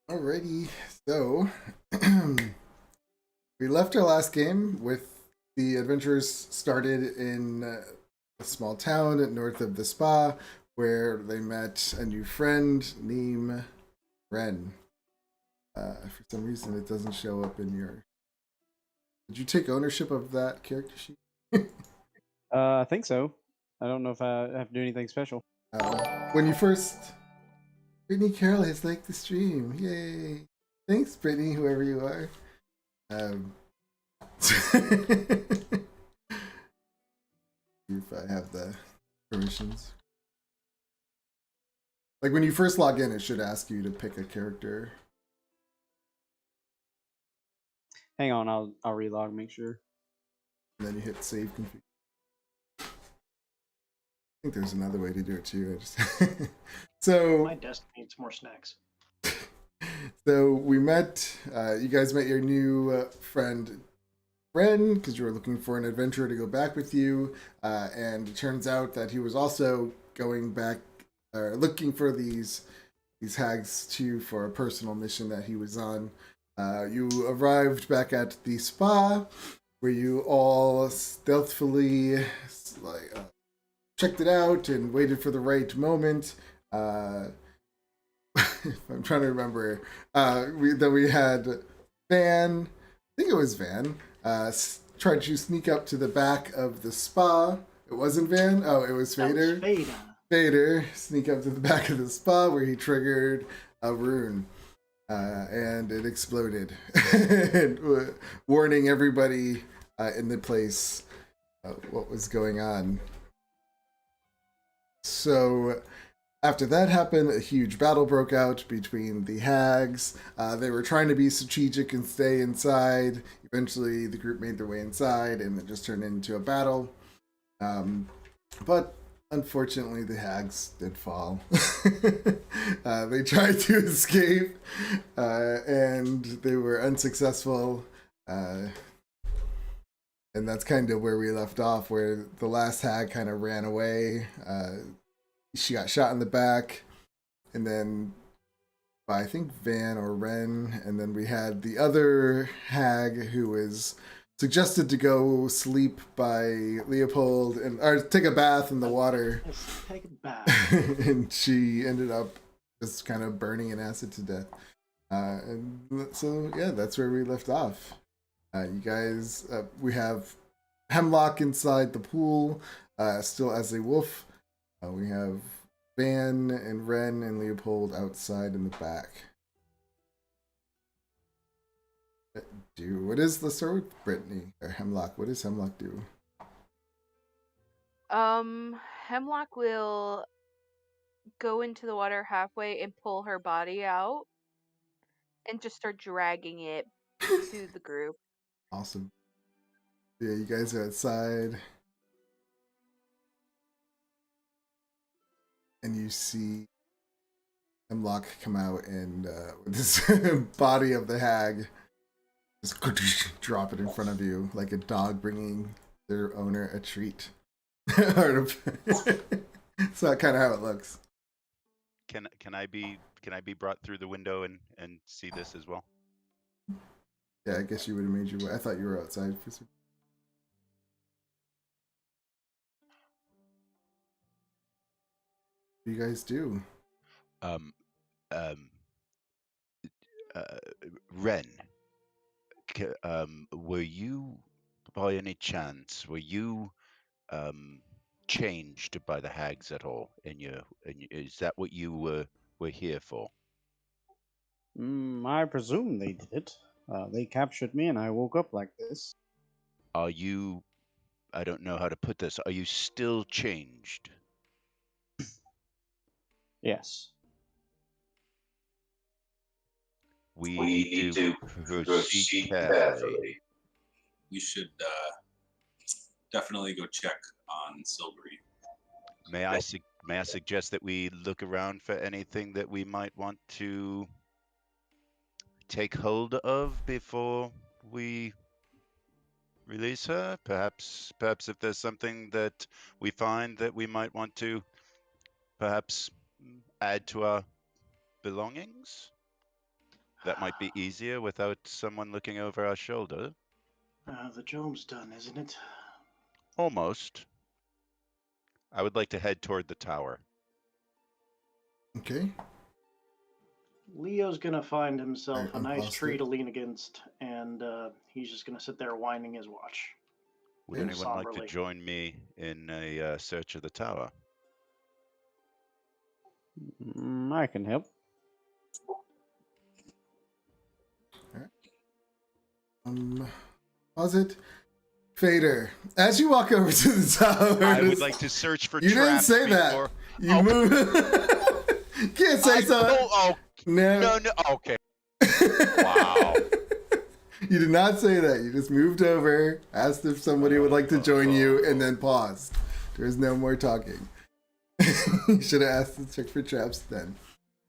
Alrighty, so we left our last game with the adventurers started in a small town north of the spa where they met a new friend named Ren. For some reason, it doesn't show up in your. Did you take ownership of that character sheet? I think so. I don't know if I have to do anything special. When you first. Brittany Carroll has liked the stream. Yay! Thanks, Brittany, whoever you are. Um, if I have the permissions. Like when you first log in, it should ask you to pick a character. Hang on, I'll relog, make sure. And then you hit save config. I think there's another way to do it too. So my desk needs more snacks. So we met. You guys met your new friend Ren because you were looking for an adventurer to go back with you, and it turns out that he was also going back, looking for these hags too for a personal mission that he was on. You arrived back at the spa, where you all stealthily checked it out and waited for the right moment. I'm trying to remember. We had Van. I think it was Van. Tried to sneak up to the back of the spa. It wasn't Van. Oh, it was Fader. Fader sneak up to the back of the spa where he triggered a rune, and it exploded, warning everybody in the place what was going on. So after that happened, a huge battle broke out between the hags. They were trying to be strategic and stay inside. Eventually, the group made their way inside, and it just turned into a battle. But unfortunately, the hags did fall. They tried to escape, and they were unsuccessful. And that's kind of where we left off, where the last hag kind of ran away. She got shot in the back, and then by I think Van or Ren, and then we had the other hag who was suggested to go sleep by Leopold or take a bath in the water. Take a bath. And she ended up just kind of burning in acid to death. And so yeah, that's where we left off. You guys, we have Hemlock inside the pool, still as a wolf. We have Van and Ren and Leopold outside in the back. What is the story with Brittany or Hemlock? What does Hemlock do? Hemlock will go into the water halfway and pull her body out and just start dragging it to the group. Awesome. Yeah, you guys are outside. And you see Hemlock come out and with this body of the hag just drop it in front of you like a dog bringing their owner a treat. So that's kind of how it looks. Can I be brought through the window and see this as well? Yeah, I guess you would have made your way. I thought you were outside for some. What do you guys do? Ren, were you, by any chance, changed by the hags at all? Is that what you were here for? I presume they did. They captured me, and I woke up like this. Are you? I don't know how to put this. Are you still changed? Yes. We need to proceed carefully. We should definitely go check on Silvery. May I suggest that we look around for anything that we might want to take hold of before we release her? Perhaps if there's something that we find that we might want to perhaps add to our belongings? That might be easier without someone looking over our shoulder. The job's done, isn't it? Almost. I would like to head toward the tower. Okay. Leo's gonna find himself Alright, a nice unpause tree it. to lean against, and he's just gonna sit there winding his watch. Would Okay. anyone like to Somberly. join me in a search of the tower? I can help. Pause it. Fader, as you walk over to the tower, I would like to search for you didn't traps say before... that. You move. Can't say so. Oh, no, okay. Wow. You did not say that. You just moved over, asked if somebody would like to join you, and then paused. There's no more talking. You should have asked to check for traps then.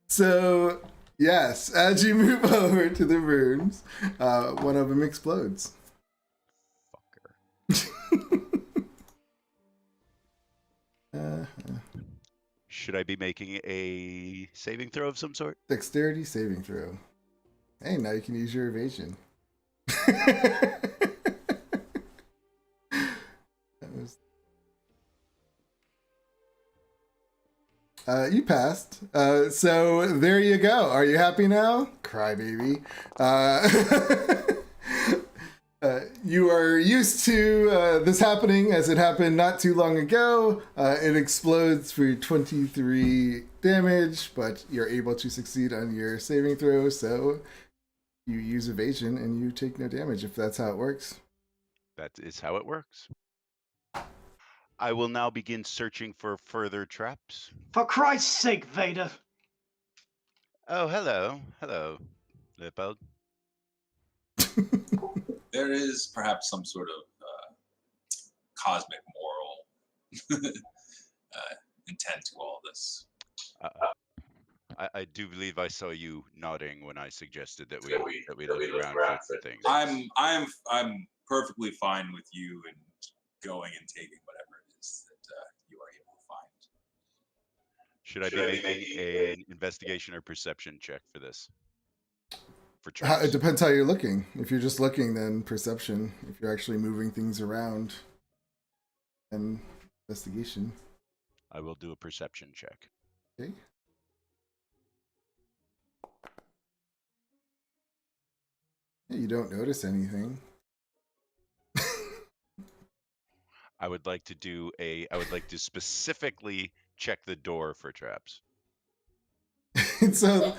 So, yes, as you move over to the rooms, one of them explodes. Fucker. Should I be making a saving throw of some sort? Dexterity saving throw. Hey, now you can use your evasion. That was... you passed. So there you go. Are you happy now? Crybaby. You are used to this happening as it happened not too long ago. It explodes for 23 damage, but you're able to succeed on your saving throw, so you use evasion and you take no damage if that's how it works. That is how it works. I will now begin searching for further traps. For Christ's sake, Vader! Oh, hello. Hello, Leopold. There is perhaps some sort of cosmic moral intent to all this. I do believe I saw you nodding when I suggested that we look around for things. I'm perfectly fine with you and going and taking whatever it is that you are able to find. Should I be making an investigation or perception check for this? For It traps? depends how you're looking. If you're just looking, then perception. If you're actually moving things around, then investigation. I will do a perception check. Okay. Yeah, you don't notice anything. I would like to specifically check the door for traps. So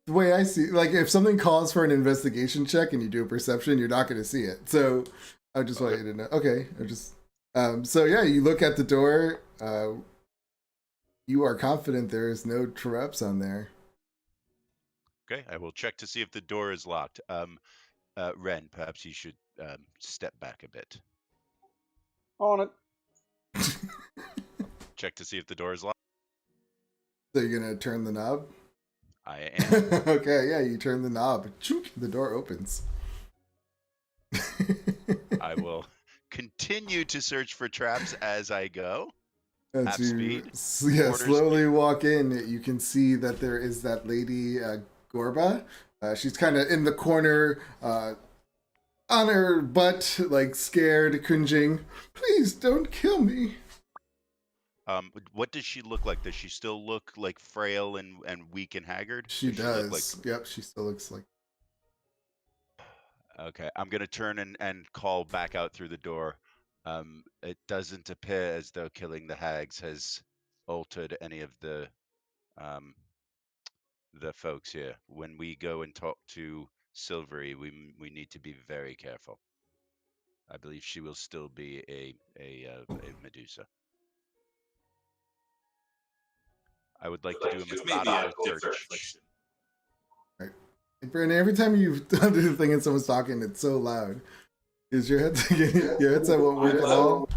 the way I see, like, if something calls for an investigation check and you do a perception, you're not going to see it. So I just want you to know. Okay, I just. So yeah, you look at the door. You are confident there is no traps on there. Okay, I will check to see if the door is locked. Ren, perhaps you should step back a bit. On it. Check to see if the door is locked. So you're gonna turn the knob? I am. Okay, yeah, you turn the knob. Chunk, the door opens. I will continue to search for traps as I go. As Half you, speed, yeah, quarter slowly walk in, you can see that there is that lady, Gorba. She's kind of in the corner, on her butt, like scared, cringing. Please don't kill me. What does she look like? Does she still look like frail and weak and haggard? She Does she look does. Yep, she still looks like. Okay, I'm gonna turn and call back out through the door. It doesn't appear as though killing the hags has altered any of the folks here. When we go and talk to Silvery, we need to be very careful. I believe she will still be a Medusa. I would like to do a methodical search. Right. And Brandon, every time you do the thing and someone's talking, it's so loud. Is your headset won't work at all?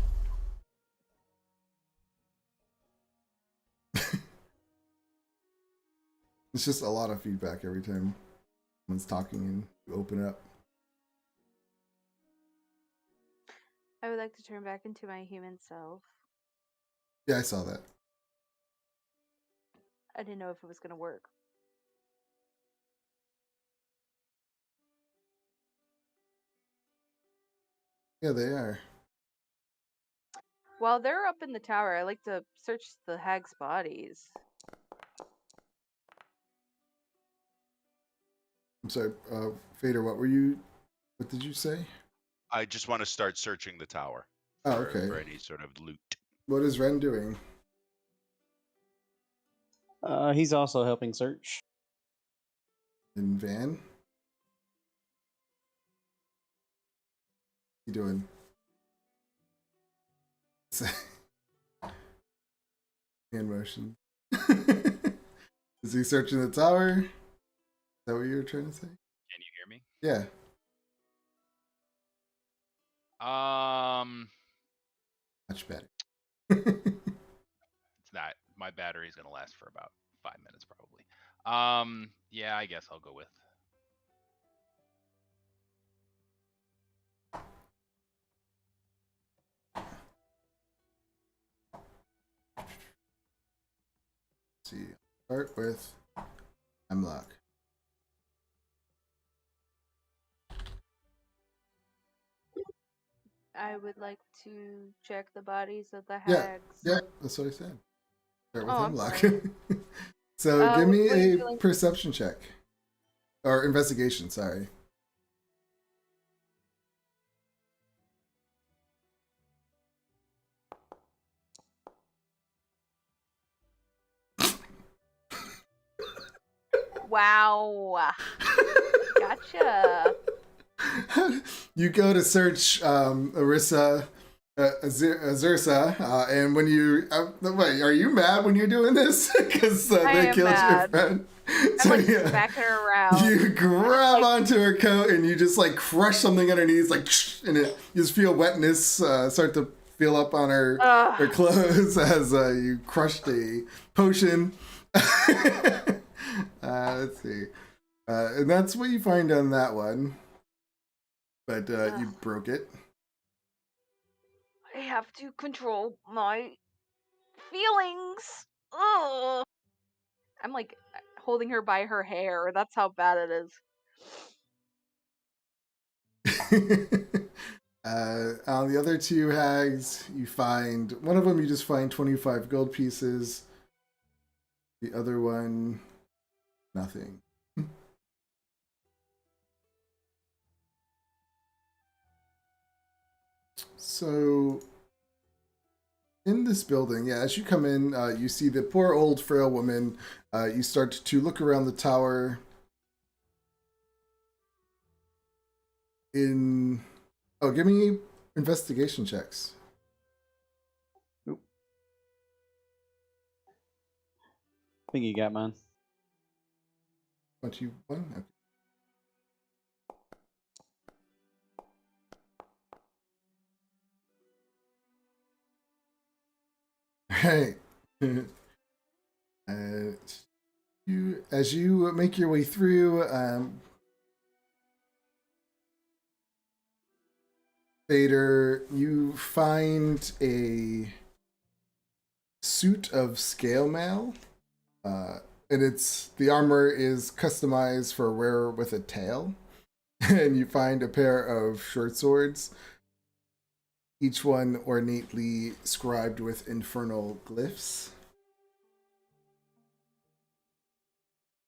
It's just a lot of feedback every time someone's talking and you open up. I would like to turn back into my human self. Yeah, I saw that. I didn't know if it was going to work. Yeah, they are. While they're up in the tower, I like to search the hags' bodies. I'm sorry, Fader, what did you say? I just want to start searching the tower Oh, for okay. any sort of loot. What is Ren doing? He's also helping search. In Van? What you doing? Hand motion. Is he searching the tower? Is that what you were trying to say? Can you hear me? Yeah. Much better. It's not. My battery's gonna last for about 5 minutes probably. Yeah, I guess I'll go with. Let's see. Start with Hemlock. I would like to check the bodies of the Yeah, hags. yeah, that's what I said. Start with Oh, I'm Hemlock. sorry. So give me what are you a feeling? perception check. Or investigation, sorry. Wow. Gotcha. You go to search Arissa, Azursa, and when you wait, are you mad when you're doing this? Because I they am killed your mad. friend. I'm like smacking her around. You grab onto her coat and you just like crush something underneath, like, and you just feel wetness start to feel up on her Ugh. clothes as you crushed a potion. Let's see. And that's what you find on that one. But you broke it. I have to control my feelings. Ugh. I'm like holding her by her hair. That's how bad it is. On the other two hags, you find one of them. You just find 25 gold pieces. The other one, nothing. So, in this building, yeah, as you come in, you see the poor old frail woman. You start to look around the tower. Oh, give me investigation checks. I think you got mine. 21. Okay. Right. As you make your way through, Vader, you find a suit of scale mail, and the armor is customized for a wearer with a tail, and you find a pair of short swords, each one ornately scribed with infernal glyphs.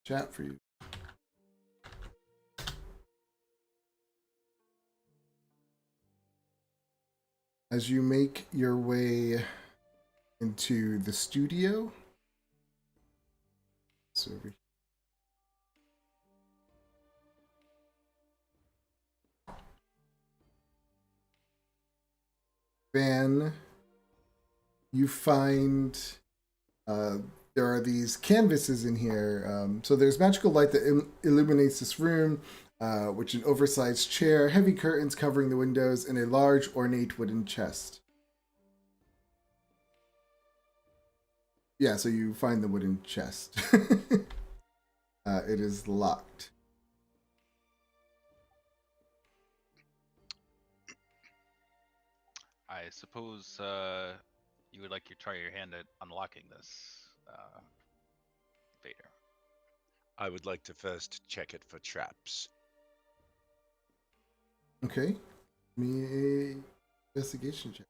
Chat for you. As you make your way into the studio, so Van, you find there are these canvases in here. So there's magical light that illuminates this room, which an oversized chair, heavy curtains covering the windows, and a large ornate wooden chest. Yeah, so you find the wooden chest. It is locked. I suppose you would like to try your hand at unlocking this, Vader. I would like to first check it for traps. Okay. Me a investigation check.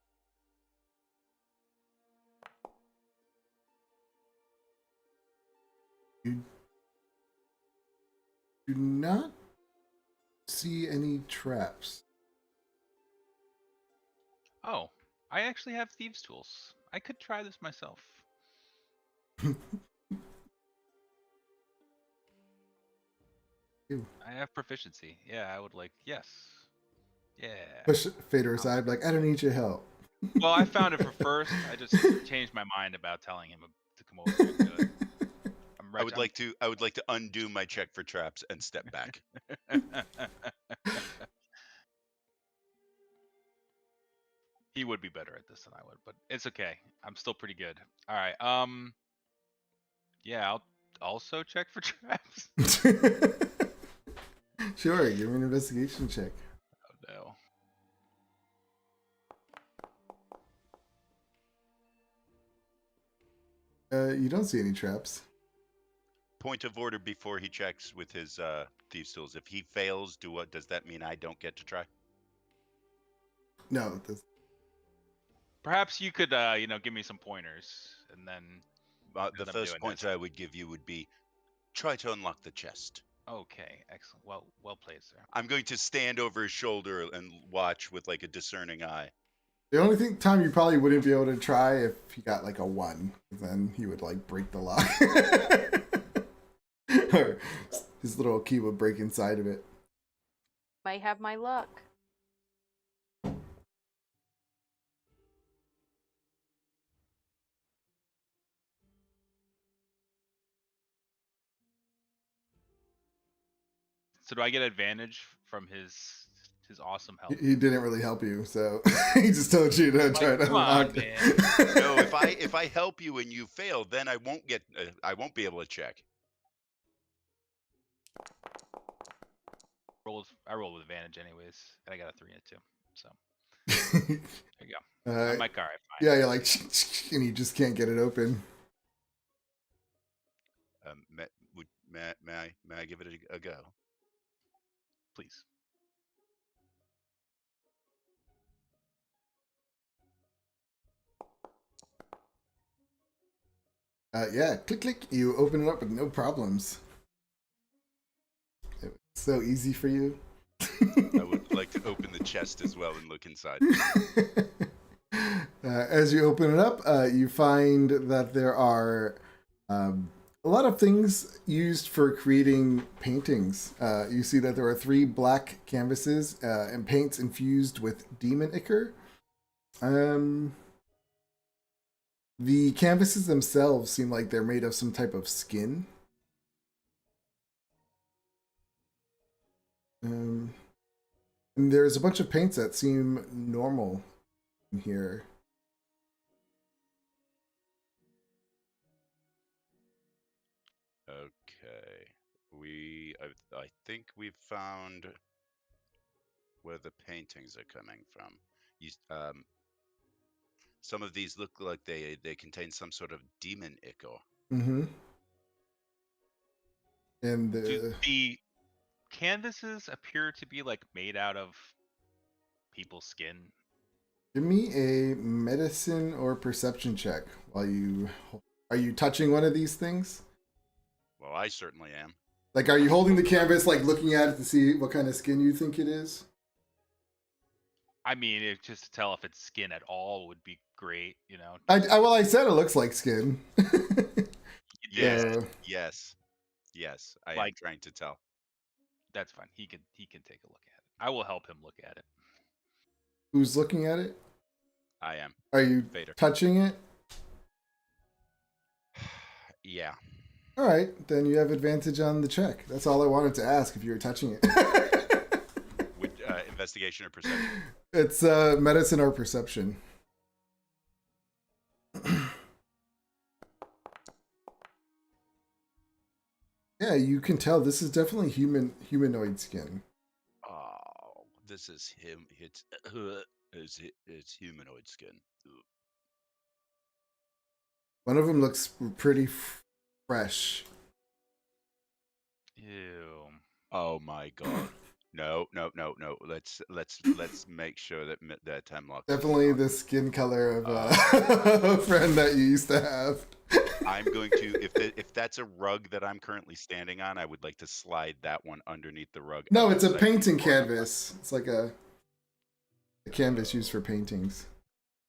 You do not see any traps. Oh, I actually have thieves' tools. I could try this myself. Ew. I have proficiency. Yeah, I would like. Yes. Yeah. Push Fader aside, like, I don't need your help. Well, I found it for first. I just changed my mind about telling him to come over and do it. I would like to undo my check for traps and step back. He would be better at this than I would, but it's okay. I'm still pretty good. All right. Yeah, I'll also check for traps. Sure, give me an investigation check. Oh no. You don't see any traps. Point of order before he checks with his thieves tools. If he fails, does that mean I don't get to try? No, that's Perhaps you could, give me some pointers, and then. The I'm first doing pointer this. I would give you would be try to unlock the chest. Okay, excellent. Well played, sir. I'm going to stand over his shoulder and watch with like a discerning eye. the only time you probably wouldn't be able to try if he got like a 1, then he would like break the lock. Or his little key would break inside of it. Might have my luck. So do I get advantage from his awesome help? He didn't really help you, so he just told you to try to come on, unlock man. it. No, if I help you and you fail, then I won't be able to check. I rolled with advantage anyways, and I got a 3 and a 2. So there you go. I'm like, all right, fine. Yeah, you're like, and you just can't get it open. May I give it a go? Please. Yeah, click. You open it up with no problems. It was so easy for you. I would like to open the chest as well and look inside. As you open it up, you find that there are a lot of things used for creating paintings. You see that there are 3 black canvases and paints infused with demon ichor. The canvases themselves seem like they're made of some type of skin. And there's a bunch of paints that seem normal in here. Okay, I think we've found where the paintings are coming from. Some of these look like they contain some sort of demon ichor. Mm-hmm. And Do the canvases appear to be like made out of people's skin? give me a medicine or perception check while you... Are you touching one of these things? Well, I certainly am. Like, are you holding the canvas, like, looking at it to see what kind of skin you think it is? I mean, just to tell if it's skin at all would be great, you know. I said it looks like skin. Yes, Yeah. yes. I am trying to tell. That's fine. He can take a look at it. I will help him look at it. Who's looking at it? I am. Are you Vader. touching it? Yeah. All right, then you have advantage on the check. That's all I wanted to ask if you were touching it. With investigation or perception? It's medicine or perception. Yeah, you can tell this is definitely humanoid skin. Oh, this is him. It's humanoid skin. Ugh. One of them looks pretty fresh. Ew. Oh my god. No. Let's make sure that that Hemlock. Definitely the skin color of a friend that you used to have. I'm going to if that's a rug that I'm currently standing on, I would like to slide that one underneath the rug. No, out it's a so I can painting walk up. canvas. It's like a canvas used for paintings.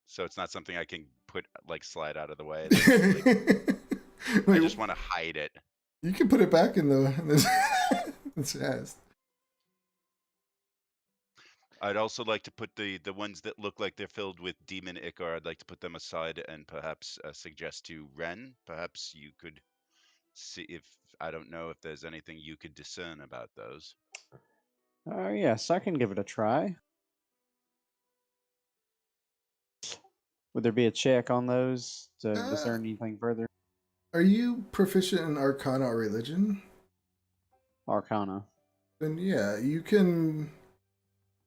So it's not something I can put like slide out of the way. I Wait, just want to hide it. you can put it back in the chest. I'd also like to put the ones that look like they're filled with demon ichor. I'd like to put them aside and perhaps suggest to Ren. Perhaps you could see if I don't know if there's anything you could discern about those. Yes, I can give it a try. Would there be a check on those to discern anything further? Are you proficient in Arcana or Religion? Arcana. Then yeah, you can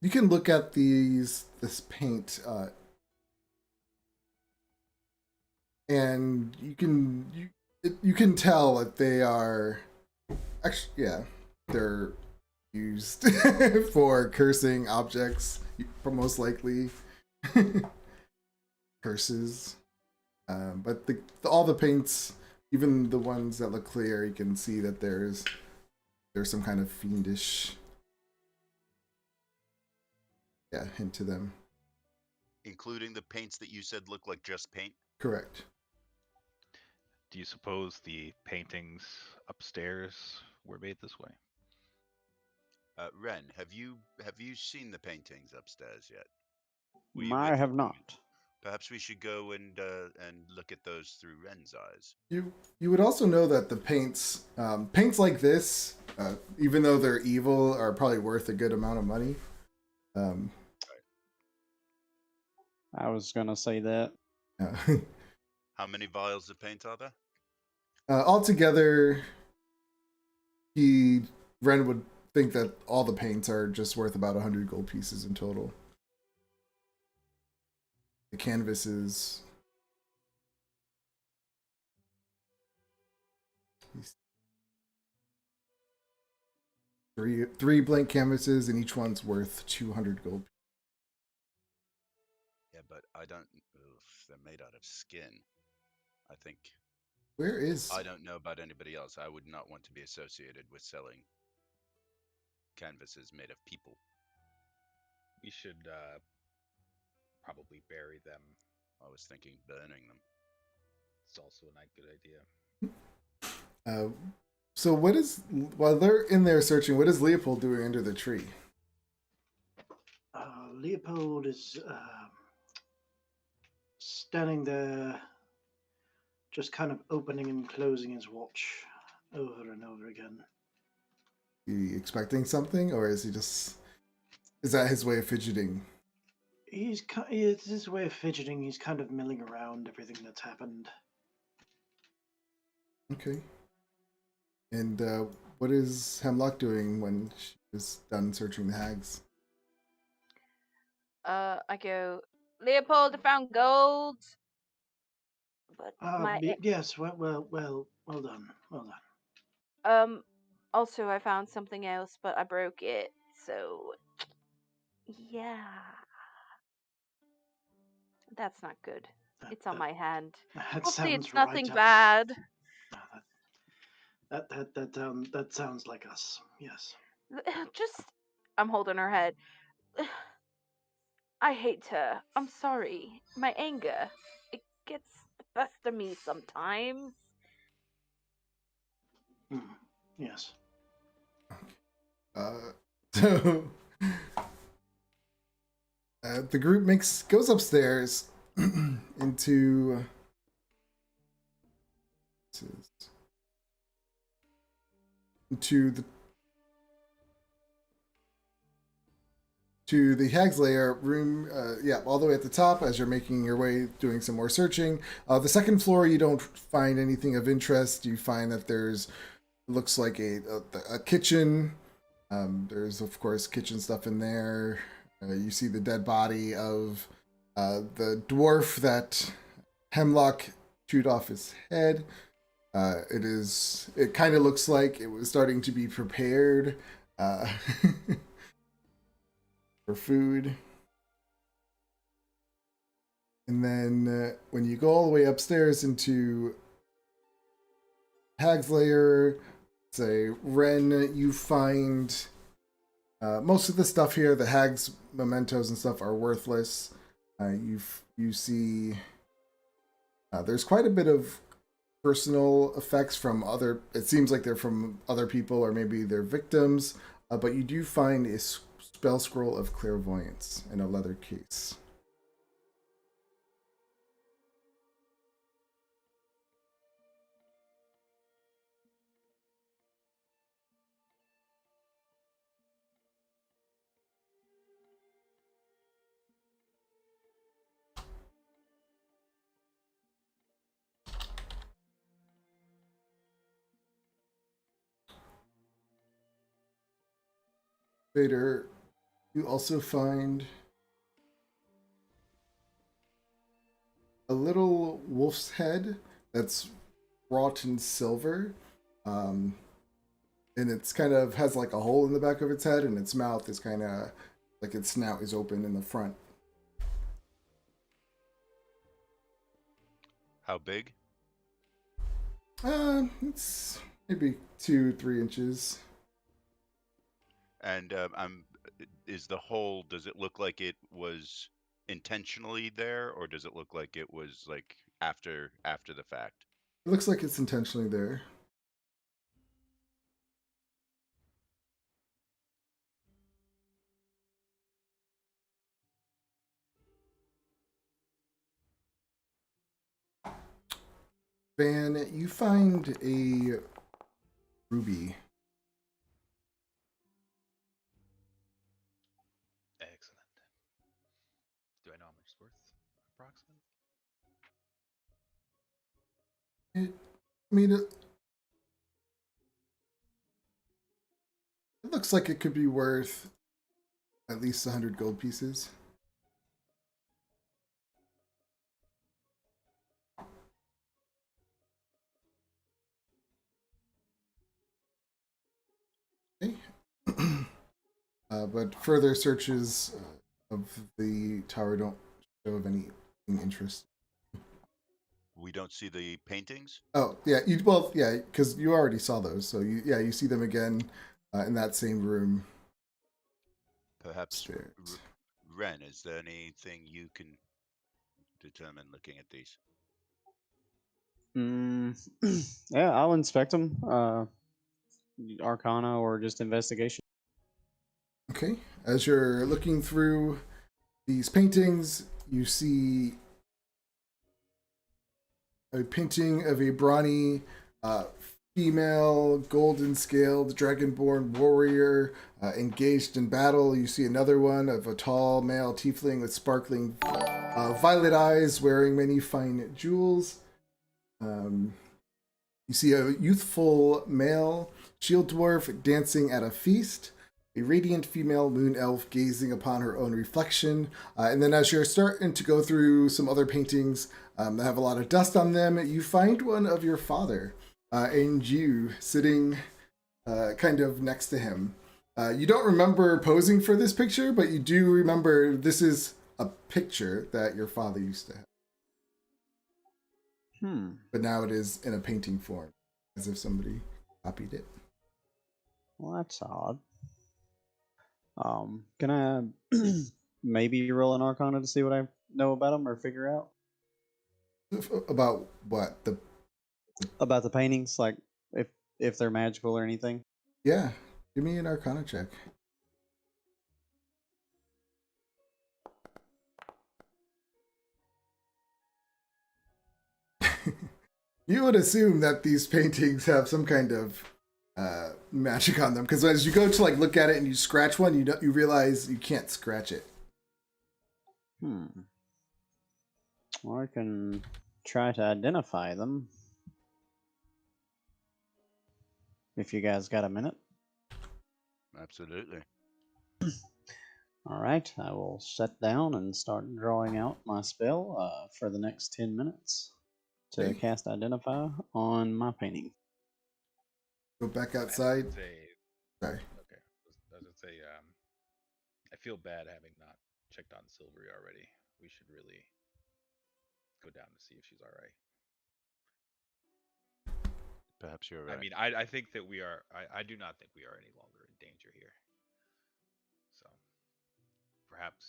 look at this paint, and you can tell that they are actually they're used for cursing objects, most likely curses. But all the paints, even the ones that look clear, you can see that there's some kind of fiendish hint to them. Including the paints that you said look like just paint? Correct. Do you suppose the paintings upstairs were made this way? Ren, have you seen the paintings upstairs yet? I have not. Perhaps we should go and look at those through Ren's eyes. You would also know that the paints like this, even though they're evil, are probably worth a good amount of money. I was gonna say that. How many vials of paint are there? Altogether, Ren would think that all the paints are just worth about 100 gold pieces in total. The canvases. Three blank canvases, and each one's worth 200 gold. Yeah, but I don't. They're made out of skin. I think. Where is? I don't know about anybody else. I would not want to be associated with selling canvases made of people. We should probably bury them. I was thinking burning them. It's also a good idea. So while they're in there searching, what is Leopold doing under the tree? Leopold is standing there, just kind of opening and closing his watch over and over again. Is he expecting something, or is that his way of fidgeting? It's his way of fidgeting. He's kind of milling around everything that's happened. Okay. And what is Hemlock doing when she is done searching the hags? I go, Leopold, I found gold. But yes, well done. Well done. Also I found something else, but I broke it. So yeah. That's not good. It's on my hand. Hopefully it's nothing bad. That sounds like us. Yes. I'm holding her head. I hate her. I'm sorry. My anger, it gets the best of me sometimes. Yes. So the group goes upstairs into the Hag's Lair room, all the way at the top as you're making your way, doing some more searching. The second floor, you don't find anything of interest. You find that looks like a kitchen. There's, of course, kitchen stuff in there. You see the dead body of the dwarf that Hemlock chewed off his head. It kind of looks like it was starting to be prepared. for food. And then when you go all the way upstairs into Hag's Lair, say Ren, you find most of the stuff here, the Hag's mementos and stuff, are worthless. You see there's quite a bit of personal effects from other, it seems like they're from other people or maybe they're victims, but you do find a spell scroll of clairvoyance in a leather case. Later, you also find a little wolf's head that's wrought in silver. And it's kind of has like a hole in the back of its head, and its mouth is kind of like its snout is open in the front. How big? It's maybe 2-3 inches. And is the hole, does it look like it was intentionally there, or does it look like it was like after the fact? It looks like it's intentionally there. Van, you find a ruby. Excellent. Do I know how much it's worth? Approximate? I mean, it looks like it could be worth at least 100 gold pieces. Okay. But further searches of the tower don't show of anything interesting. We don't see the paintings? Oh, yeah. Yeah, because you already saw those. So you see them again in that same room. Perhaps, Upstairs. Ren, is there anything you can determine looking at these? Yeah, I'll inspect them. Arcana or just investigation. Okay. As you're looking through these paintings, you see a painting of a brawny female golden scaled dragonborn warrior engaged in battle. You see another one of a tall male tiefling with sparkling violet eyes wearing many fine jewels. You see a youthful male shield dwarf dancing at a feast, a radiant female moon elf gazing upon her own reflection. And then as you're starting to go through some other paintings that have a lot of dust on them, you find one of your father, and you sitting kind of next to him. You don't remember posing for this picture, but you do remember this is a picture that your father used to have. But now it is in a painting form, as if somebody copied it. Well, that's odd. Can I maybe roll an Arcana to see what I know about them or figure out About what? about the paintings, like if they're magical or anything? Yeah, give me an Arcana check. You would assume that these paintings have some kind of magic on them, because as you go to like look at it and you scratch one, you realize you can't scratch it. Well, I can try to identify them. If you guys got a minute. Absolutely. All right, I will sit down and start drawing out my spell for the next 10 minutes to Okay. cast Identify on my painting. Go back outside. Sorry. Sorry. Okay. Does it say? I feel bad having not checked on Silvery already. We should really go down to see if she's all right. Perhaps you're right. I mean, I think that we are. I do not think we are any longer in danger here. So perhaps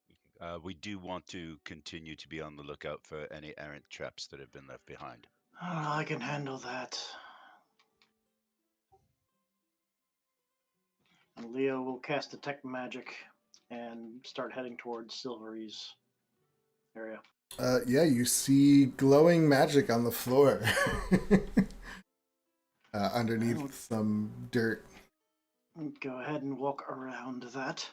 we can go. We do want to continue to be on the lookout for any errant traps that have been left behind. Oh, I can handle that. And Leo will cast Detect Magic and start heading towards Silvery's area. Yeah, you see glowing magic on the floor. Underneath some dirt. Go ahead and walk around that.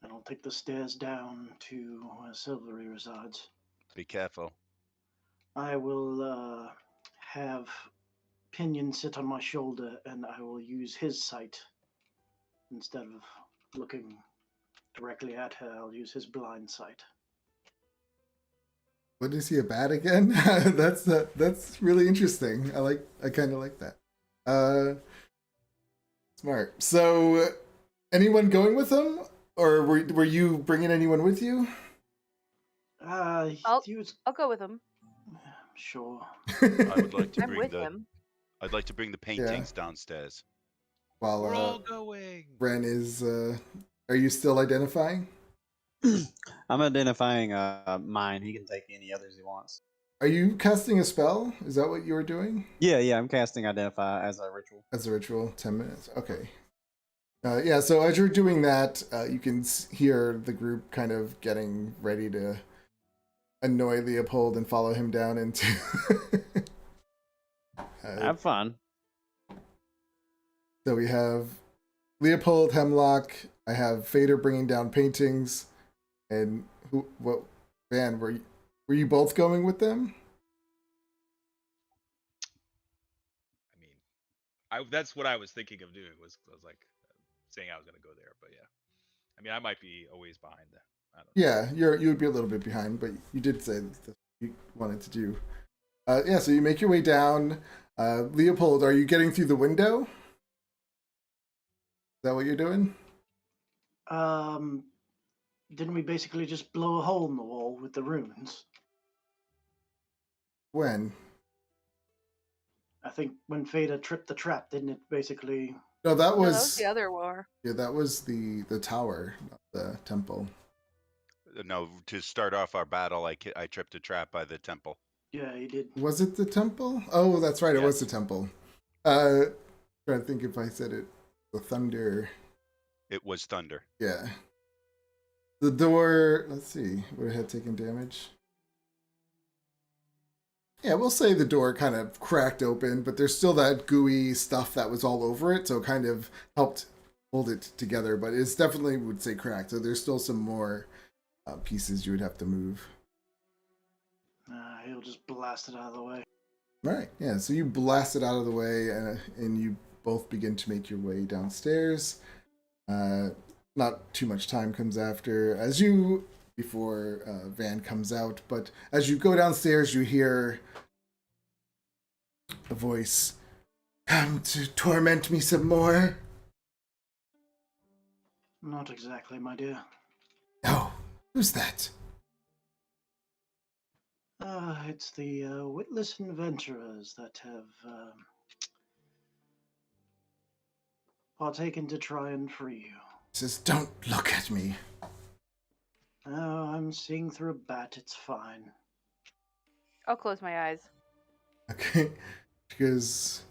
And I'll take the stairs down to where Silvery resides. Be careful. I will have Pinion sit on my shoulder, and I will use his sight. Instead of looking directly at her, I'll use his blind sight. What is he, a bat again? That's really interesting. I kind of like that. Smart. So, anyone going with him, or were you bringing anyone with you? I'll go with him. Sure. I would like to I'm bring with the. him. I'd like to bring the paintings downstairs. While We're all going. Ren is. Are you still identifying? I'm identifying mine. He can take any others he wants. Are you casting a spell? Is that what you were doing? Yeah, I'm casting Identify as a ritual. As a ritual, 10 minutes. Okay. Yeah, so as you're doing that, you can hear the group kind of getting ready to annoy Leopold and follow him down into... Have fun. So we have Leopold, Hemlock, I have Fader bringing down paintings, and Van, were you both going with them? I mean, that's what I was thinking of doing. Was like saying I was going to go there, but yeah. I mean, I might be a ways behind. I don't know. Yeah, you would be a little bit behind, but you did say that you wanted to do. Yeah, so you make your way down. Leopold, are you getting through the window? Is that what you're doing? Didn't we basically just blow a hole in the wall with the runes? When? I think when Fada tripped the trap, didn't it basically... No, that No, was... that was the other war. Yeah, that was the tower, not the temple. No, to start off our battle, I tripped a trap by the temple. Yeah, he did. Was it the temple? Oh, that's right, it was Yes. the temple. Trying to think if I said it. The thunder. It was thunder. Yeah. The door, let's see, would it have taken damage? Yeah, we'll say the door kind of cracked open, but there's still that gooey stuff that was all over it, so it kind of helped hold it together, but it's definitely, would say, cracked, so there's still some more pieces you would have to move. He'll just blast it out of the way. All right, yeah, so you blast it out of the way, and you both begin to make your way downstairs. Not too much time comes before Van comes out, but as you go downstairs, you hear a voice, "Come to torment me some more?" Not exactly, my dear. Oh, who's that? It's the witless adventurers that have partaken to try and free you. Says, "Don't look at me." Oh, I'm seeing through a bat, it's fine. I'll close my eyes. Okay, because...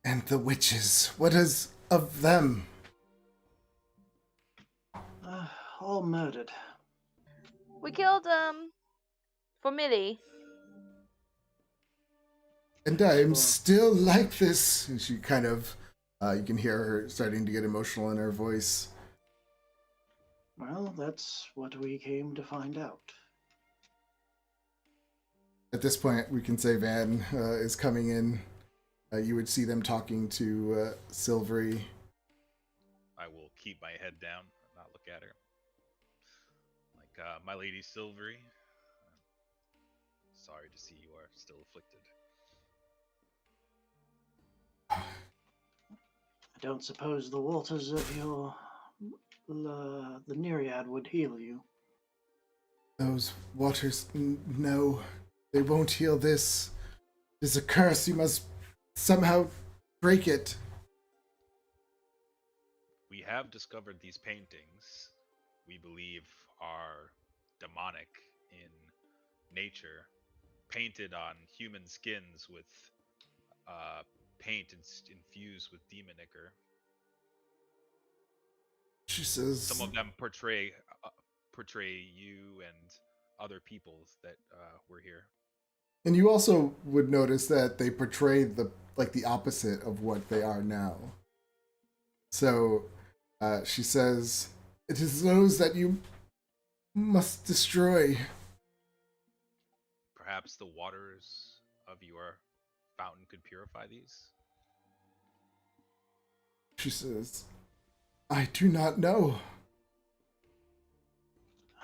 And the witches, what is of them? All murdered. We killed for Millie. And I'm still like this. And she kind of, you can hear her starting to get emotional in her voice. Well, that's what we came to find out. At this point, we can say Van is coming in. You would see them talking to Silvery. I will keep my head down and not look at her. Like, my lady Silvery, sorry to see you are still afflicted. I don't suppose the waters of your the Nereid would heal you. Those waters, no, they won't heal this. It's a curse. You must somehow break it. We have discovered these paintings we believe are demonic in nature, painted on human skins with paint infused with demon ichor. She says, Some of them portray you and other peoples that were here. and you also would notice that they portray the opposite of what they are now. So she says, "It is those that you must destroy." Perhaps the waters of your fountain could purify these? She says, "I do not know."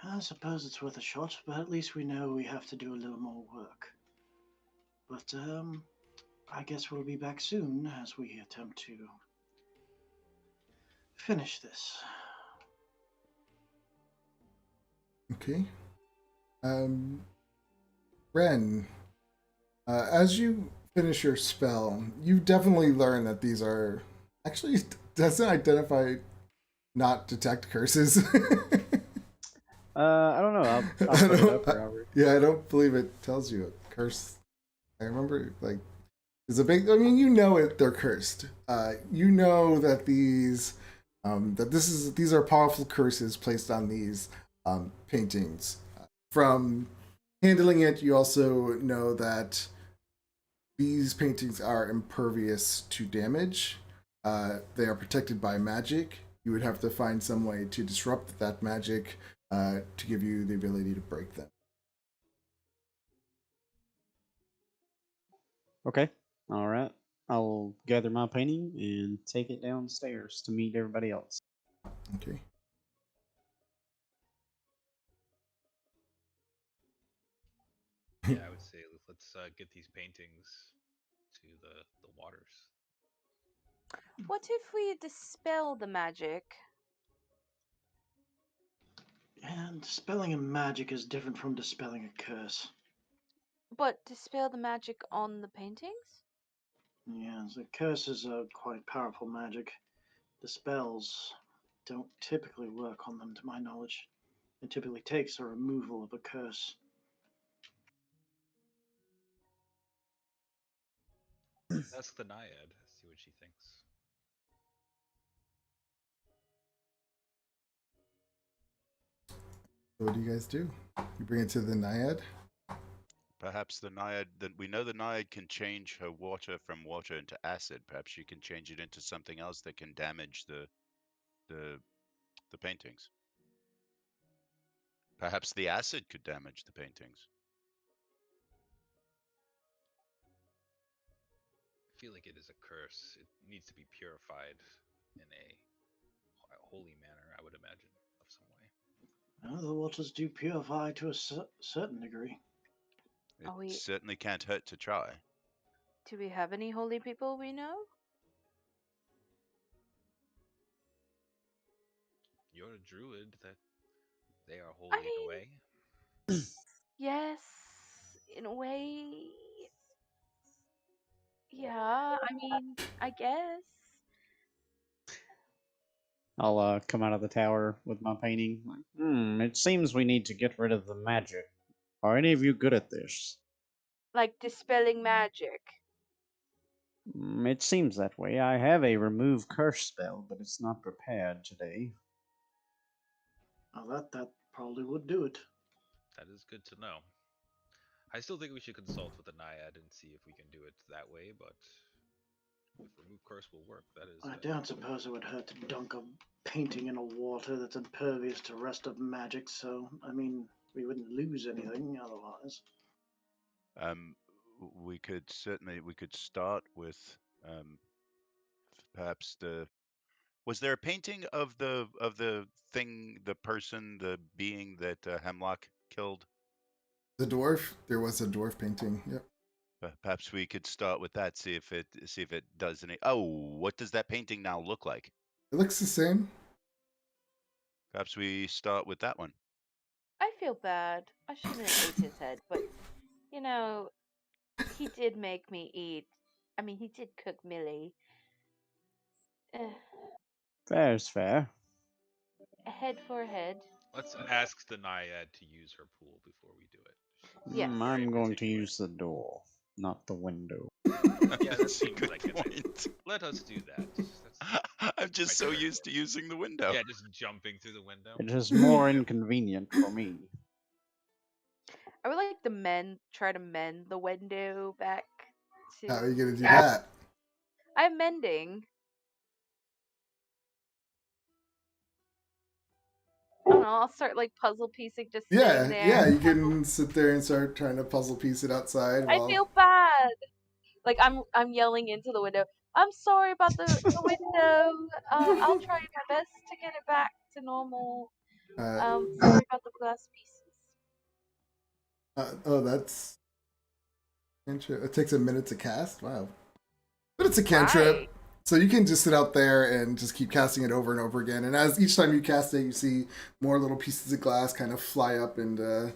I suppose it's worth a shot, but at least we know we have to do a little more work. But I guess we'll be back soon as we attempt to finish this. Okay. Ren, as you finish your spell, you definitely learn that these are actually doesn't identify, not detect curses. I don't know. I'll put it up for Albert. Yeah, I don't believe it tells you a curse. I remember it's a big. I mean, you know it. They're cursed. You know that these these are powerful curses placed on these paintings. From handling it, you also know that these paintings are impervious to damage. They are protected by magic. You would have to find some way to disrupt that magic to give you the ability to break them. Okay. All right. I'll gather my painting and take it downstairs to meet everybody else. Okay. Yeah, I would say let's get these paintings to the waters. What if we dispel the magic? And dispelling a magic is different from dispelling a curse. But dispel the magic on the paintings? Yeah, so curses are quite powerful magic. The spells don't typically work on them, to my knowledge. It typically takes a removal of a curse. Ask the Naiad, see what she thinks. So what do you guys do? You bring it to the Naiad? Perhaps the Naiad, we know the Naiad can change her water from water into acid. Perhaps she can change it into something else that can damage the paintings. Perhaps the acid could damage the paintings. I feel like it is a curse. It needs to be purified in a holy manner, I would imagine, of some way. Well, the waters do purify to a certain degree. It certainly can't hurt to try. Do we have any holy people we know? You're a druid, that they are holy I in a mean, way. yes, in a way. Yeah, I mean, I guess. I'll come out of the tower with my painting. It seems we need to get rid of the magic. Are any of you good at this? Like dispelling magic. It seems that way. I have a remove curse spell, but it's not prepared today. Well, that probably would do it. That is good to know. I still think we should consult with the Naiad and see if we can do it that way, but if remove curse will work, that is. I don't suppose it would hurt to dunk a painting in a water that's impervious to rest of magic, so, I mean, we wouldn't lose anything otherwise. We could start with perhaps was there a painting of the thing, the person, the being that Hemlock killed? The dwarf? There was a dwarf painting. Yep. Perhaps we could start with that. See if it does any. Oh, what does that painting now look like? It looks the same. Perhaps we start with that one. I feel bad. I shouldn't have ate his head, but you know, he did make me eat. I mean, he did cook Millie. Eh, Fair is fair. head for head. Let's ask the Naiad to use her pool before we do it. Yes. Very I'm going to particular. use the door, not the window. Yeah, that That's a seems good like an idea. point. Let us do that. That's I'm just so used to using the window. yeah, just jumping through the window. It is more inconvenient for me. I would like to try to mend the window back to. How are you gonna do that? I'm mending. I don't know. I'll start like puzzle piecing, just Yeah, sitting there. yeah. You can sit there and start trying to puzzle piece it outside. I While... feel bad. Like I'm yelling into the window. I'm sorry about the window. I'll try my best to get it back to normal. Sorry about the glass pieces. Oh, that's. It takes a minute to cast. Wow, but it's a cantrip, Right. so you can just sit out there and just keep casting it over and over again. And as each time you cast it, you see more little pieces of glass kind of fly up and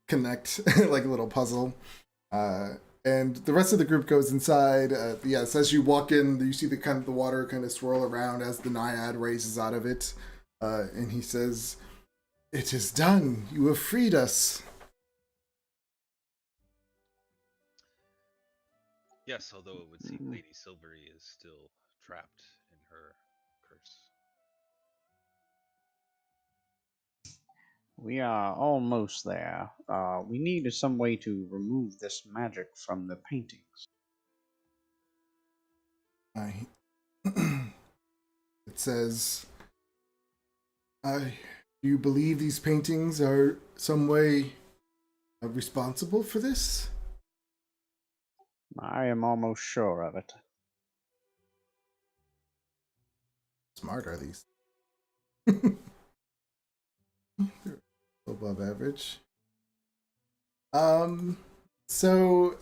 connect like a little puzzle. And the rest of the group goes inside. Yes, as you walk in, you see the water kind of swirl around as the Naiad raises out of it, and he says, "It is done. You have freed us." Yes, although it would seem Lady Silvery is still trapped in her curse. We are almost there. We need some way to remove this magic from the paintings. It says, "Do you believe these paintings are some way responsible for this?" I am almost sure of it. Smart are these? Above average. So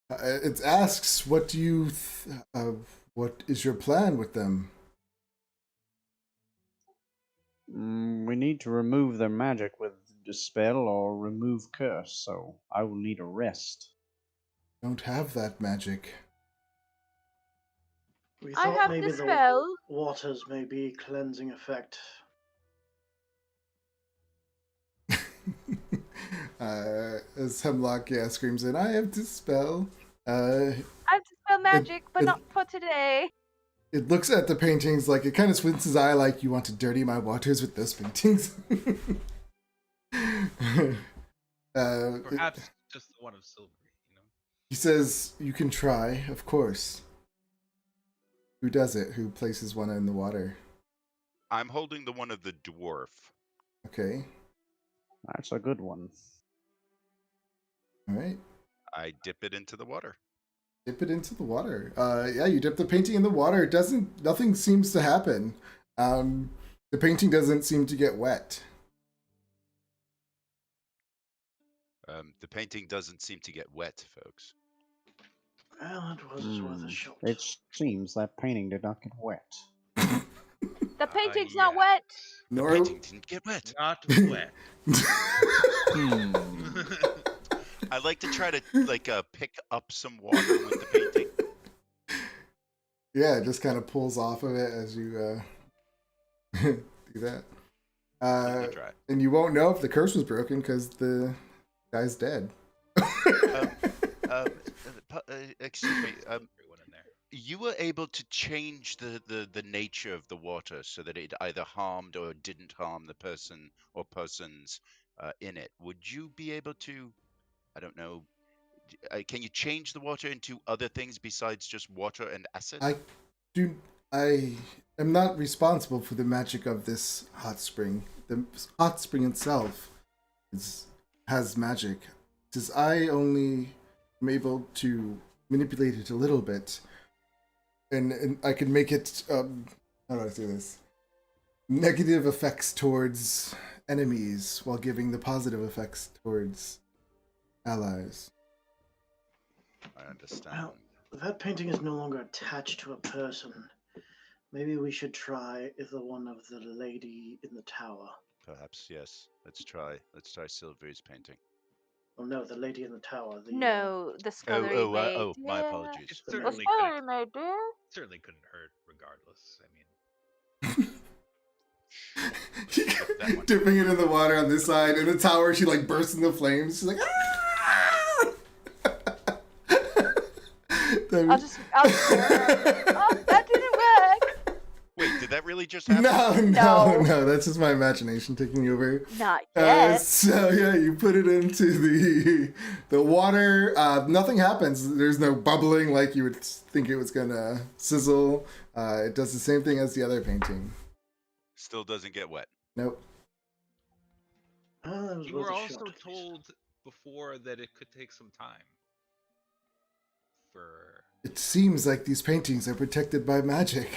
it asks, what do you what is your plan with them? We need to remove their magic with Dispel or remove Curse, so I will need a rest. Don't have that magic. We I thought have maybe the Dispel. waters may be cleansing effect. As Hemlock screams in, "I have Dispel." I have Dispel Magic, but it- not for today. It looks at the paintings like it kind of squints his eye, like, "You want to dirty my waters with those paintings?" Perhaps just the one of Silvery, you know? He says, "You can try, of course." Who does it? Who places one in the water? I'm holding the one of the dwarf. Okay. That's a good one. All right. I dip it into the water. Dip it into the water. Yeah, you dip the painting in the water. Nothing seems to happen. The painting doesn't seem to get wet. The painting doesn't seem to get wet, folks. Well, it was worth a shot. It seems that painting did not get wet. The painting's not Yeah. wet. The Nor painting didn't get wet. Not wet. I like to try to pick up some water with the painting. Yeah, it just kind of pulls off of it as you do that. Let me try. And you won't know if the curse was broken because the guy's dead. Excuse me. Everyone in there. You were able to change the nature of the water so that it either harmed or didn't harm the person or persons in it. Would you be able to, I don't know, can you change the water into other things besides just water and acid? I am not responsible for the magic of this hot spring. The hot spring itself has magic. It says I only am able to manipulate it a little bit, and I can make it. How do I say this? Negative effects towards enemies while giving the positive effects towards allies. I understand. Well, that painting is no longer attached to a person. Maybe we should try the one of the lady in the tower. Perhaps, yes. Let's try Sylvie's painting. Oh no, the lady in the tower. No, the scullery maid. My Yeah. apologies. It The The certainly maid. scullery couldn't, maid, dear. certainly couldn't hurt, regardless. I mean, that one. Dipping it in the water on this side. In the tower, she like bursts into flames. She's like, ah! I'll just oh, that didn't work. Wait, did that really just happen? No. That's just my imagination taking over. Not yet. So yeah, you put it into the water. Nothing happens. There's no bubbling like you would think it was gonna sizzle. It does the same thing as the other painting. Still doesn't get wet. Nope. That was You worth were a also shot, at least. told before that it could take some time. For It seems like these paintings are protected by magic.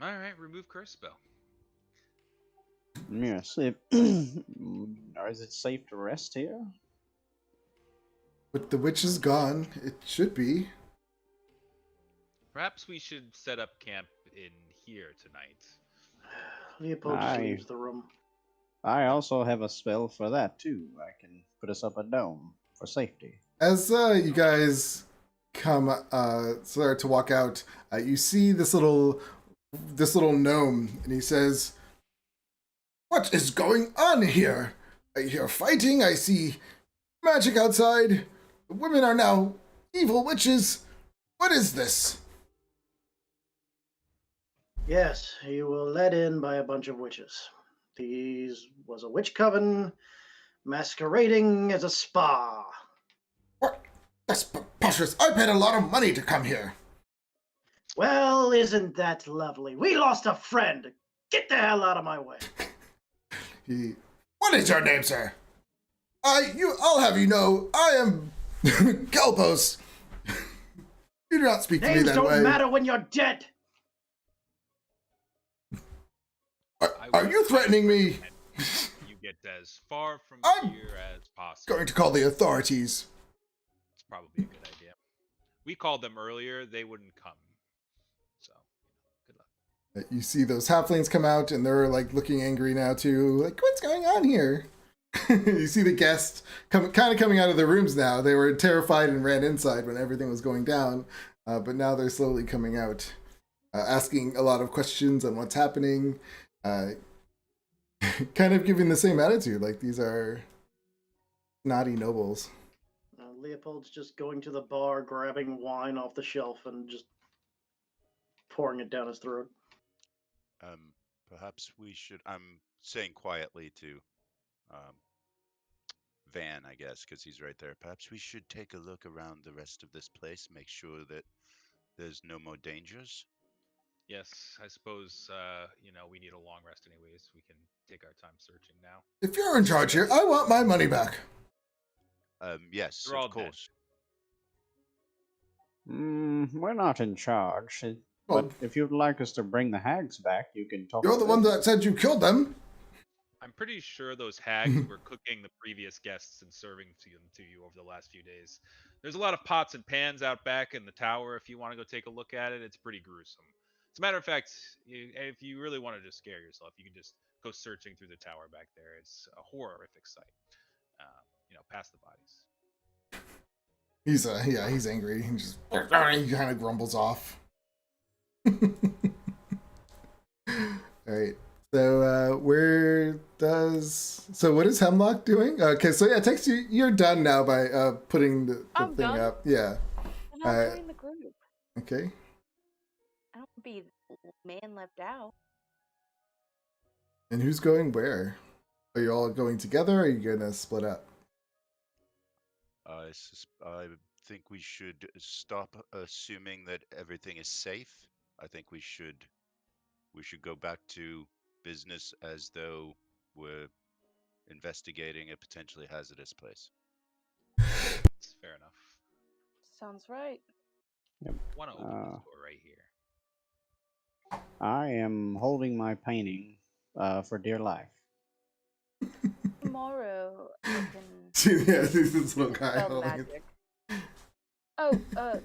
all right, remove curse spell. Yes. Or is it safe to rest here? But the witch is gone. It should be. Perhaps we should set up camp in here tonight. Leopold just Aye. leaves the room. I also have a spell for that too. I can put us up a dome for safety. As you guys start to walk out, you see this little gnome, and he says, "What is going on here? I hear fighting. I see magic outside. The women are now evil witches. What is this?" Yes, you were led in by a bunch of witches. These was a witch coven masquerading as a spa. What? That's preposterous. I paid a lot of money to come here. Well, isn't that lovely? We lost a friend. Get the hell out of my way. What is your name, sir? I'll have you know, I am Galpos. You do not speak to me Names that don't way. matter when you're dead. Are you threatening me? You get as far from I'm here as possible. Going to call the authorities. It's probably a good idea. We called them earlier; they wouldn't come. So, good luck. You see those halflings come out, and they're like looking angry now too. Like, what's going on here? You see the guests kind of coming out of the rooms now. They were terrified and ran inside when everything was going down, but now they're slowly coming out, asking a lot of questions on what's happening. Kind of giving the same attitude, like these are naughty nobles. Leopold's just going to the bar, grabbing wine off the shelf, and just pouring it down his throat. Perhaps we should. I'm saying quietly to Van, I guess, because he's right there. Perhaps we should take a look around the rest of this place, make sure that there's no more dangers. Yes, I suppose we need a long rest anyways. We can take our time searching now. If you're in charge here, I want my money back. Yes, They're all of course. We're not in charge. Well, But if you'd like us to bring the hags back, you can talk. you're to the them. one that said you killed them. I'm pretty sure those hags were cooking the previous guests and serving them to you over the last few days. There's a lot of pots and pans out back in the tower. If you want to go take a look at it, it's pretty gruesome. As a matter of fact, if you really want to just scare yourself, you can just go searching through the tower back there. It's a horrific sight. Past the bodies. He's angry. He kind of grumbles off. All right. So what is Hemlock doing? Okay, so yeah, it takes you. You're done now by putting the I'm thing done. up. Yeah. And I'll join the group. Okay. I don't want to be the man left out. And who's going where? Are you all going together? Or are you gonna split up? I think we should stop assuming that everything is safe. I think we should go back to business as though we're investigating a potentially hazardous place. It's fair enough. Sounds right. Want to open this door right here. I am holding my painting for dear life. tomorrow I can Yeah, this little guy. dispel the holding it. magic. Oh,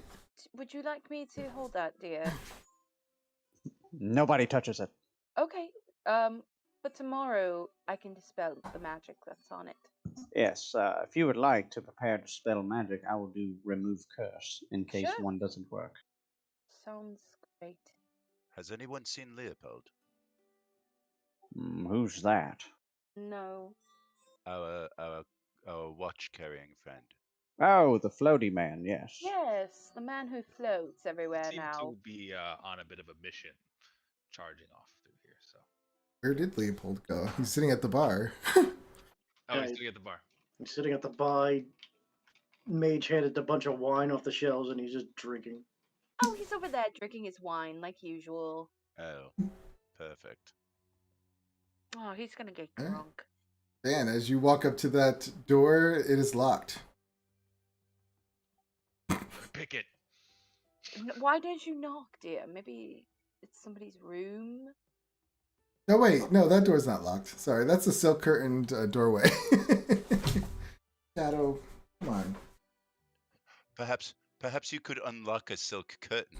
would you like me to hold that, dear? Nobody touches it. Okay. But tomorrow I can dispel the magic that's on it. Yes, if you would like to prepare to spell magic, I will do remove curse in case Sure. one doesn't work. Sounds great. Has anyone seen Leopold? Who's that? No. Our watch carrying friend. Oh, the floaty man, yes. Yes, the man who floats everywhere Seem now. to be on a bit of a mission, charging off through here. So. Where did Leopold go? He's sitting at the bar. Oh, he's Right. sitting at the bar. He's sitting at the bar. Mage handed a bunch of wine off the shelves, and he's just drinking. Oh, he's over there drinking his wine like usual. Oh, perfect. Oh, he's gonna get Huh? drunk. Dan, as you walk up to that door, it is locked. Pick it. Why don't you knock, dear? Maybe it's somebody's room. No, wait. No, that door's not locked. Sorry, that's a silk curtained doorway. Shadow, come on. Perhaps you could unlock a silk curtain.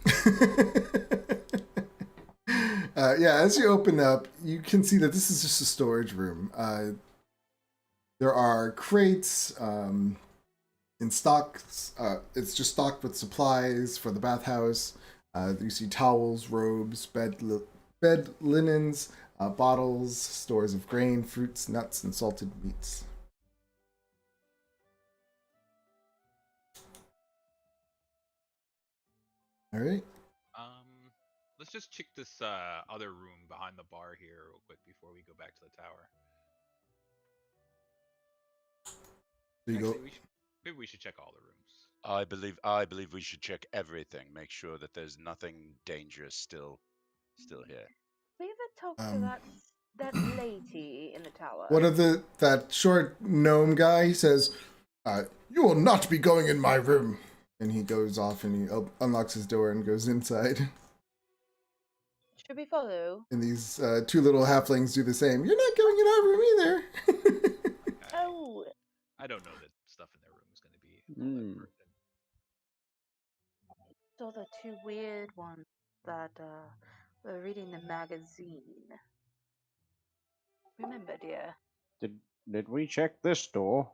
Yeah, as you open up, you can see that this is just a storage room. There are crates in stocks. It's just stocked with supplies for the bathhouse. You see towels, robes, bed linens, bottles, stores of grain, fruits, nuts, and salted meats. All right. Let's just check this other room behind the bar here real quick before we go back to the tower. So you go. Actually, maybe we should check all the rooms. I believe we should check everything. Make sure that there's nothing dangerous still here. Have you ever talked to Um, that lady in the tower? One of that short gnome guy, he says, "You will not be going in my room." And he goes off and he unlocks his door and goes inside. Should we follow? And these two little halflings do the same. You're not going in our room either. Oh, I don't know that stuff in their room is going to be all that pertinent. so the two weird ones that were reading the magazine. Remember, dear. Did we check this door?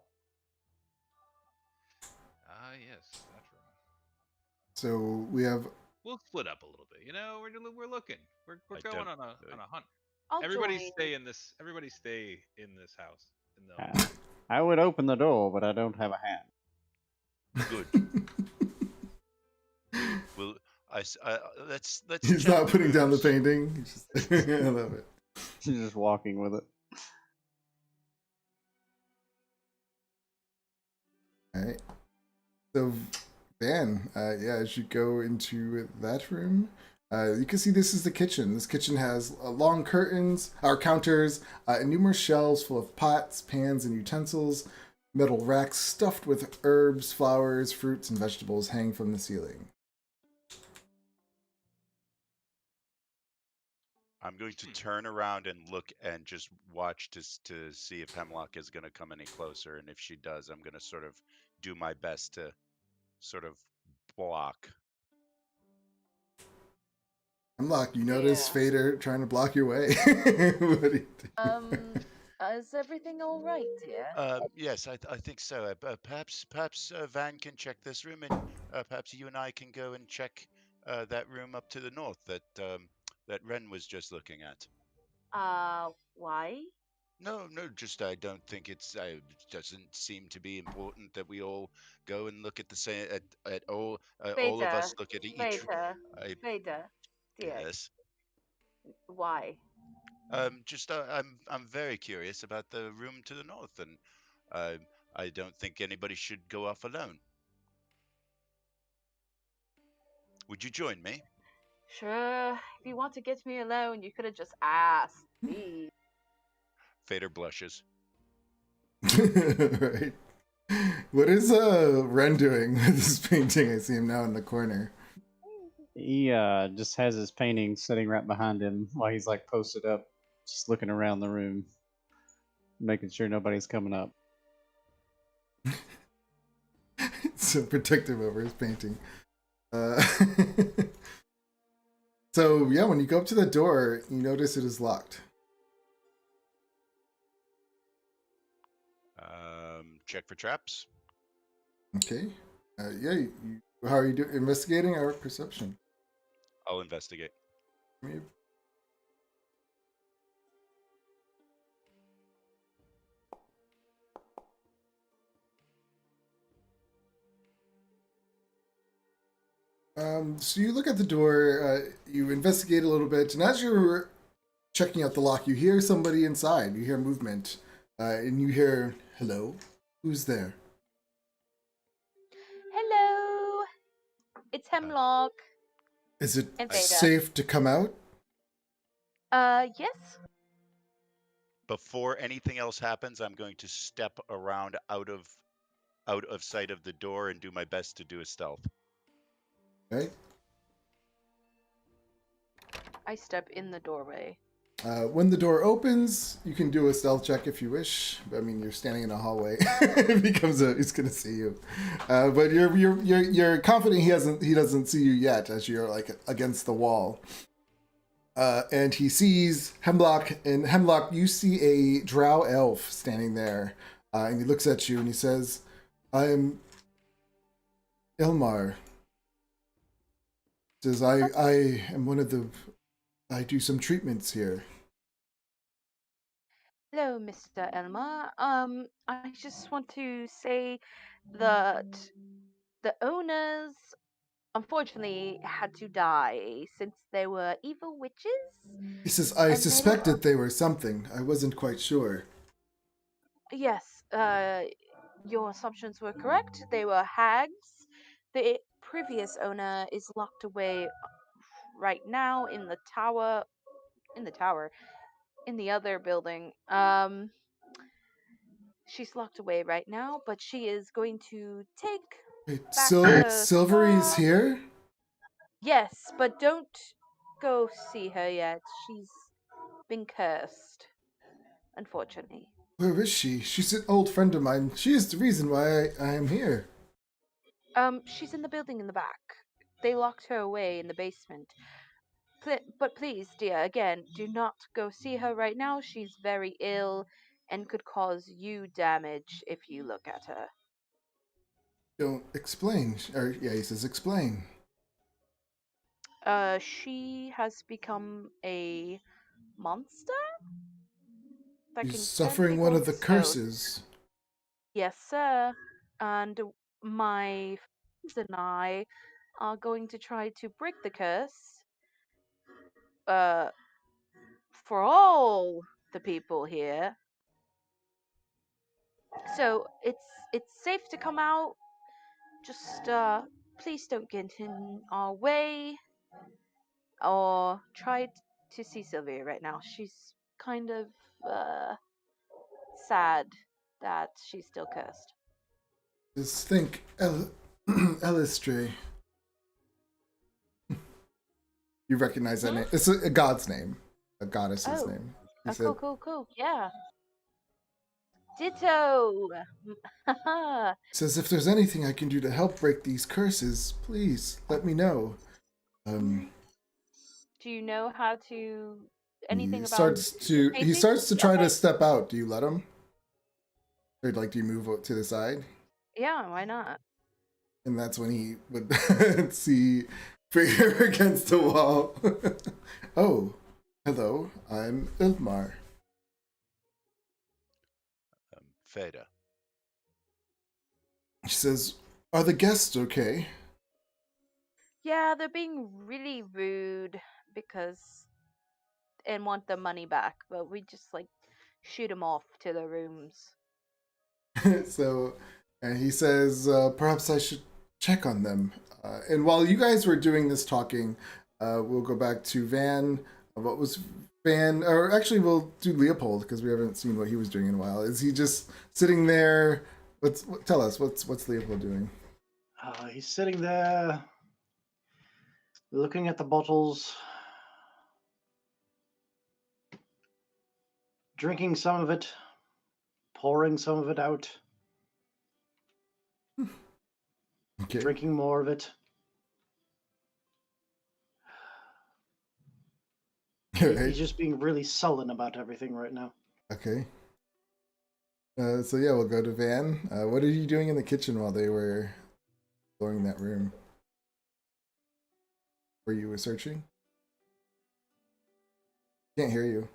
Yes, that room. So we have. We'll split up a little bit. You know, we're looking. We're I going don't on a hunt. I'll Everybody join. stay in this. Everybody stay in this house. In the I would open the door, but I don't have a hand. Good. Well, let's. He's check not putting down the rooms. painting. He's just, I love it. She's just walking with it. All right. So, Van, yeah, as you go into that room, you can see this is the kitchen. This kitchen has long curtains, or counters, numerous shelves full of pots, pans, and utensils. Metal racks stuffed with herbs, flowers, fruits, and vegetables hang from the ceiling. I'm going to turn around and look and just watch to see if Hemlock is going to come any closer, and if she does, I'm going to sort of do my best to sort of block. Hemlock, you notice Yeah. Fader trying to block your way. What do you do? Is everything all right, dear? Yes, I think so. Perhaps Van can check this room, and perhaps you and I can go and check that room up to the north that Ren was just looking at. Why? No, just I don't think it doesn't seem to be important that we all go and look at the same at all of us Vader, look at each. Vader, dear. Yes. Why? Just I'm very curious about the room to the north, and I don't think anybody should go off alone. Would you join me? Sure. If you want to get me alone, you could have just asked. Please. Fader blushes. Right. What is Ren doing with this painting? I see him now in the corner. He just has his painting sitting right behind him while he's like posted up, just looking around the room. making sure nobody's coming up. So protective over his painting. So yeah, when you go up to the door, you notice it is locked. Check for traps. Okay. Yeah. How are you doing? Investigating or perception? I'll investigate. Maybe. So you look at the door, you investigate a little bit, and as you're checking out the lock, you hear somebody inside. You hear movement, and you hear, "Hello, who's there?" Hello, it's Hemlock Is it and Veda. safe to come out? Yes. Before anything else happens, I'm going to step around out of sight of the door and do my best to do a stealth. Okay. I step in the doorway. When the door opens, you can do a stealth check if you wish. I mean, you're standing in a hallway. He's gonna see you, but you're confident he doesn't see you yet, as you're like against the wall. And he sees Hemlock, and Hemlock, you see a drow elf standing there, and he looks at you and he says, "I am Ilmar." Says, I am one of the. I do some treatments here. Hello, Mr. Elma. I just want to say that the owners unfortunately had to die since they were evil witches. He says, I And suspected they were something. I wasn't quite sure. Yes, your assumptions were correct. They were hags. The previous owner is locked away right now in the tower. In the other building. She's locked away right now, but she is going to take Wait, back her Silvery is scar. here? Yes, but don't go see her yet. She's been cursed, unfortunately. Where is she? She's an old friend of mine. She is the reason why I am here. She's in the building in the back. They locked her away in the basement. But please, dear, again, do not go see her right now. She's very ill and could cause you damage if you look at her. Don't explain. Or, yeah, he says explain. She has become a monster that She's can turn suffering one people of the into stone. curses. Yes, sir. And my friends and I are going to try to break the curse. For all the people here. So it's safe to come out. Just please don't get in our way. Or try to see Sylvia right now. She's kind of sad that she's still cursed. Just think, Elistray. You recognize that name? It's a god's name, a goddess's name. He said, Cool. Yeah. Ditto. says if there's anything I can do to help break these curses, please let me know. Do you know how to anything He about starts to try to step out. Do you let him? Or like, do you move to the side? Yeah, why not? And that's when he would see figure against the wall. Oh, hello, I'm Ilmar. Veda. She says, are the guests okay? Yeah, they're being really rude because and want their money back, but we just like shoot them off to their rooms. So, and he says, perhaps I should check on them. And while you guys were doing this talking, we'll go back to Van. What was Van? Or actually, we'll do Leopold because we haven't seen what he was doing in a while. Is he just sitting there? Tell us what's Leopold doing? He's sitting there, looking at the bottles, drinking some of it, pouring some of it out, Okay. drinking more of it. Alright. He's just being really sullen about everything right now. Okay. So yeah, we'll go to Van. What are you doing in the kitchen while they were exploring that room? Where you were searching? Can't hear you.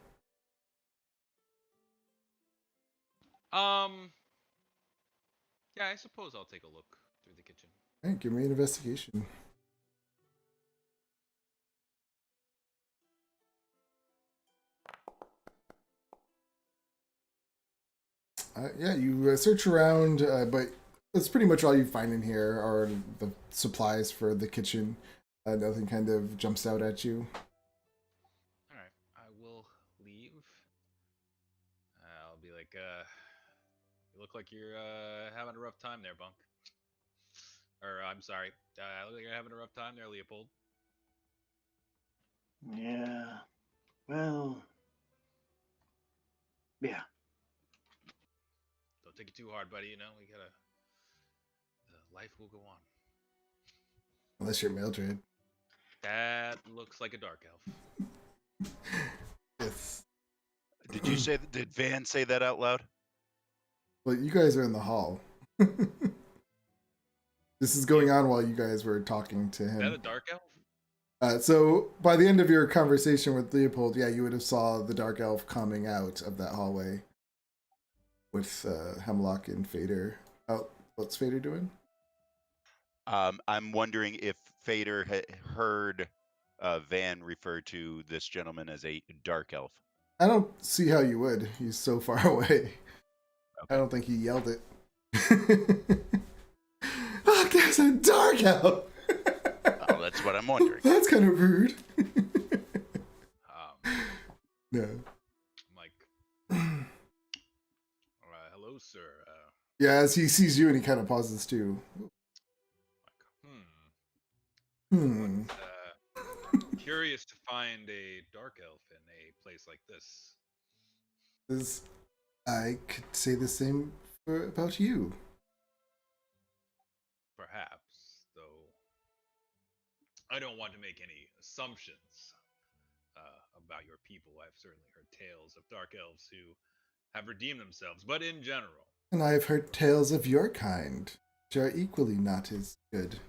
Yeah, I suppose I'll take a look through the kitchen. All right, give me an investigation. Yeah, you search around, but that's pretty much all you find in here are the supplies for the kitchen. Nothing kind of jumps out at you. All right, I will leave. I'll be like, you look like you're having a rough time there, Bunk. Or I'm sorry, look like you're having a rough time there, Leopold. Yeah. Well. Yeah. Don't take it too hard, buddy. You know, we gotta. Life will go on. Unless you're Mildred. That looks like a dark elf. Yes. Did Van say that out loud? Well, you guys are in the hall. This is going on while you guys were talking to him. Is that a dark elf? So by the end of your conversation with Leopold, yeah, you would have saw the dark elf coming out of that hallway with Hemlock and Fader. Oh, what's Fader doing? I'm wondering if Fader heard Van refer to this gentleman as a dark elf. I don't see how you would. He's so far away. Okay. I don't think he yelled it. Look, there's a dark elf! Oh, that's what I'm wondering. That's kind of rude. No. I'm like, hello, sir. Yeah, as he sees you and he kind of pauses too. What, curious to find a dark elf in a place like this. I could say the same about you. Perhaps, though I don't want to make any assumptions about your people. I've certainly heard tales of dark elves who have redeemed themselves, but in general. And I've heard tales of your kind, which are equally not as good.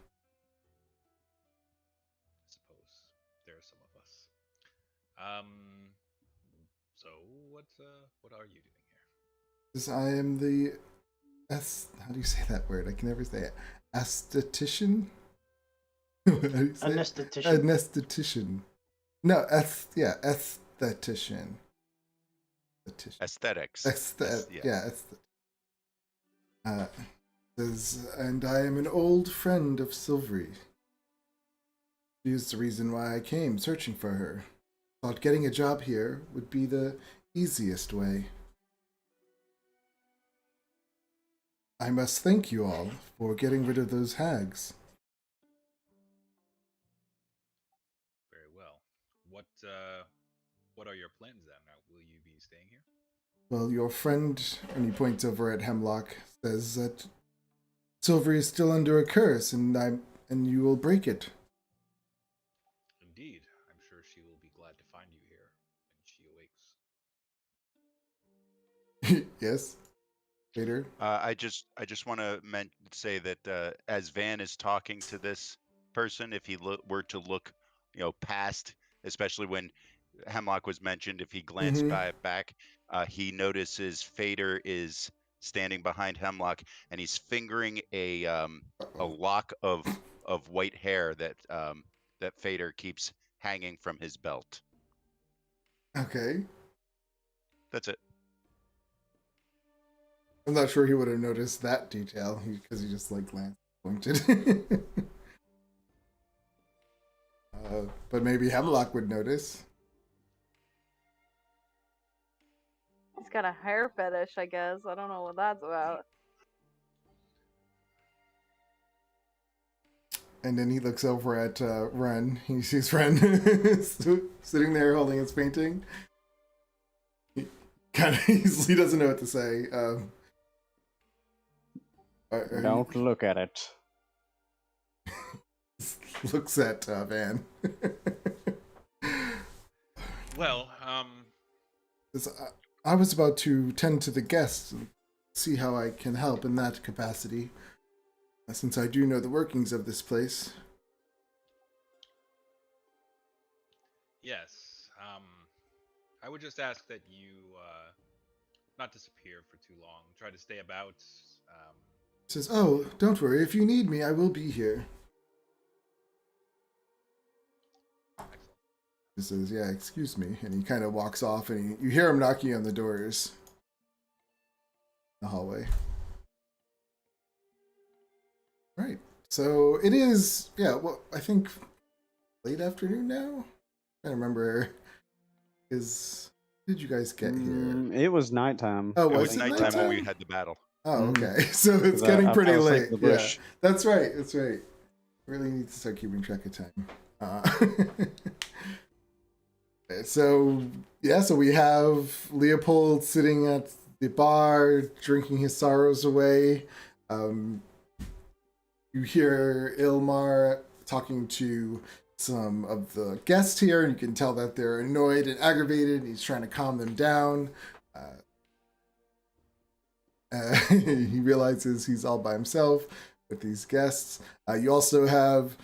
I suppose there are some of us. So what are you doing here? Because I am the how do you say that word? I can never say it. Aesthetician? How do you say it? Anesthetician. Anesthetician. No, aesthetician. Aesthetics. Yeah. And I am an old friend of Silvery. She is the reason why I came searching for her. Thought getting a job here would be the easiest way. I must thank you all for getting rid of those hags. Very well. What are your plans then? Will you be staying here? Well, your friend, and he points over at Hemlock, says that Silvery is still under a curse, and you will break it. Indeed, I'm sure she will be glad to find you here when she awakes. Yes, Vader. I just want to say that as Van is talking to this person, if he were to look, past, especially when Hemlock was mentioned, if he glanced back, he notices Fader is standing behind Hemlock, and he's fingering a lock of white hair that Fader keeps hanging from his belt. Okay. That's it. I'm not sure he would have noticed that detail because he just glanced, pointed. But maybe Hemlock would notice. He's got a hair fetish, I guess. I don't know what that's about. And then he looks over at Ren. He sees Ren sitting there holding his painting. kind of easily doesn't know what to say. Don't look at it. Looks at Van. Well, I was about to tend to the guests and see how I can help in that capacity, since I do know the workings of this place. yes. I would just ask that you not disappear for too long. Try to stay about. Says, "Oh, don't worry. If you need me, I will be here." Excellent. He says, "Yeah, excuse me," and he kind of walks off, and you hear him knocking on the doors in the hallway. Right. So it is, yeah. Well, I think late afternoon now. I can't remember. Did you guys get here? It was nighttime. Oh, It was was it nighttime when we nighttime? had the battle. Oh, Mhm. okay. So it's 'Cause getting I pretty fell asleep late. in the Yeah, bush. that's right. That's right. Really need to start keeping track of time. So we have Leopold sitting at the bar, drinking his sorrows away. You hear Ilmar talking to some of the guests here, and you can tell that they're annoyed and aggravated. He's trying to calm them down. He realizes he's all by himself with these guests. You also have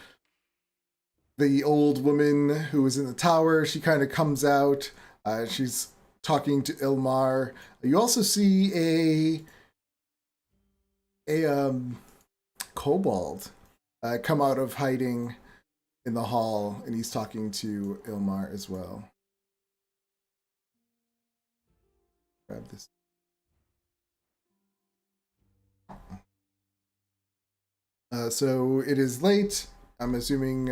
the old woman who was in the tower. She kind of comes out. She's talking to Ilmar. You also see a kobold come out of hiding in the hall, and he's talking to Ilmar as well. Grab this. So it is late. I'm assuming,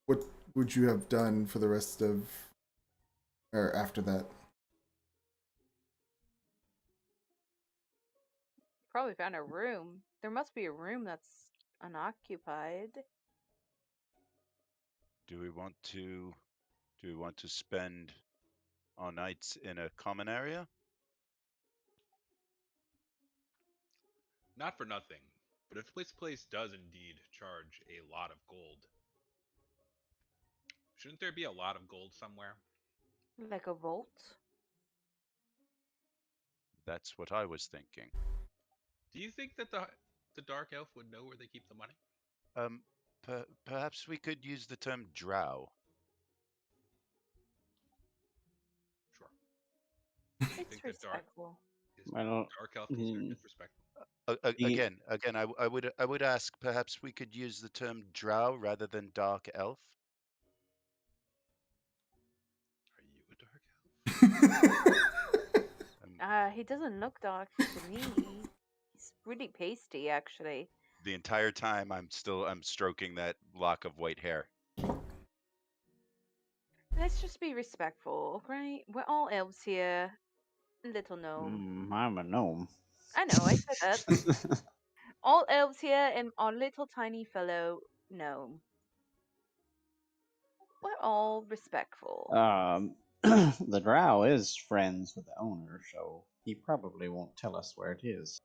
what would you have done for the rest of, or after that? Probably found a room. There must be a room that's unoccupied. Do we want to spend our nights in a common area? Not for nothing, but if this place does indeed charge a lot of gold, shouldn't there be a lot of gold somewhere? Like a vault? That's what I was thinking. Do you think that the dark elf would know where they keep the money? Perhaps we could use the term drow. Sure. Do you It's think that respectful. I don't. dark elf considered Mm. disrespectful? He- Again, I would ask perhaps we could use the term drow rather than dark elf. Are you a dark elf? He doesn't look dark to me. He's really pasty, actually. The entire time I'm stroking that lock of white hair. Let's just be respectful, right? We're all elves here. Little gnome. I'm a gnome. I know, I said that. All elves here and our little tiny fellow gnome. We're all respectful. The drow is friends with the owner, so he probably won't tell us where it is.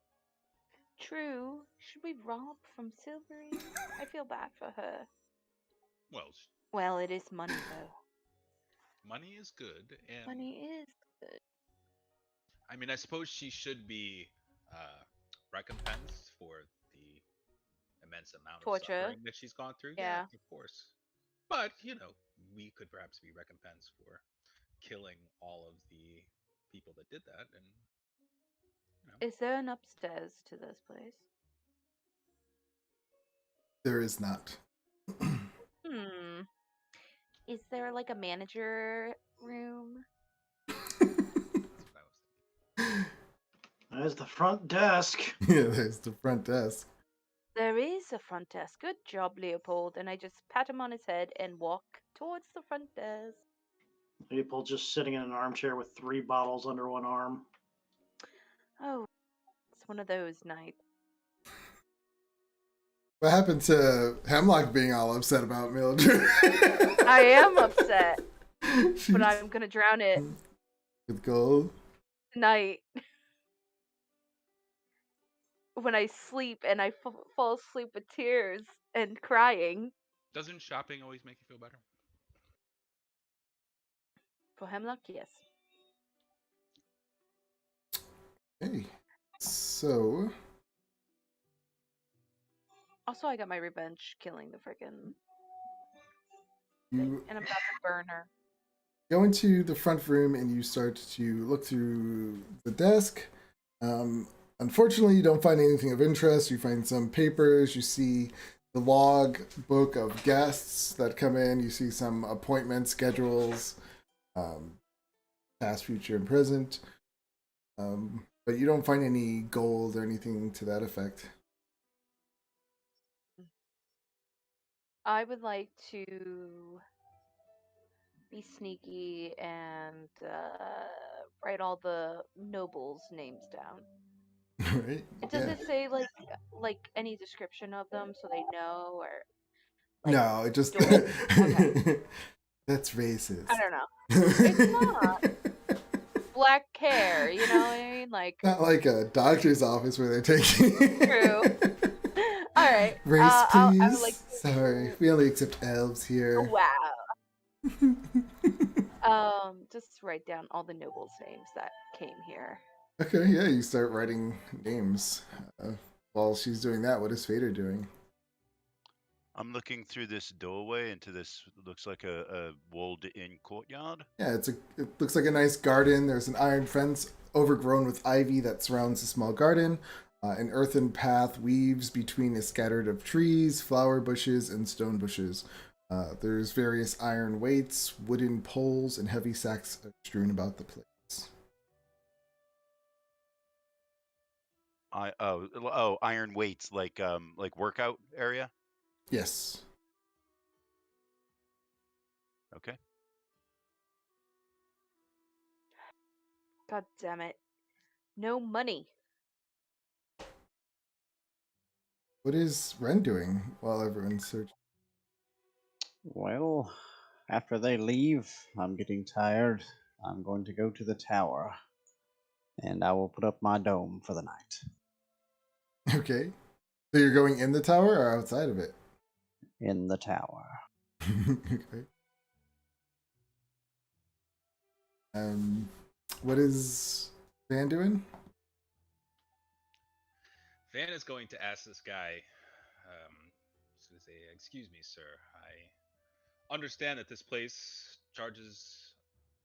True. Should we rob from Silvery? I feel bad for her. Well, Well, it is money, though. money is good, and Money is good. I mean, I suppose she should be recompensed for the immense amount of Torture. suffering that she's gone through. Yeah. Of course. But we could perhaps be recompensed for killing all of the people that did that, and Is there an upstairs to this place? There is not. Is there like a manager room? that's what I was thinking. There's the front desk. Yeah, there's the front desk. There is a front desk. Good job, Leopold. And I just pat him on his head and walk towards the front desk. Leopold just sitting in an armchair with 3 bottles under one arm. Oh, it's one of those nights. What happened to Hemlock being all upset about Mildred? I am upset, but I'm gonna drown it. With gold. night when I sleep and I fall asleep with tears and crying. Doesn't shopping always make you feel better? For Hemlock, yes. Hey, so Also, I got my revenge killing the freaking you thing, and I'm about to burn her. go into the front room and you start to look through the desk. Unfortunately, you don't find anything of interest. You find some papers. You see the log book of guests that come in. You see some appointment schedules, past, future, and present. But you don't find any gold or anything to that effect. I would like to be sneaky and write all the nobles' names down. Right? Does Yeah. it say like any description of them so they know, or No, it just Okay. that's racist. I don't know. It's not. Black hair, you know what I mean? Like, Not like a doctor's office where they're taking. True. All right. Race, please. I would like to... Sorry, we only accept elves here. Wow. Just write down all the nobles' names that came here. Okay, yeah, you start writing names. While she's doing that, what is Fader doing? I'm looking through this doorway into this looks like a walled-in courtyard. Yeah, it looks like a nice garden. There's an iron fence overgrown with ivy that surrounds the small garden. An earthen path weaves between a scattered of trees, flower bushes, and stone bushes. There's various iron weights, wooden poles, and heavy sacks strewn about the place. Iron weights like workout area. Yes. Okay. God damn it. No money. What is Ren doing while everyone's searching? Well, after they leave, I'm getting tired. I'm going to go to the tower, and I will put up my dome for the night. Okay. So you're going in the tower or outside of it? In the tower. Okay. What is Van doing? Van is going to ask this guy, he's going to say, "Excuse me, sir. I understand that this place charges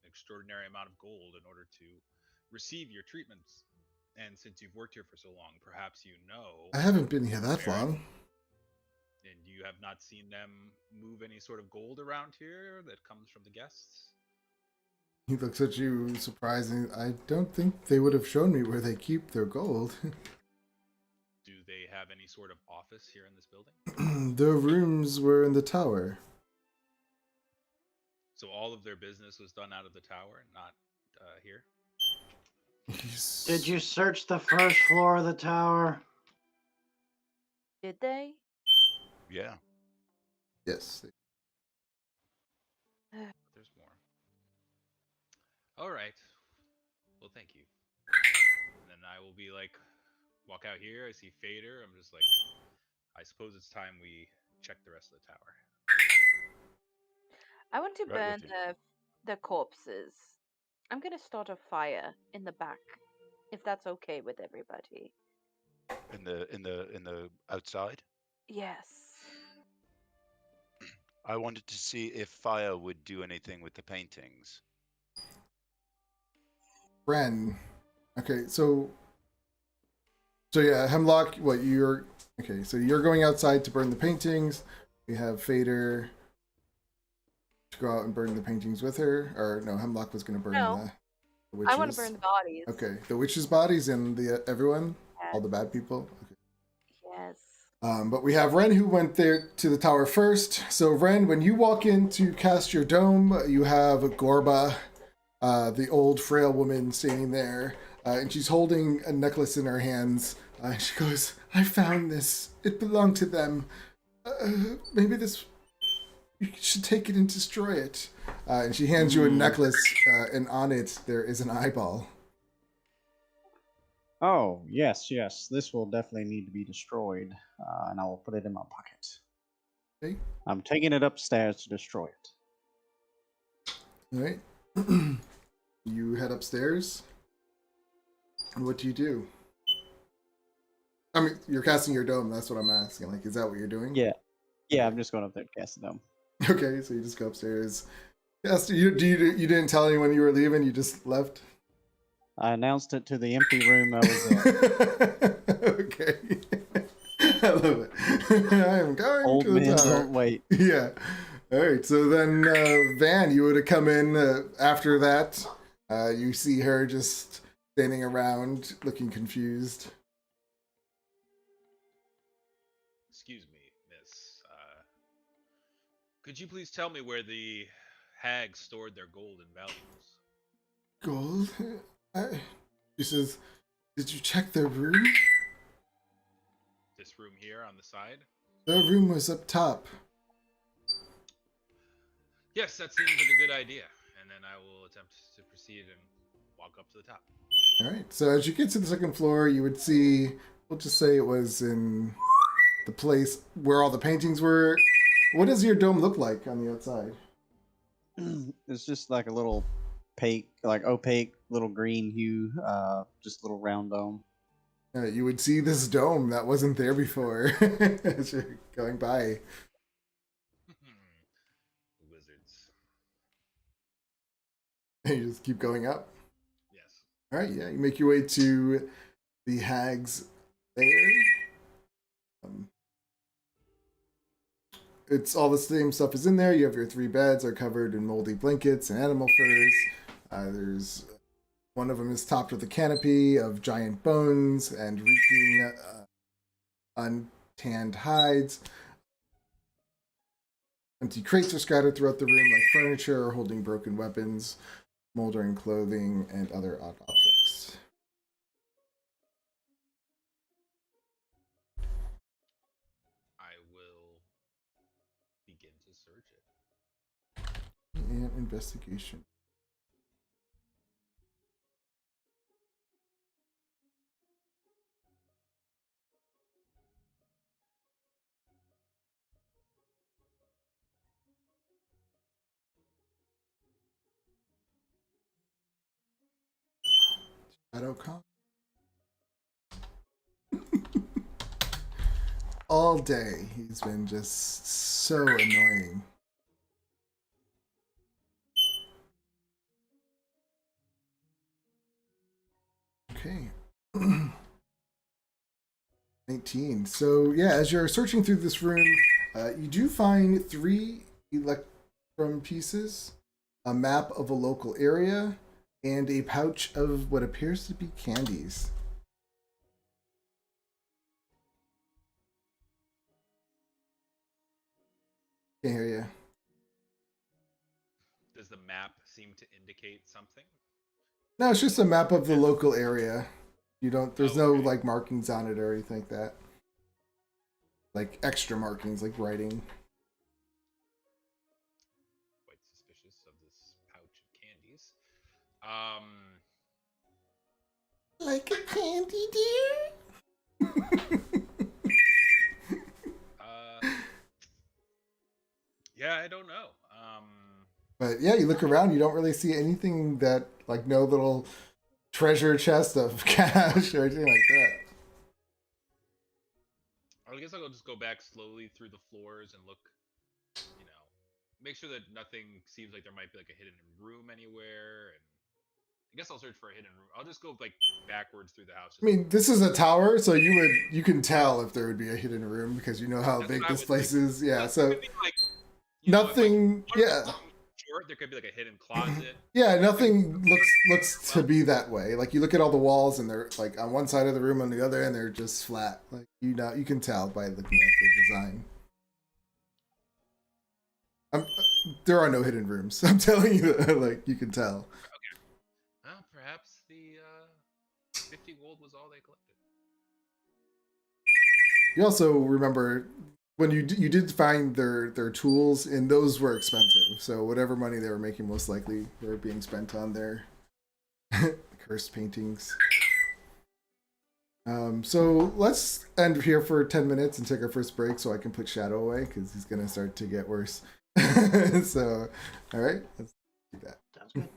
an extraordinary amount of gold in order to receive your treatments. And since you've worked here for so long, perhaps you know." I haven't been here that long. And you have not seen them move any sort of gold around here that comes from the guests? He looks at you surprising. I don't think they would have shown me where they keep their gold. Do they have any sort of office here in this building? Their rooms were in the tower. So all of their business was done out of the tower, not here? Did you search the first floor of the tower? Did they? Yeah. Yes. There's more. All right. Well, thank you. And then I will be like, walk out here. I see Fader. I'm just like, I suppose it's time we check the rest of the tower. I want to Right burn the corpses. I'm gonna start a fire in the back, if that's okay with everybody. In the outside. Yes. I wanted to see if fire would do anything with the paintings. Ren. Okay, so yeah, Hemlock, what you're okay, so you're going outside to burn the paintings. We have Fader to go out and burn the paintings with her. Or no, Hemlock was gonna burn the witches. I want to burn the bodies. Okay. The witches' bodies and the everyone? Yes. All the bad people? Okay. Yes. But we have Ren who went there to the tower first. So Ren, when you walk in to cast your dome, you have Gorba, the old frail woman standing there, and she's holding a necklace in her hands. She goes, "I found this. It belonged to them. Maybe you should take it and destroy it." And she hands you a necklace, and on it there is an eyeball. Oh, yes, yes. This will definitely need to be destroyed, and I will put it in my pocket. Okay. I'm taking it upstairs to destroy it. All right. You head upstairs. And what do you do? I mean, you're casting your dome. That's what I'm asking. Like, is that what you're doing? Yeah. Yeah, I'm just going up there to cast it down. Okay, so you just go upstairs. Yes, you didn't tell anyone you were leaving. You just left. I announced it to the empty room I was in. Okay, I love it. I am going Old to the men tower. don't wait. Yeah. All right. So then, Van, you would have come in after that. You see her just standing around, looking confused. Excuse me, miss. Could you please tell me where the hags stored their gold and valuables? Gold. She says, "Did you check their room? This room here on the side? Their room was up top." Yes, that seems like a good idea. And then I will attempt to proceed and walk up to the top. All right. So as you get to the second floor, you would see. We'll just say it was in the place where all the paintings were. What does your dome look like on the outside? It's just like a little opaque little green hue, just a little round dome. You would see this dome that wasn't there before as you're going by. Wizards. And you just keep going up. Yes. All right, yeah, you make your way to the hag's lair. It's all the same stuff is in there. You have your 3 beds are covered in moldy blankets and animal furs. There's one of them is topped with a canopy of giant bones and reeking untanned hides. Empty crates are scattered throughout the room like furniture or holding broken weapons, moldering clothing, and other odd objects. I will begin to search it. And investigation. Shadowfell. All day he's been just so annoying. Okay. 19. So yeah, as you're searching through this room, you do find 3 electrum pieces, a map of a local area, and a pouch of what appears to be candies. Can't hear you. Does the map seem to indicate something? No, it's just a map of the local area. You don't. There's no Okay. like markings on it or anything like that. Like extra markings, like writing. Quite suspicious of this pouch of candies. Like a candy dear. Yeah, I don't know. But yeah, you look around, you don't really see anything that, like, no little treasure chest of cash or anything like that. I guess I'll just go back slowly through the floors and look, make sure that nothing seems like there might be like a hidden room anywhere. And I guess I'll search for a hidden room. I'll just go like backwards through the house. I mean, this is a tower, so you can tell if there would be a hidden room because you know how That's big what I this would place think. is. Yeah, It so could be like, if, like, nothing. one Yeah. room short, there could be like a hidden closet. Yeah, nothing looks to be that way. Like you look at all the walls and they're like on one side of the room, on the other, and they're just flat. Like you can tell by looking at the design. There are no hidden rooms. I'm telling you, like you can tell. Okay. Well, perhaps the 50 gold was all they collected. You also remember when you did find their tools, and those were expensive. So whatever money they were making, most likely they were being spent on their cursed paintings. So let's end here for 10 minutes and take our first break so I can put Shadow away because he's going to start to get worse. So, all right, let's do that. Sounds good.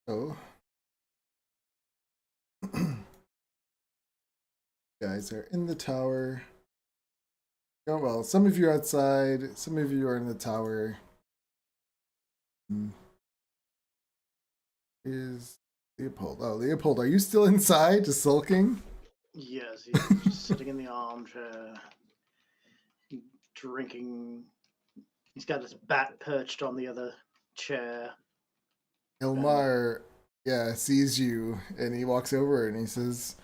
So, guys are in the tower. Oh, well, some of you are outside, some of you are in the tower. Is Leopold. Oh, Leopold, are you still inside, just sulking? Yes, he's just sitting in the armchair, drinking. He's got his bat perched on the other chair. Ilmar, yeah, sees you, and he walks over and he says,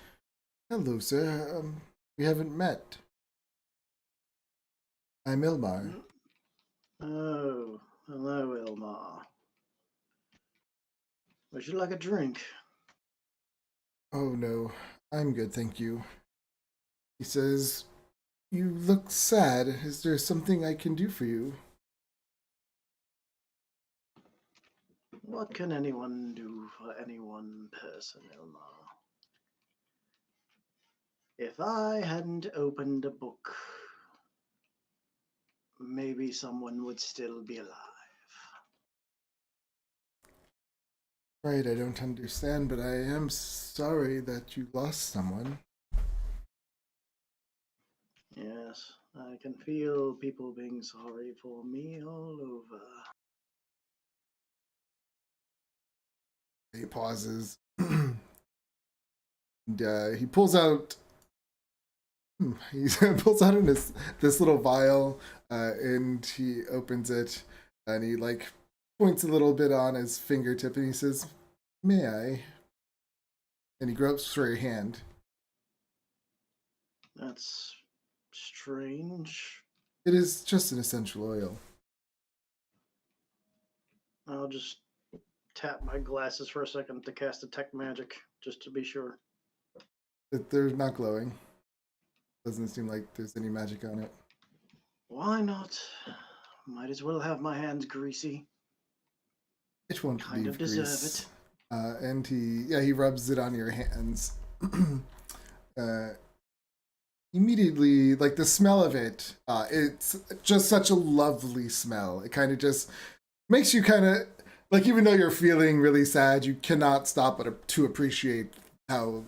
"Hello, sir. We haven't met. I'm Ilmar." Oh, hello, Ilmar. Would you like a drink? Oh, no. I'm good, thank you. He says, "You look sad. Is there something I can do for you?" What can anyone do for any one person, Ilmar? If I hadn't opened a book, maybe someone would still be alive. Right, I don't understand, but I am sorry that you lost someone. Yes, I can feel people being sorry for me all over. He pauses. And, he pulls out. He pulls out in this little vial, and he opens it, and he like points a little bit on his fingertip, and he says, "May I?" And he gropes for your hand. That's strange. It is just an essential oil. I'll just tap my glasses for a second to cast Detect Magic, just to be sure. They're not glowing. Doesn't seem like there's any magic on it. Why not? Might as well have my hands greasy. It won't Kind leave of deserve grease. it. And he rubs it on your hands. Immediately, like the smell of it, it's just such a lovely smell. It kind of just makes you kind of like, even though you're feeling really sad, you cannot stop but to appreciate how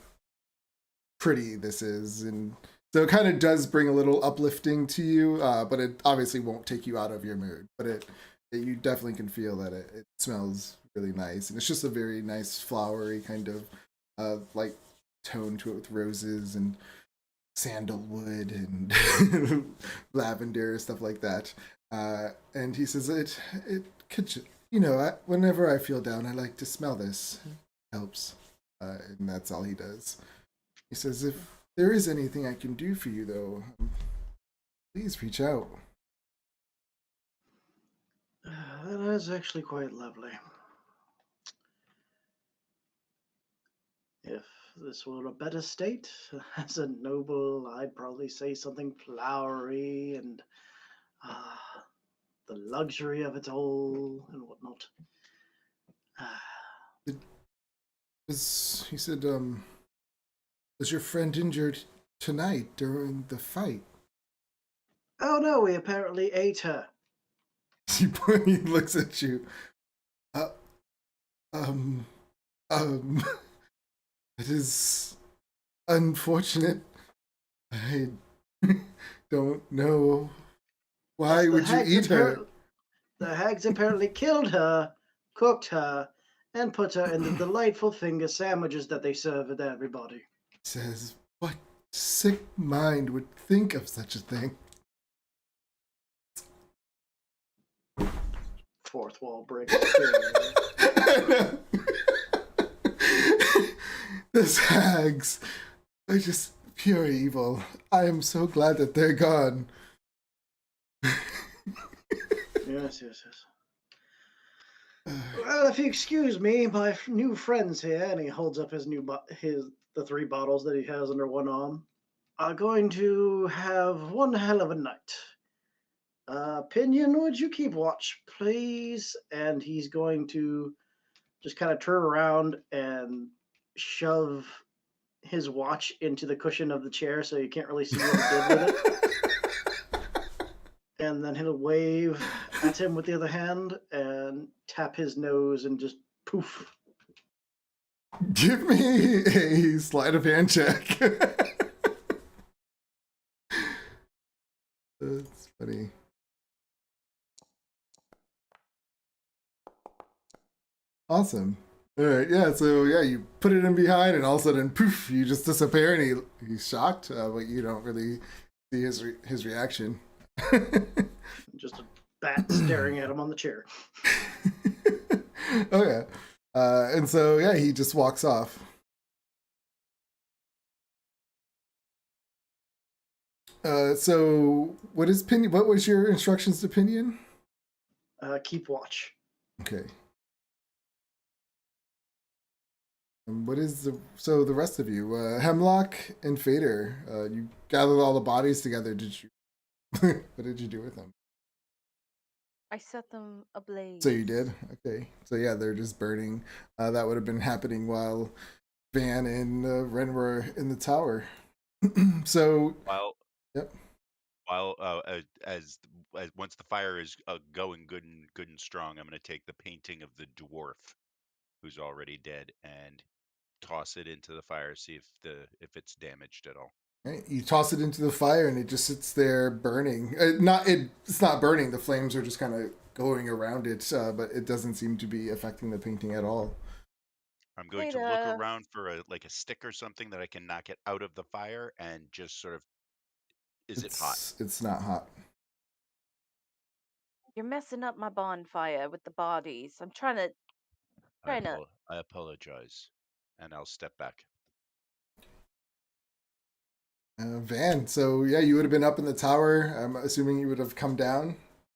pretty this is, and so it kind of does bring a little uplifting to you. But it obviously won't take you out of your mood. But you definitely can feel that it smells really nice, and it's just a very nice flowery kind of like tone to it with roses and sandalwood and lavender, stuff like that. And he says it could, whenever I feel down, I like to smell this. It helps. And that's all he does. He says, if there is anything I can do for you, though, please reach out. That is actually quite lovely. If this were a better state, as a noble, I'd probably say something flowery and the luxury of it all and whatnot. He said, was your friend injured tonight during the fight? Oh no, we apparently ate her. He looks at you. It is unfortunate. I don't know. Why Yes, would you eat her? The hags apparently killed her, cooked her, and put her in the delightful finger sandwiches that they serve at everybody. Says, what sick mind would think of such a thing? Fourth wall break. Those hags are just pure evil. I am so glad that they're gone. Yes. Well, if you excuse me, my new friends here, and he holds up his the 3 bottles that he has under one arm, are going to have one hell of a night. Pinion, would you keep watch, please? And he's going to just kind of turn around and shove his watch into the cushion of the chair so you can't really see what he did with it. And then he'll wave at him with the other hand and tap his nose and just poof, Give me a sleight of hand check. That's funny. Awesome. All right, yeah. So yeah, you put it in behind, and all of a sudden, poof! You just disappear, and he's shocked, but you don't really see his reaction. Just a bat staring at him on the chair. Oh yeah, and so yeah, he just walks off. So what is Pinion? What was your instructions to Pinion? Keep watch. Okay. And what is the rest of you? Hemlock and Fader. You gathered all the bodies together. Did you? What did you do with them? I set them ablaze. So you did? Okay. So yeah, they're just burning. That would have been happening while Van and Ren were in the tower. So Yep. While as once the fire is going good and strong, I'm going to take the painting of the dwarf who's already dead and toss it into the fire, see if it's damaged at all. Right. You toss it into the fire and it just sits there burning. It's not burning. The flames are just kind of going around it, but it doesn't seem to be affecting the painting at all. I'm going to look around for a stick or something that I can knock it out of the fire and just sort of. Is it hot? It's not hot. You're messing up my bonfire with the bodies. I'm trying to. I apologize, and I'll step back. Van, so yeah, you would have been up in the tower. I'm assuming you would have come down,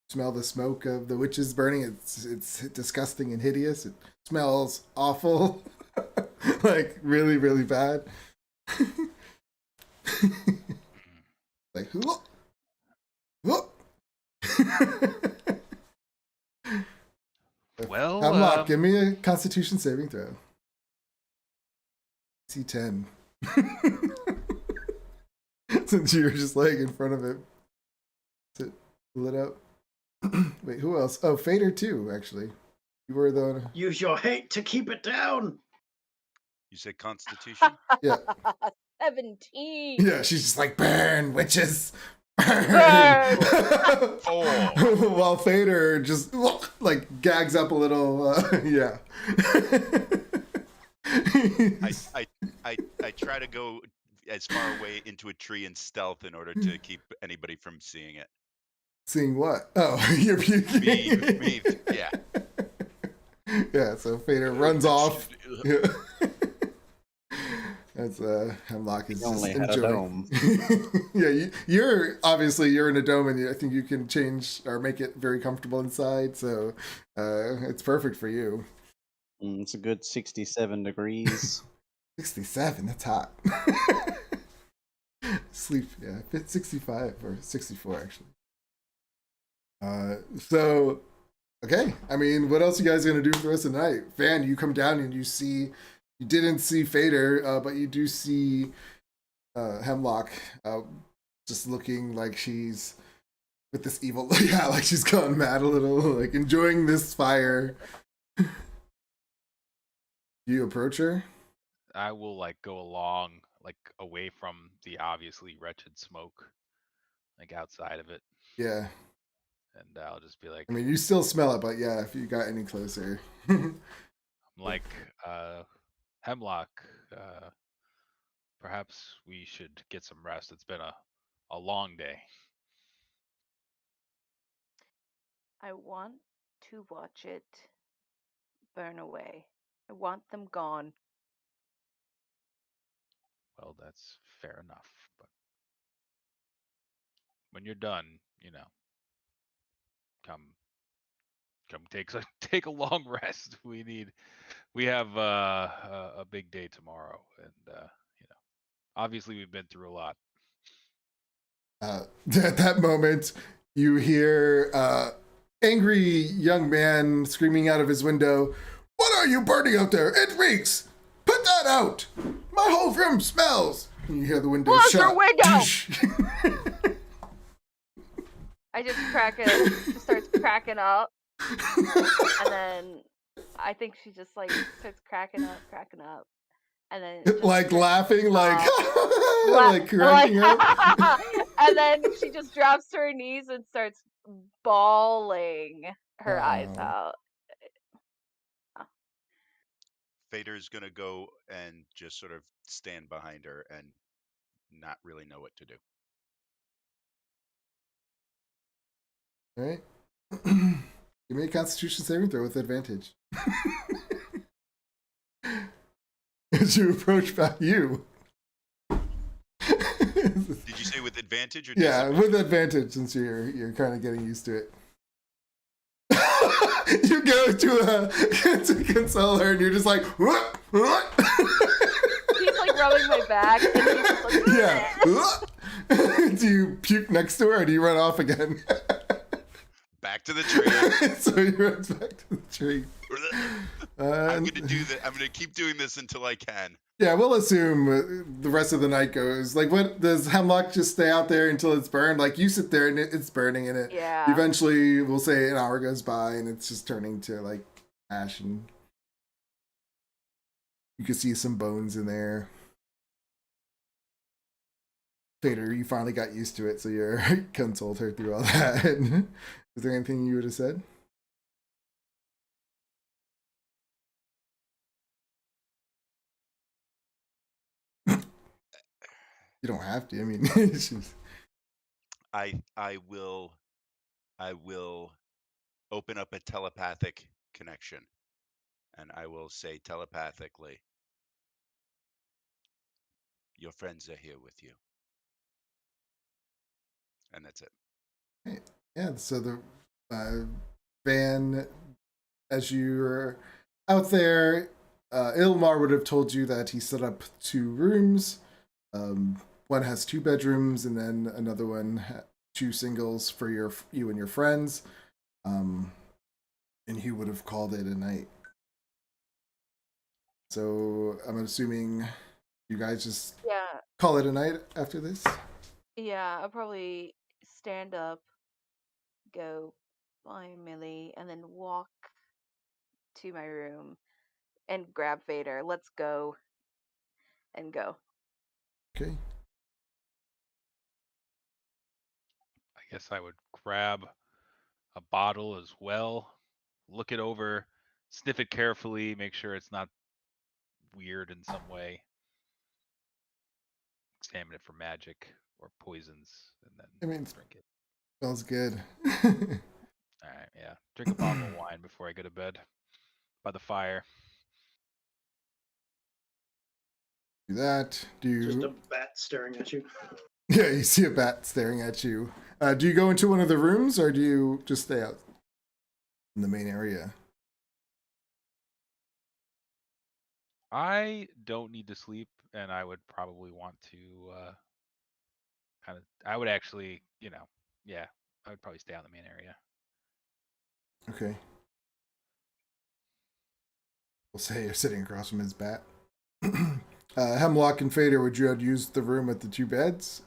smell the smoke of the witches burning. It's disgusting and hideous. It smells awful, like really, really bad. Like whoop, whoop. Well, Hemlock, give me a Constitution saving throw. C10. Since you were just laying in front of it. Is it lit up? Wait, who else? Oh, Fader too, actually. You were the... Use your hate to keep it down. You said Constitution? Yeah. 17. Yeah, she's just like, burn, witches. Burn. While Fader just like gags up a little. Yeah. I try to go as far away into a tree in stealth in order to keep anybody from seeing it. Seeing what? Oh, you're puking. Me, yeah. Yeah, so Fader runs off. Yeah. That's Hemlock is just enjoying. Yeah, you're in a dome, and I think you can change or make it very comfortable inside. So it's perfect for you. It's a good 67 degrees. 67, that's hot. Sleep, yeah, 65 or 64 actually. So, okay. I mean, what else you guys gonna do for the rest of the night? Van, you come down and you didn't see Fader, but you do see Hemlock just looking like she's with this evil, yeah, like she's gone mad a little, like enjoying this fire. You approach her? I will go along, away from the obviously wretched smoke, outside of it. Yeah. And I'll just be like, I mean, you still smell it, but yeah, if you got any closer. I'm like, Hemlock, perhaps we should get some rest. It's been a long day. I want to watch it burn away. I want them gone. Well, that's fair enough. But when you're done, come take a long rest. We have a big day tomorrow, and obviously we've been through a lot. At that moment, you hear angry young man screaming out of his window, "What are you burning out there? It reeks! Put that out! My whole room smells!" And you hear the window Close shut. your window! I just starts cracking up. And then I think she just like starts cracking up, and then just Like turns laughing, like La- like cracking up. and then she just drops to her knees and starts bawling her eyes Oh. out. Fader's gonna go and just sort of stand behind her and not really know what to do. All right. You made a Constitution saving throw with advantage. As you approach back, you. Did you say with advantage or Yeah, disadvantage? with advantage since you're kind of getting used to it. You go to console her and you're just like, what? He's like rubbing my back, and he's just like, Yeah. Do you puke next to her or do you run off again? Back to the tree. So he runs back to the tree. I'm gonna do that. I'm gonna keep doing this until I can. Yeah, we'll assume the rest of the night goes. Like, what does Hemlock just stay out there until it's burned? Like, you sit there and it's burning, and it yeah. eventually, we'll say an hour goes by, and it's just turning to like ash, and you can see some bones in there. Fader, you finally got used to it, so you're consoled her through all that. Is there anything you would have said? You don't have to. I mean, it's just... I will open up a telepathic connection, and I will say telepathically, "Your friends are here with you," and that's it. Yeah. So the van, as you're out there, Ilmar would have told you that he set up 2 rooms. One has 2 bedrooms, and then another one 2 singles for you and your friends. And he would have called it a night. So I'm assuming you guys just Yeah, call it a night after this. yeah. I'll probably stand up, go find Millie, and then walk to my room and grab Vader. Let's go. And go. Okay. I guess I would grab a bottle as well, look it over, sniff it carefully, make sure it's not weird in some way. Examine it for magic or poisons, and then I mean, drink it. smells good. All right, yeah. Drink a bottle of wine before I go to bed by the fire. Do that. Just Do a bat staring at you. yeah, you see a bat staring at you. Do you go into one of the rooms or do you just stay out in the main area? I don't need to sleep, and I would probably want to I would actually, yeah, I would probably stay out in the main area. Okay. We'll say you're sitting across from his bat. Hemlock and Fader, would you have used the room with the 2 beds?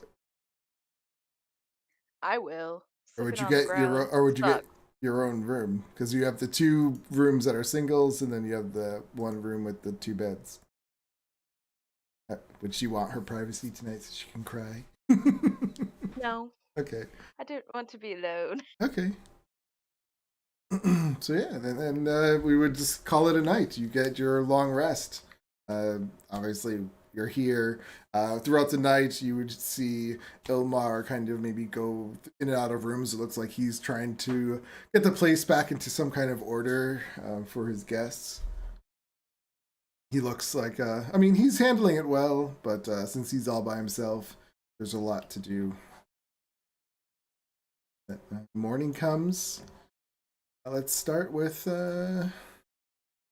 I will. Or would Sleeping you on the get ground get sucks. your own room? Because you have the 2 rooms that are singles, and then you have the 1 room with the 2 beds. Would she want her privacy tonight so she can cry? No, Okay. I don't want to be alone. Okay. So yeah, then we would just call it a night. You get your long rest. Obviously, you're here. Throughout the night, you would see Ilmar kind of maybe go in and out of rooms. It looks like he's trying to get the place back into some kind of order for his guests. He looks like, I mean, he's handling it well, but since he's all by himself, there's a lot to do. Morning comes. Let's start with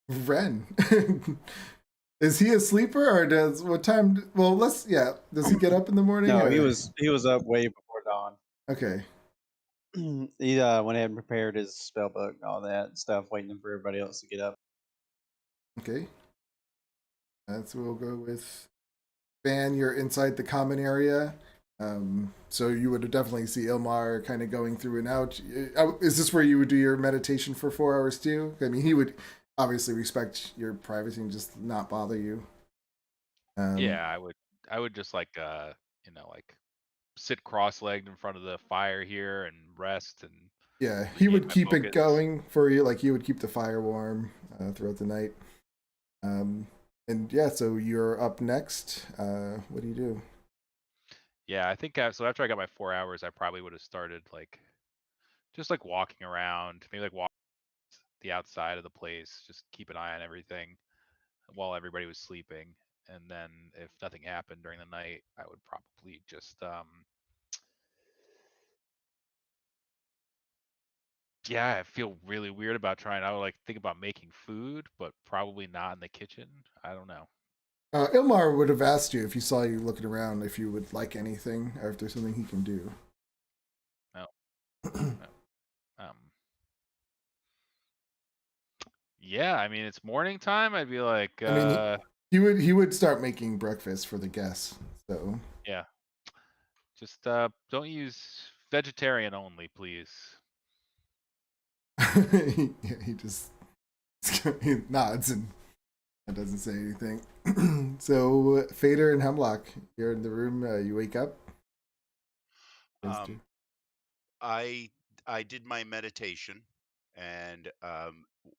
Ren. Is he a sleeper or does what time? Well, does he get up in the morning? No, or- he was up way before dawn. Okay. He went ahead and prepared his spell book and all that stuff, waiting for everybody else to get up. Okay. So we'll go with Van. You're inside the common area. So you would definitely see Ilmar kind of going through and out. Is this where you would do your meditation for 4 hours too? I mean, obviously respect your privacy and just not bother you. Yeah, I would just like like sit cross-legged in front of the fire here and rest and Yeah, he regain would my keep it focus. going for you. Like he would keep the fire warm throughout the night. And yeah, so you're up next. What do you do? Yeah, I think so after I got my 4 hours, I probably would have started like just like walking around, maybe like walk the outside of the place, just keep an eye on everything while everybody was sleeping. And then if nothing happened during the night, I would probably just yeah, I feel really weird about trying. I would like think about making food, but probably not in the kitchen. I don't know. Ilmar would have asked you if he saw you looking around if you would like anything or if there's something he can do. No. No. Yeah, I mean it's morning time. I'd be like, I mean, he would start making breakfast for the guests. So yeah, just don't use vegetarian only, please. he just he nods and doesn't say anything. So Fader and Hemlock, you're in the room. You wake up. I did my meditation, and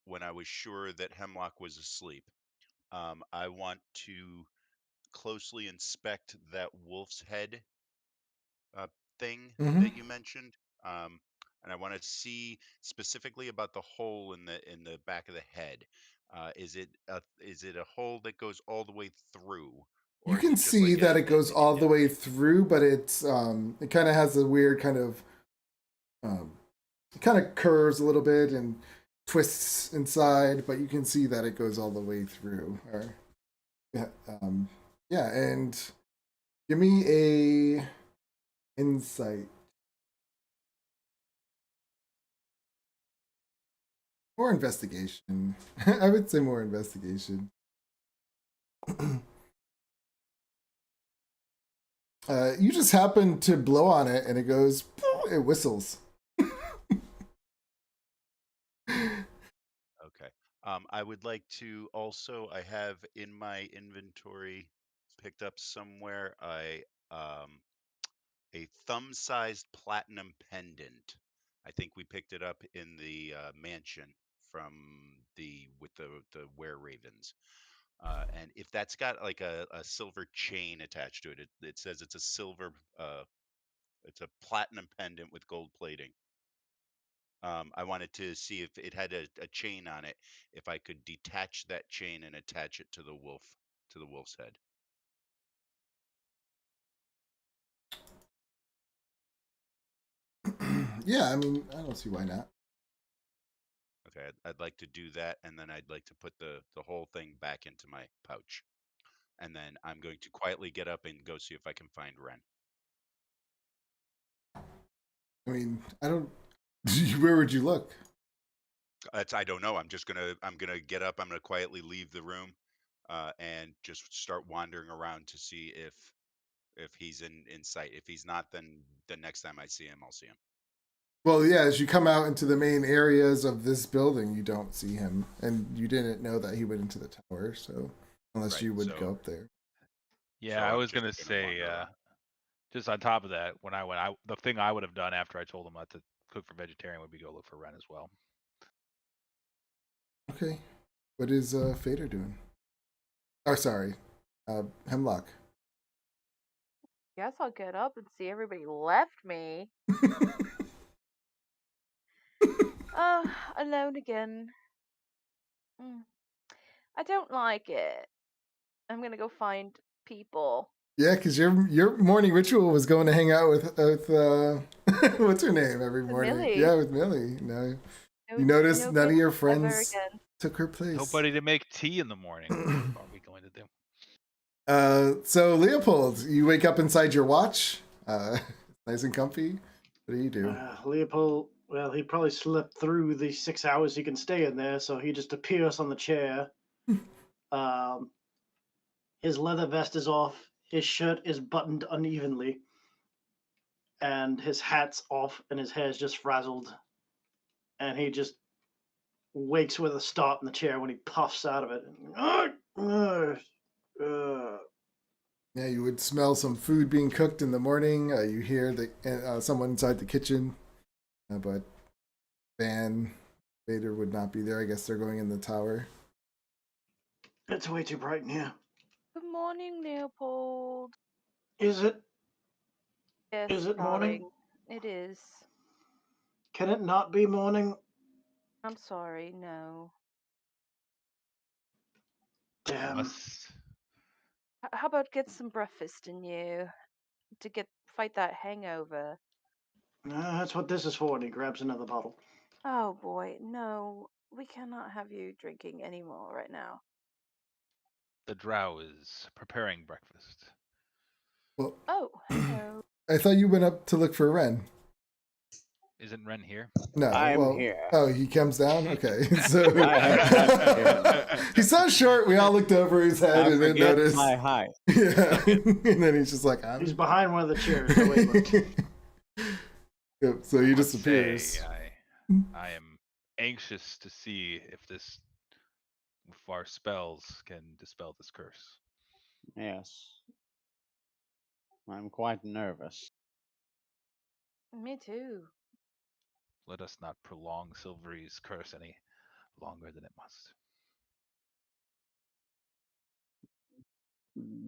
when I was sure that Hemlock was asleep, I want to closely inspect that wolf's head thing Mm-hmm. that you mentioned, and I want to see specifically about the hole in the back of the head. Is it a hole that goes all the way through, You or is can it just see like that it goes an all the way indent? through, but it's it kind of has a weird kind of it kind of curves a little bit and twists inside, but you can see that it goes all the way through. Or yeah, yeah, and give me a insight or investigation. I would say more investigation. You just happen to blow on it and it goes, it whistles. Okay. I would like to also, I have in my inventory picked up somewhere a thumb-sized platinum pendant. I think we picked it up in the mansion from the were ravens. And if that's got like a silver chain attached to it, it says it's a silver, it's a platinum pendant with gold plating. I wanted to see if it had a chain on it, if I could detach that chain and attach it to the wolf's head. Yeah, I mean, I don't see why not. Okay, I'd like to do that, and then I'd like to put the whole thing back into my pouch. And then I'm going to quietly get up and go see if I can find Ren. I mean, I don't. Where would you look? I don't know. I'm gonna get up. I'm gonna quietly leave the room, and just start wandering around to see if he's in sight. If he's not, then the next time I see him, I'll see him. Well, yeah, as you come out into the main areas of this building, you don't see him, and you didn't know that he went into the tower. So, unless Right. you would So go up there. Yeah, so I I'm was just gonna gonna say, wander around. just on top of that, when I went, the thing I would have done after I told him not to cook for vegetarian would be go look for Ren as well. Okay, what is Fader doing? Oh, sorry, Hemlock. Guess I'll get up and see everybody left me. Alone again. I don't like it. I'm gonna go find people. Yeah, because your morning ritual was going to hang out with what's her name every With morning. Millie. Yeah, with Millie. No, No, you noticed no none of good your ever friends again. took her place. Nobody to make tea in the morning. What are we going to do? So Leopold, you wake up inside your watch, nice and comfy. What do you do? Leopold, well, he probably slept through the 6 hours he can stay in there, so he just appears on the chair. His leather vest is off, his shirt is buttoned unevenly, and his hat's off, and his hair's just frazzled. And he just wakes with a start in the chair when he puffs out of it. Yeah, you would smell some food being cooked in the morning. You hear someone inside the kitchen, but Van Vader would not be there. I guess they're going in the tower. It's way too bright in here. Good morning, Leopold. Is it? Yes, Is it darling. morning? It is. Can it not be morning? I'm sorry, no. Damn. Must. How about get some breakfast in you to fight that hangover? That's what this is for. And he grabs another bottle. Oh boy, no. We cannot have you drinking anymore right now. The drow is preparing breakfast. Well, Oh, hello. I thought you went up to look for Ren. Isn't Ren here? No, I'm here. Oh, he comes down. Okay, so I have he's so short. We all looked over his head I and then forget noticed. my height. Yeah, and then he's just like, I'm. He's behind one of the chairs. The way he looked. Yep, so he I must disappears. say, I am anxious to see if our spells can dispel this curse. Yes. I'm quite nervous. Me too. Let us not prolong Silvery's curse any longer than it must.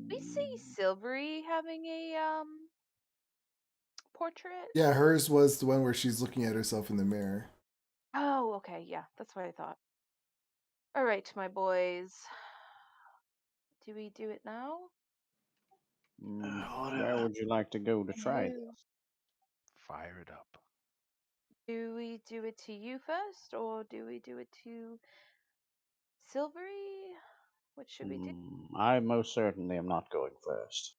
We see Silvery having a portrait. Yeah, hers was the one where she's looking at herself in the mirror. Oh, okay, yeah, that's what I thought. All right, my boys. Do we do it now? Where would you like to go to try this? Fire it up. Do we do it to you first, or do we do it to Silvery? What should we do? I most certainly am not going first.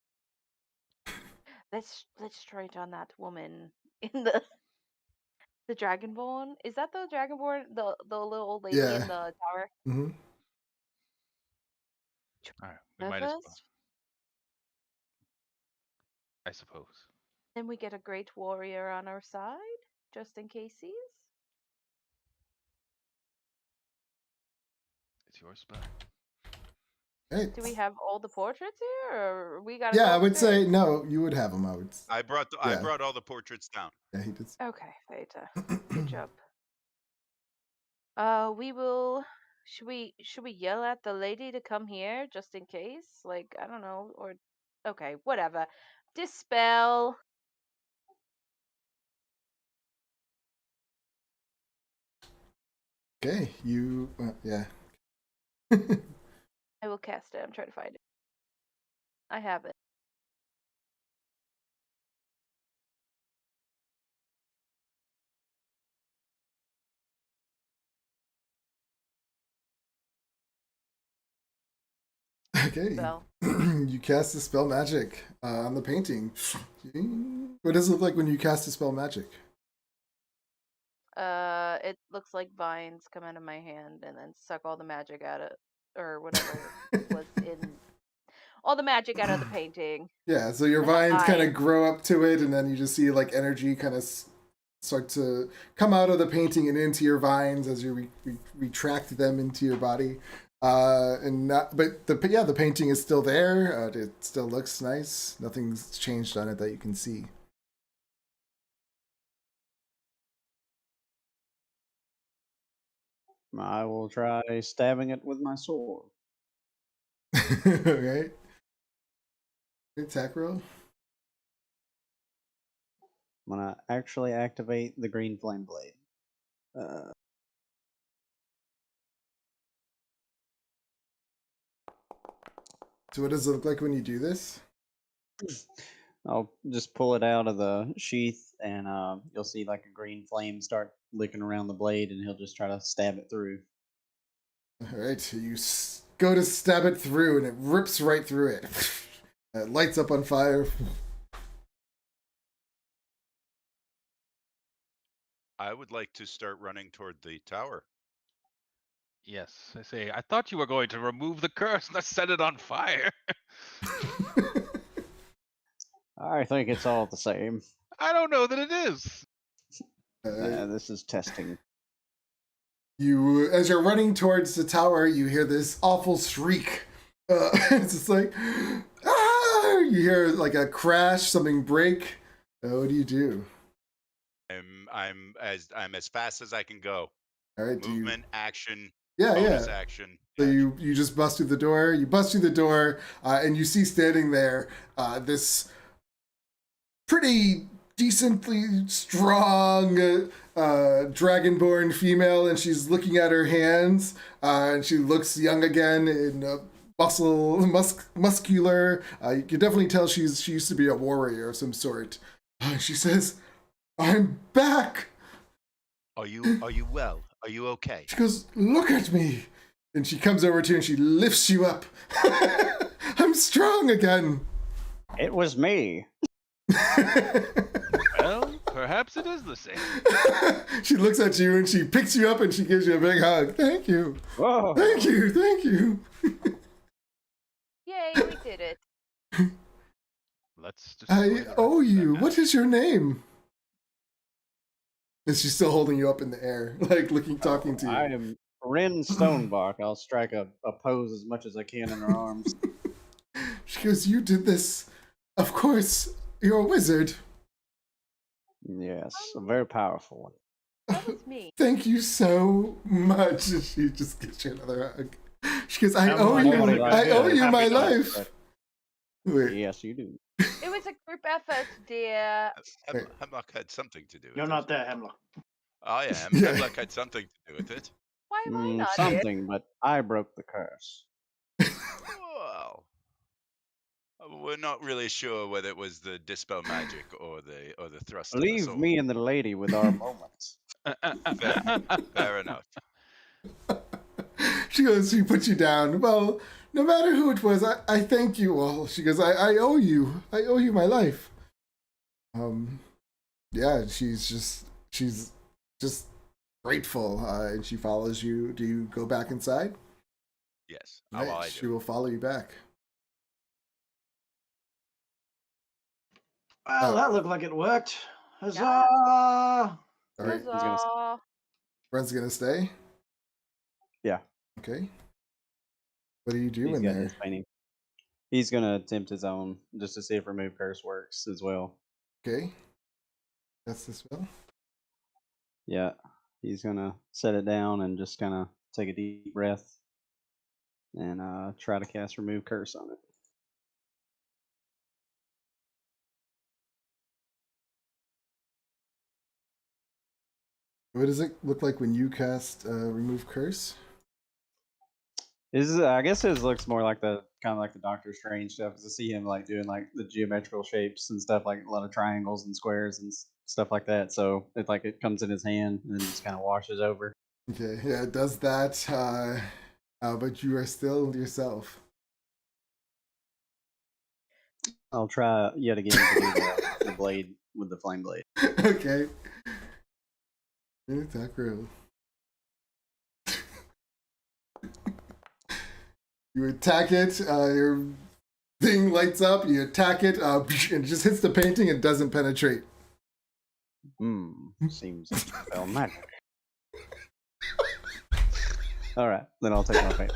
Let's try it on that woman in the Dragonborn. Is that the Dragonborn? The little old lady Yeah. in the tower? Mm-hmm. All right, we Her might as well, first. I suppose. Then we get a great warrior on our side, just in case he's. It's your spell. Hey. Do we have all the portraits here, or we got? Yeah, I would say no. You would have them. I brought all the portraits down. Yeah, he did. Okay, Theta. Good job. We will. Should we yell at the lady to come here just in case? Like, I don't know, or okay, whatever. Dispel. Okay, you. Yeah. I will cast it. I'm trying to find it. I have it. Okay. Spell. You cast Dispel Magic on the painting. What does it look like when you cast Dispel Magic? It looks like vines come out of my hand and then suck all the magic out of, or whatever was in, all the magic out of the painting. Yeah, so your vines kind of grow up to it, and then you just see like energy kind of start to come out of the painting and into your vines as you retract them into your body. But the painting is still there. It still looks nice. Nothing's changed on it that you can see. I will try stabbing it with my sword. Okay. Attack roll. I'm gonna actually activate the green flame blade. So what does it look like when you do this? I'll just pull it out of the sheath, and you'll see like a green flame start licking around the blade, and he'll just try to stab it through. All right, you go to stab it through, and it rips right through it. It lights up on fire. I would like to start running toward the tower. Yes, I say, I thought you were going to remove the curse, not set it on fire. I think it's all the same. I don't know that it is. This is testing. You, as you're running towards the tower, you hear this awful shriek. It's just like, ah! You hear like a crash, something break. What do you do? I'm as fast as I can go. All right, Movement, action, Yeah, bonus yeah. action. So action. you just bust through the door. You bust through the door, and you see standing there this pretty decently strong dragonborn female, and she's looking at her hands, and she looks young again and muscular. You can definitely tell she used to be a warrior of some sort. She says, "I'm back." Are you well? Are you okay? She goes, "Look at me." And she comes over to you and she lifts you up. I'm strong again. It was me. Well, perhaps it is the same. She looks at you and she picks you up and she gives you a big hug. Thank you. Whoa. Thank you. Thank you. Yay, we did it. Let's just. I owe you. What is your name? And she's still holding you up in the air, like looking, talking to you. I am Ren Stonebark. I'll strike a pose as much as I can in her arms. She goes, "You did this. Of course, you're a wizard." Yes, a very powerful one. That was me. Thank you so much. And she just gives you another hug. She goes, I I'm owe not you. gonna lie, I owe you happy my to- life. Wait. Yes, you do. It was a group effort, dear. Hemlock had something to do with You're it. not there, Hemlock. I am. Yeah. Hemlock had something to do with it. Why am I not here? Something, but I broke the curse. Well, we're not really sure whether it was the Dispel Magic or the thrust of the Leave sword. me and the lady with our moments. Fair enough. She goes, she puts you down. Well, no matter who it was, I thank you all. She goes, I owe you. I owe you my life. Yeah, she's just grateful. And she follows you. Do you go back inside? Yes. Right, I she do. will follow you back. Well, Oh. that looked like it worked. Huzzah! All right, Huzzah. Brent's gonna stay. Yeah. Okay. What are you He's doing got there? his painting. He's gonna attempt his own just to see if remove curse works as well. Okay. That's the spell. Yeah. He's gonna set it down and just kind of take a deep breath and try to cast remove curse on it. What does it look like when you cast remove curse? I guess his looks more like the kind of like the Doctor Strange stuff. Because I see him like doing like the geometrical shapes and stuff, like a lot of triangles and squares and stuff like that. So it like it comes in his hand and then just kind of washes over. Okay, yeah, it does that. But you are still yourself. I'll try yet again to do the blade with the flame blade. Okay. Attack roll. You attack it, your thing lights up, you attack it, and it just hits the painting and doesn't penetrate. Seems Dispel Magic. Alright, then I'll take my fate.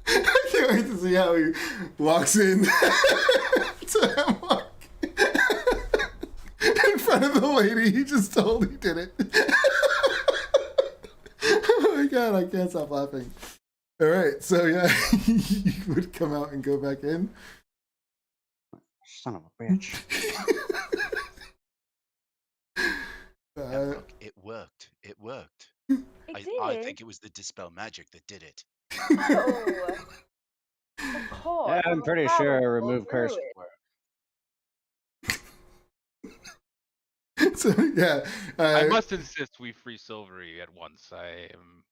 I can't wait to see how he walks in to Hemlock. In front of the lady he just told he did it. Oh my god, I can't stop laughing. Alright, so yeah, you would come out and go back in. Son of a bitch. Look, it worked. It worked. I think it was the Dispel Magic that did it. Oh. Of course. Yeah, I'm pretty sure remove curse Through would it. work. So yeah, I must insist we free Silvery at once. I am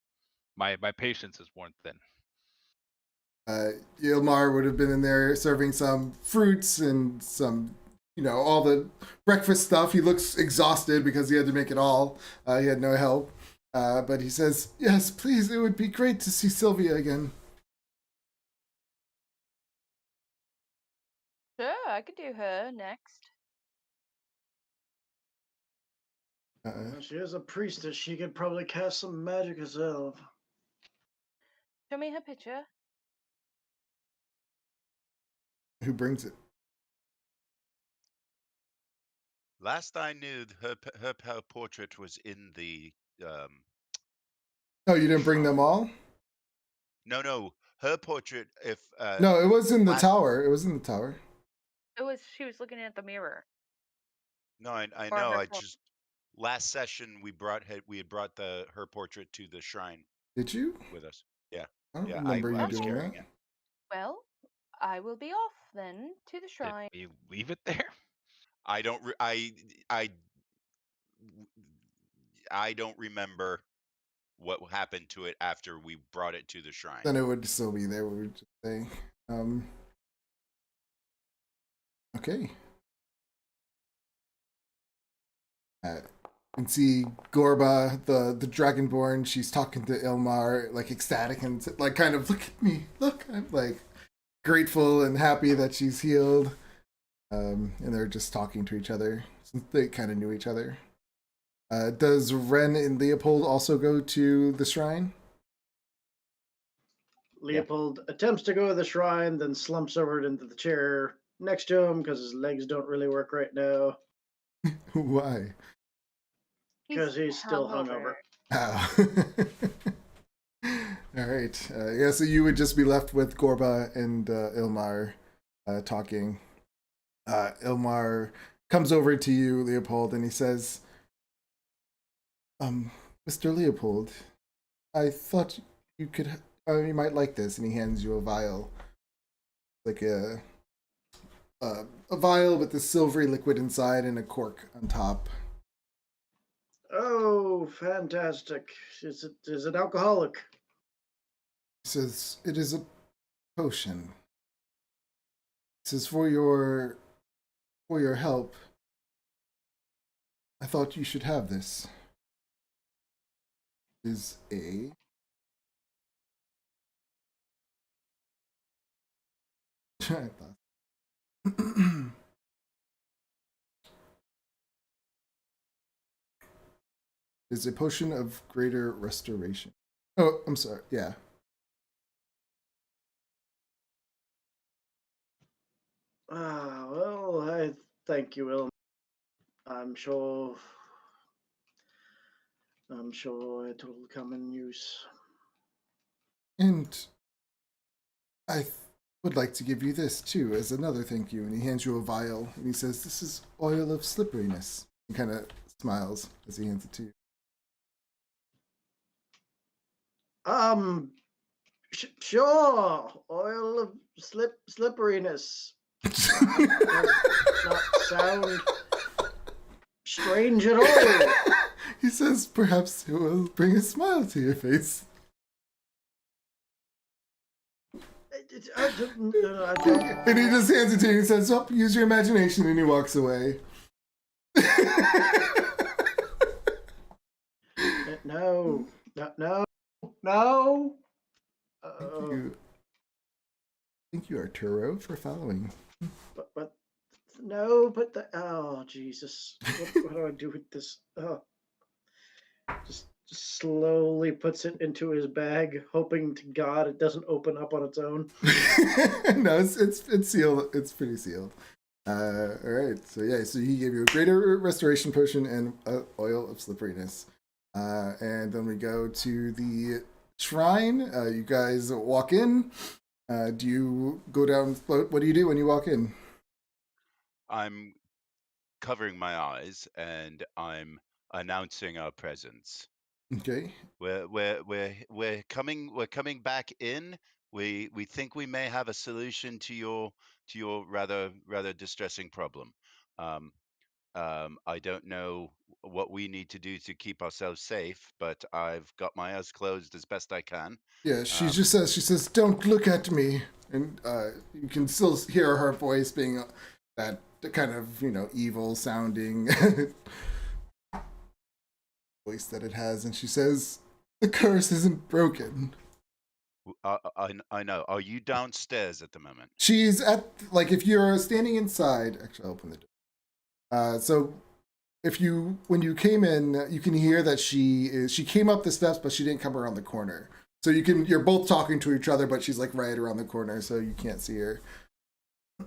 my patience is worn thin. Ilmar would have been in there serving some fruits and some, all the breakfast stuff. He looks exhausted because he had to make it all. He had no help. But he says, yes, please, it would be great to see Sylvia again. Sure, I could do her next. She is a priestess. She could probably cast some magic herself. Show me her picture. Who brings it? Last I knew, her portrait was in the. Oh, you didn't bring them all? No, her portrait. If No, it was in the last- tower. It was in the tower. She was looking at the mirror. No, I Or know. her I por- just last session we had brought her portrait to the shrine Did you? with us. Yeah, I don't yeah. remember you I was doing carrying that. it. Well, I will be off then to the shrine. Did we leave it there? I don't. I don't remember what happened to it after we brought it to the shrine. Then it would still be there. We would just say, okay. You can see Gorba, the Dragonborn. She's talking to Ilmar, like ecstatic and like kind of look at me, look. I'm like grateful and happy that she's healed. And they're just talking to each other since they kind of knew each other. Does Ren and Leopold also go to the shrine? Leopold attempts to go to the shrine, then slumps over into the chair next to him because his legs don't really work right now. Why? Because he's still hungover. Oh. All right. Yeah, so you would just be left with Gorba and Ilmar talking. Ilmar comes over to you, Leopold, and he says, Mr. Leopold, I thought you might like this, and he hands you a vial. Like a vial with the silvery liquid inside and a cork on top. Oh, fantastic. Is it alcoholic? He says, it is a potion. He says, for your help, I thought you should have this. Is a is a potion of greater restoration. Oh, I'm sorry. Yeah. Well, I thank you, Will. I'm sure it will come in use. And I would like to give you this too as another thank you. And he hands you a vial and he says, this is oil of slipperiness. He kind of smiles as he hands it to you. Sure. Oil of slipperiness. Does not sound strange at all. He says, perhaps it will bring a smile to your face. And he just hands it to you and says, oh, use your imagination, and he walks away. No. Thank you, Arturo, for following. But oh Jesus! What do I do with this? Oh, just slowly puts it into his bag, hoping to God it doesn't open up on its own. No, it's sealed. It's pretty sealed. All right. So yeah. So he gave you a greater restoration potion and oil of slipperiness. And then we go to the shrine. You guys walk in. Do you go down? What do you do when you walk in? I'm covering my eyes and I'm announcing our presence. Okay. We're coming back in. We think we may have a solution to your rather distressing problem. I don't know what we need to do to keep ourselves safe, but I've got my eyes closed as best I can. Yeah, she says, "Don't look at me," and you can still hear her voice being that kind of evil sounding voice that it has, and she says, "The curse isn't broken." I know. Are you downstairs at the moment? She's at if you're standing inside. Actually, I'll open the door. So when you came in, you can hear that she came up the steps, but she didn't come around the corner. So you're both talking to each other, but she's like right around the corner, so you can't see her.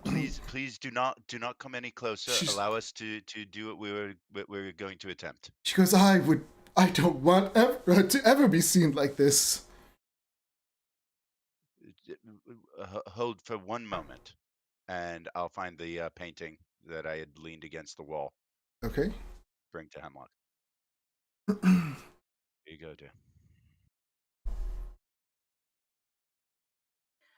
Please do not come any closer. Allow us to do what we're going to attempt. She goes, I don't want to ever be seen like this. Hold for one moment, and I'll find the painting that I had leaned against the wall. Okay. Bring to Hemlock. Here you go, dear.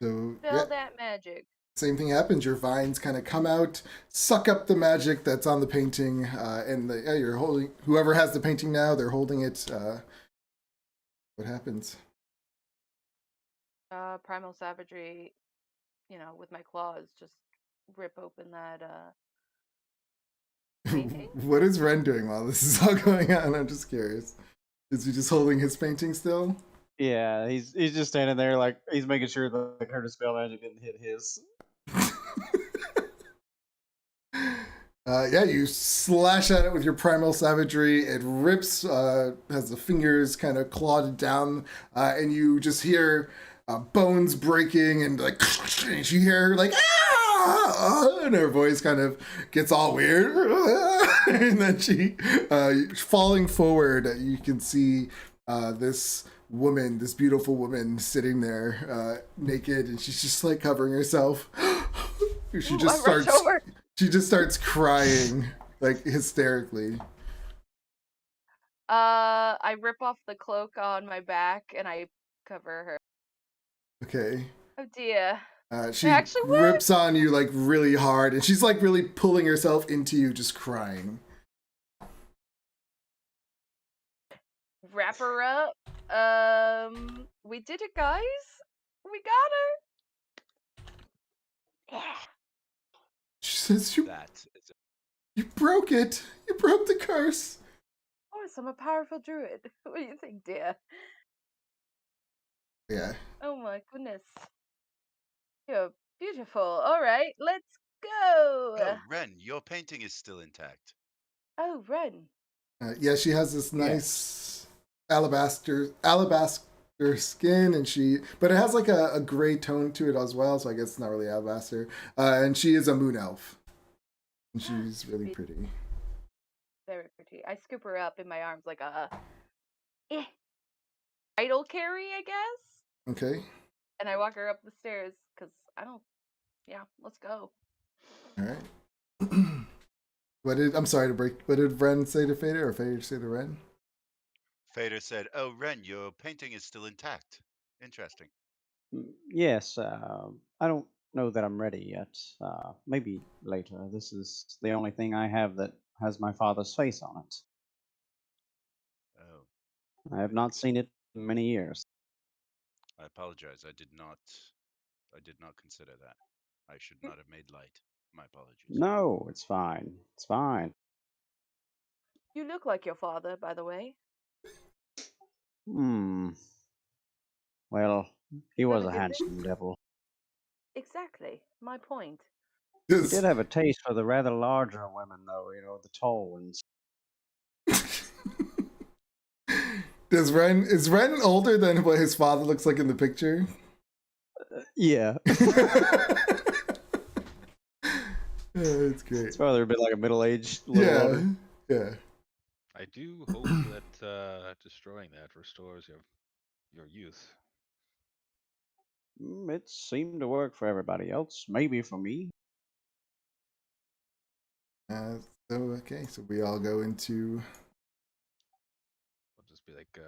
So Dispel that magic. same thing happens. Your vines kind of come out, suck up the magic that's on the painting, and you're holding. Whoever has the painting now, they're holding it. What happens? Primal savagery, with my claws, just rip open that painting. What is Ren doing while this is all going on? I'm just curious. Is he just holding his painting still? Yeah, he's just standing there like he's making sure that her Dispel Magic didn't hit his. Yeah, you slash at it with your primal savagery. It rips, has the fingers kind of clawed down, and you just hear bones breaking, and like and you hear her like ah, and her voice kind of gets all weird, and then she falling forward. You can see this woman, this beautiful woman, sitting there naked, and she's just like covering herself. She just starts crying, like hysterically. I rip off the cloak on my back and I cover her. Okay. Oh dear. She rips on you like really hard, and she's like really pulling herself into you, just crying. Wrap her up. We did it, guys. We got her. Yeah. She says, you broke it. You broke the curse. Oh, I'm a powerful druid. What do you think, dear? Yeah. Oh my goodness. You're beautiful. All right, let's go. Oh, Ren, your painting is still intact. Oh, Ren. Yeah, she has this nice alabaster skin, and but it has like a gray tone to it as well, so I guess it's not really alabaster. And she is a moon elf, and she's really pretty. Very pretty. I scoop her up in my arms like a idol carry, I guess. Okay. And I walk her up the stairs because I don't. Yeah, let's go. All right. I'm sorry to break. What did Ren say to Fader, or Fader say to Ren? Fader said, "Oh, Ren, your painting is still intact. Interesting." Yes, I don't know that I'm ready yet. Maybe later. This is the only thing I have that has my father's face on it. Oh. I have not seen it in many years. I apologize. I did not consider that. I should not have made light. My apologies. No, it's fine. It's fine. You look like your father, by the way. Well, he was a handsome devil. Exactly. My point. He did have a taste for the rather larger women, though, the tall ones. Is Ren older than what his father looks like in the picture? Yeah. It's great. It's rather a bit like a middle-aged Yeah. I do hope that destroying that restores your youth. It seemed to work for everybody else. Maybe for me. So we all go into. I'll just be like,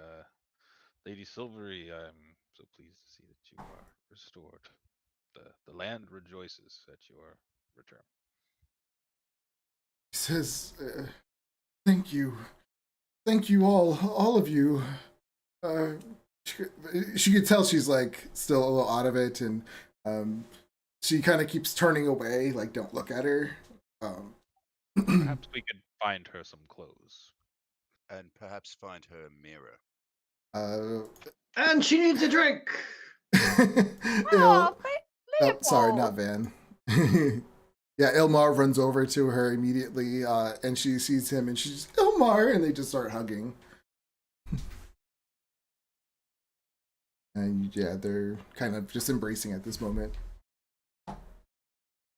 Lady Silvery, I'm so pleased to see that you are restored. The land rejoices at your return. He says, "Thank you all of you." She could tell she's like still a little out of it, and she kind of keeps turning away, like don't look at her. Perhaps we could find her some clothes. And perhaps find her a mirror. And she needs a drink. Sorry, not Van. Yeah, Ilmar runs over to her immediately, and she sees him, and she's Ilmar, and they just start hugging. And yeah, they're kind of just embracing at this moment.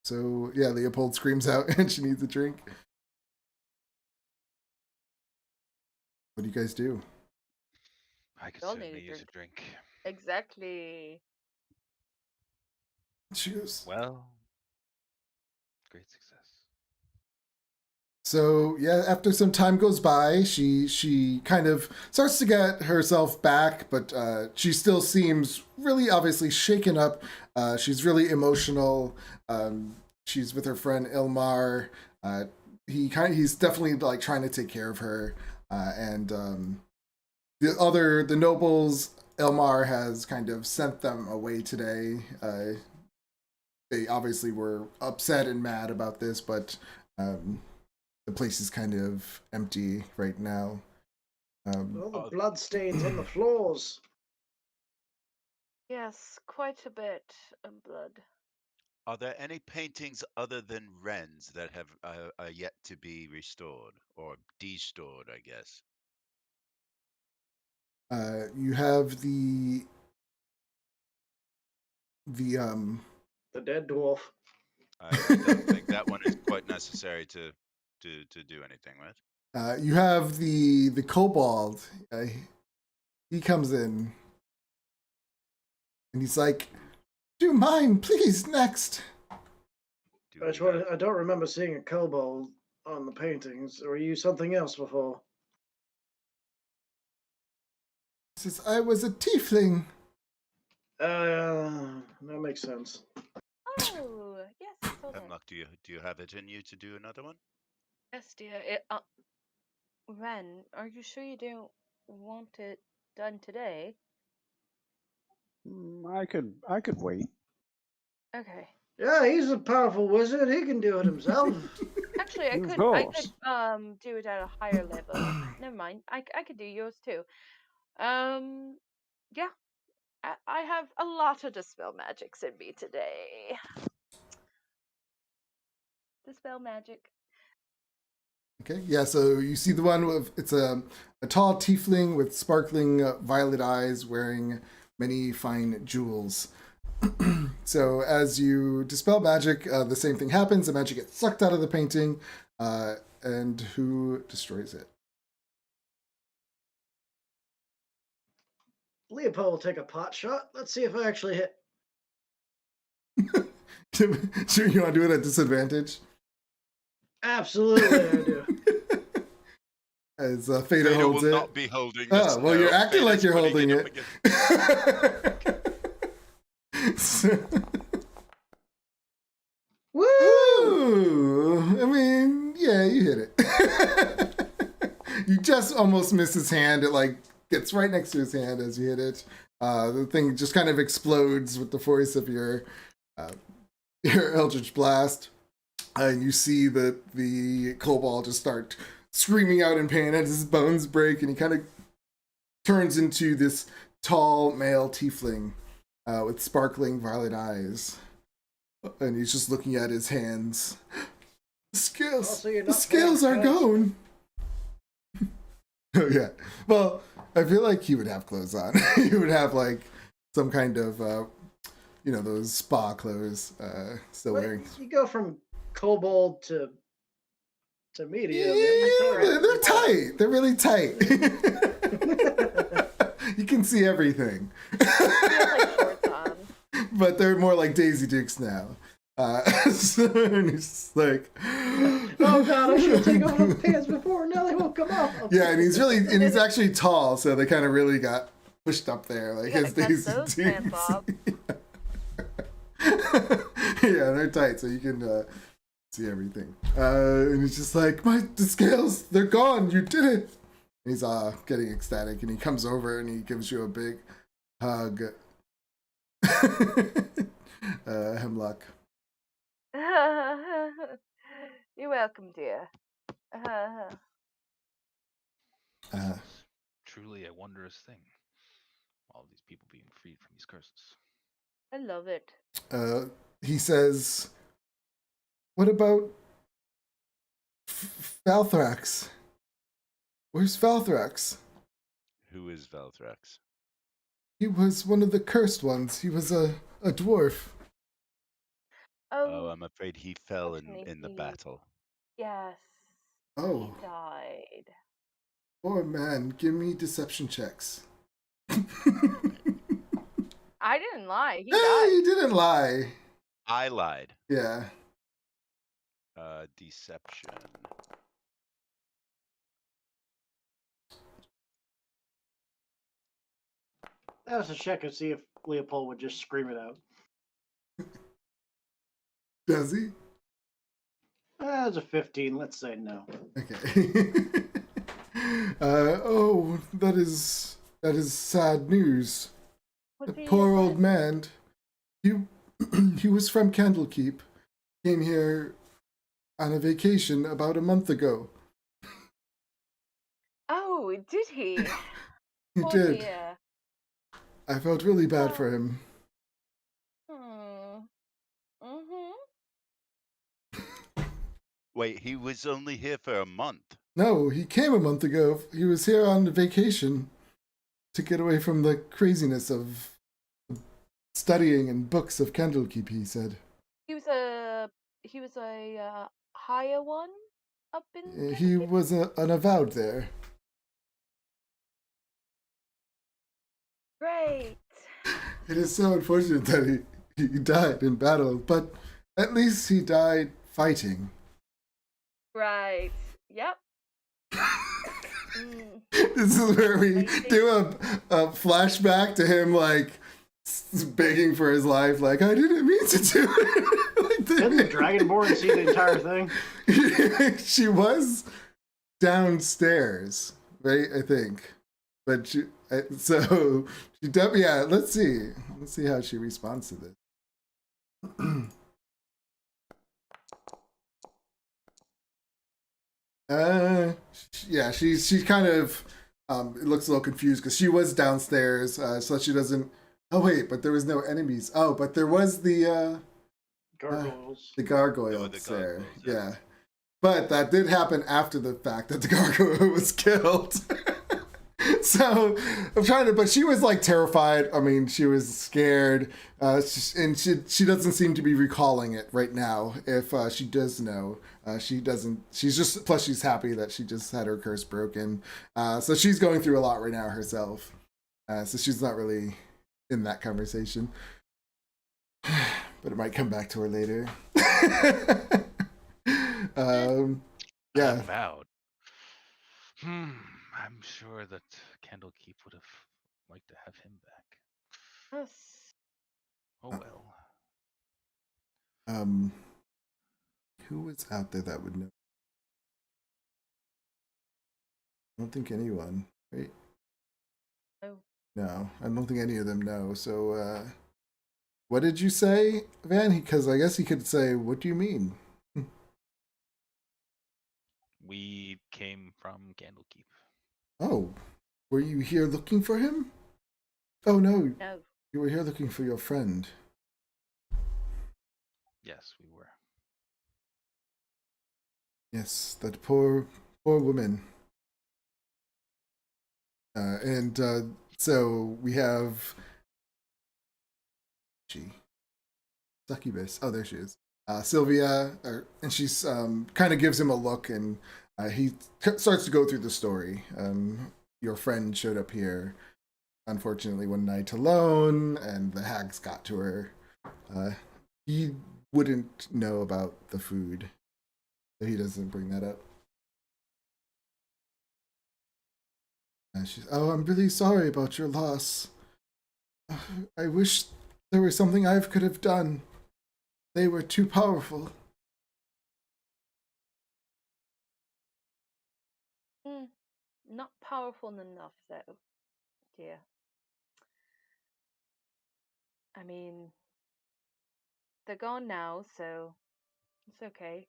So yeah, Leopold screams out and she needs a drink. What do you guys do? I could We all certainly need a use a drink. Exactly. She goes, Well, great success. so yeah, after some time goes by, she kind of starts to get herself back, but she still seems really obviously shaken up. She's really emotional. She's with her friend Ilmar. He's definitely like trying to take care of her, and the nobles. Ilmar has kind of sent them away today. They obviously were upset and mad about this, but the place is kind of empty right now. All the blood stains on the floors. Yes, quite a bit of blood. Are there any paintings other than Wren's that have are yet to be restored or destored, I guess? You have the The dead dwarf. I don't think that one is quite necessary to do anything with. you have the kobold. He comes in and he's like, "Do mine, please, next." Do we have- I don't remember seeing a kobold on the paintings. Or you something else before? He says, "I was a tiefling." That makes sense. Oh, yes, hold on. Hemlock, do you have it in you to do another one? Yes, dear. Ren, are you sure you don't want it done today? I could wait. Okay. Yeah, he's a powerful wizard. He can do it himself. Actually, I Of could course. do it at a higher level. Never mind. I could do yours too. Yeah. I have a lot of Dispel Magics in me today. Dispel Magic. Okay, yeah. So you see the one with it's a tall tiefling with sparkling violet eyes, wearing many fine jewels. So as you dispel magic, the same thing happens. The magic gets sucked out of the painting, and who destroys it? Leopold will take a pot shot. Let's see if I actually hit. Sure, you want to do it at disadvantage? Absolutely, I do. As Fader Vader holds will it. not be holding this. Oh, well, no. you're acting like Vader's you're putting holding up it. against- So- Woo! Ooh, I mean, yeah, you hit it. You just almost miss his hand. It like gets right next to his hand as you hit it. The thing just kind of explodes with the force of your Eldritch Blast, and you see that the kobold just start screaming out in pain as his bones break, and he kind of turns into this tall male tiefling with sparkling violet eyes. And he's just looking at his hands. The scales, Also, you're the not scales are wearing clothes. gone. Oh yeah. Well, I feel like he would have clothes on. He would have like some kind of, those spa clothes. Still What- wearing. You go from kobold to medium. Yeah, they're tight. They're really tight. You can see everything. He has like shorts on. But they're more like Daisy Dukes now. So and he's just like, Oh god, I should have taken off the pants before. Now they won't come off. yeah, and he's actually tall, so they kind of really got pushed up there, like You his gotta Daisy cut those Dukes. pants off. Yeah, they're tight, so you can see everything. And he's just like, the scales, they're gone. You did it. And he's getting ecstatic, and he comes over and he gives you a big hug. Hemlock. You're welcome, dear. Truly a wondrous thing. All these people being freed from these curses. I love it. He says, "What about Falthrax? Where's Falthrax? Who is Falthrax? He was one of the cursed ones. He was a dwarf. Oh, Oh, I'm afraid he fell in the unfortunately, battle. yes. Oh. He died. Poor man. Give me deception checks. I didn't lie. He Hey, died. you didn't lie. I lied. Yeah. Deception. That was a check to see if Leopold would just scream it out. Does he? That was a 15. Let's say no. Okay. Oh, that is sad news. What The do you poor old want? man. He was from Candlekeep. Came here on a vacation about a month ago. Oh, did he? He Poor did. dear. I felt really bad for him. Mm-hmm. Wait, he was only here for a month. No, he came a month ago. He was here on vacation to get away from the craziness of studying and books of Candlekeep, he said. He was a higher one up in. He Candlekeep? was an avowed there. Great. It is so unfortunate that he died in battle, but at least he died fighting. Right. Yep. Mm. This is where we do a flashback to him, like, begging for his life, like, I didn't mean to do it. Like, Didn't the Dragonborn see the entire thing? She was downstairs, right? I think. But she yeah, let's see how she responds to this. Yeah, she's kind of it looks a little confused because she was downstairs, so she doesn't. Oh wait, but there was no enemies. Oh, but there was the Gargoyles. gargoyles Oh, there. gargoyles, Yeah, but that did happen after the fact that the gargoyle was killed. So I'm trying to, but she was like terrified. I mean, she was scared, and she doesn't seem to be recalling it right now. If she does know, she doesn't. She's just plus she's happy that she just had her curse broken. So she's going through a lot right now herself. So she's not really in that conversation, but it might come back to her later. Yeah. Avowed. I'm sure that Candlekeep would have liked to have him back. Yes. Oh well. Who was out there that would know? I don't think anyone, right? No. No, I don't think any of them know. So, what did you say, Van? Because I guess he could say, "What do you mean?" We came from Candlekeep. Oh, were you here looking for him? Oh no, No. you were here looking for your friend. Yes, we were. Yes, that poor woman. And so we have Succubus. Oh, there she is. Sylvia, and she's kind of gives him a look, and he starts to go through the story. Your friend showed up here, unfortunately, one night alone, and the hags got to her. He wouldn't know about the food, so he doesn't bring that up. And she's, oh, I'm really sorry about your loss. I wish there was something I could have done. They were too powerful. Not powerful enough, though, dear. I mean, they're gone now, so it's okay.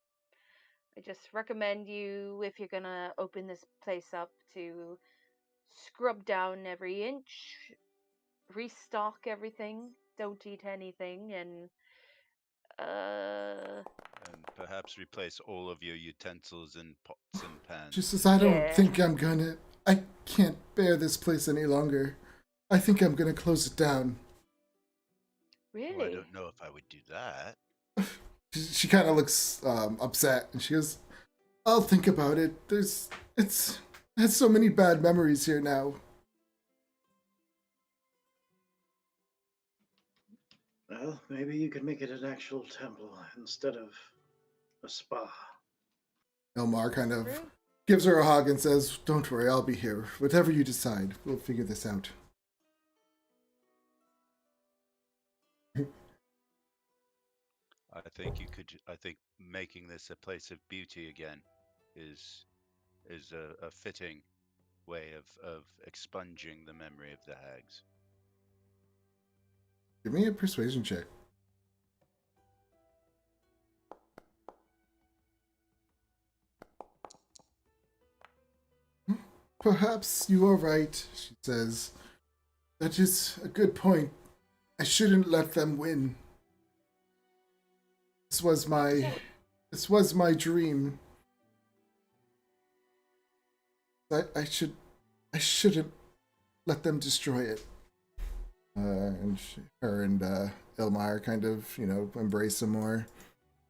I just recommend you, if you're gonna open this place up, to scrub down every inch, restock everything, don't eat anything, and And perhaps replace all of your utensils in pots and pans. She says, I don't Yeah. think I'm gonna. I can't bear this place any longer. I think I'm gonna close it down. Really? Well, I don't know if I would do that. She kind of looks upset, and she goes, "I'll think about it. It has so many bad memories here now." Well, maybe you could make it an actual temple instead of a spa. Elmar kind of True. gives her a hug and says, "Don't worry, I'll be here. Whatever you decide, we'll figure this out." I think you could. I think making this a place of beauty again is a fitting way of expunging the memory of the hags. Give me a persuasion check. Perhaps you are right, she says. That is a good point. I shouldn't let them win. This was my dream. I shouldn't let them destroy it. And her and Elmire kind of, embrace some more.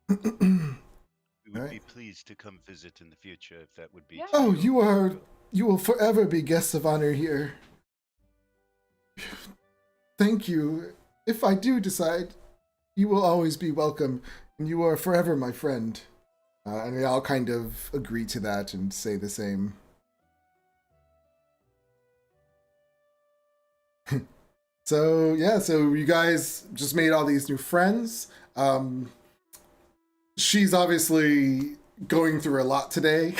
We would Right. be pleased to come visit in the future if that would be. Yeah. to Oh, your you will forever be guests of honor here. Thank you. If I do decide, you will always be welcome, and you are forever my friend. And they all kind of agree to that and say the same. So you guys just made all these new friends. She's obviously going through a lot today.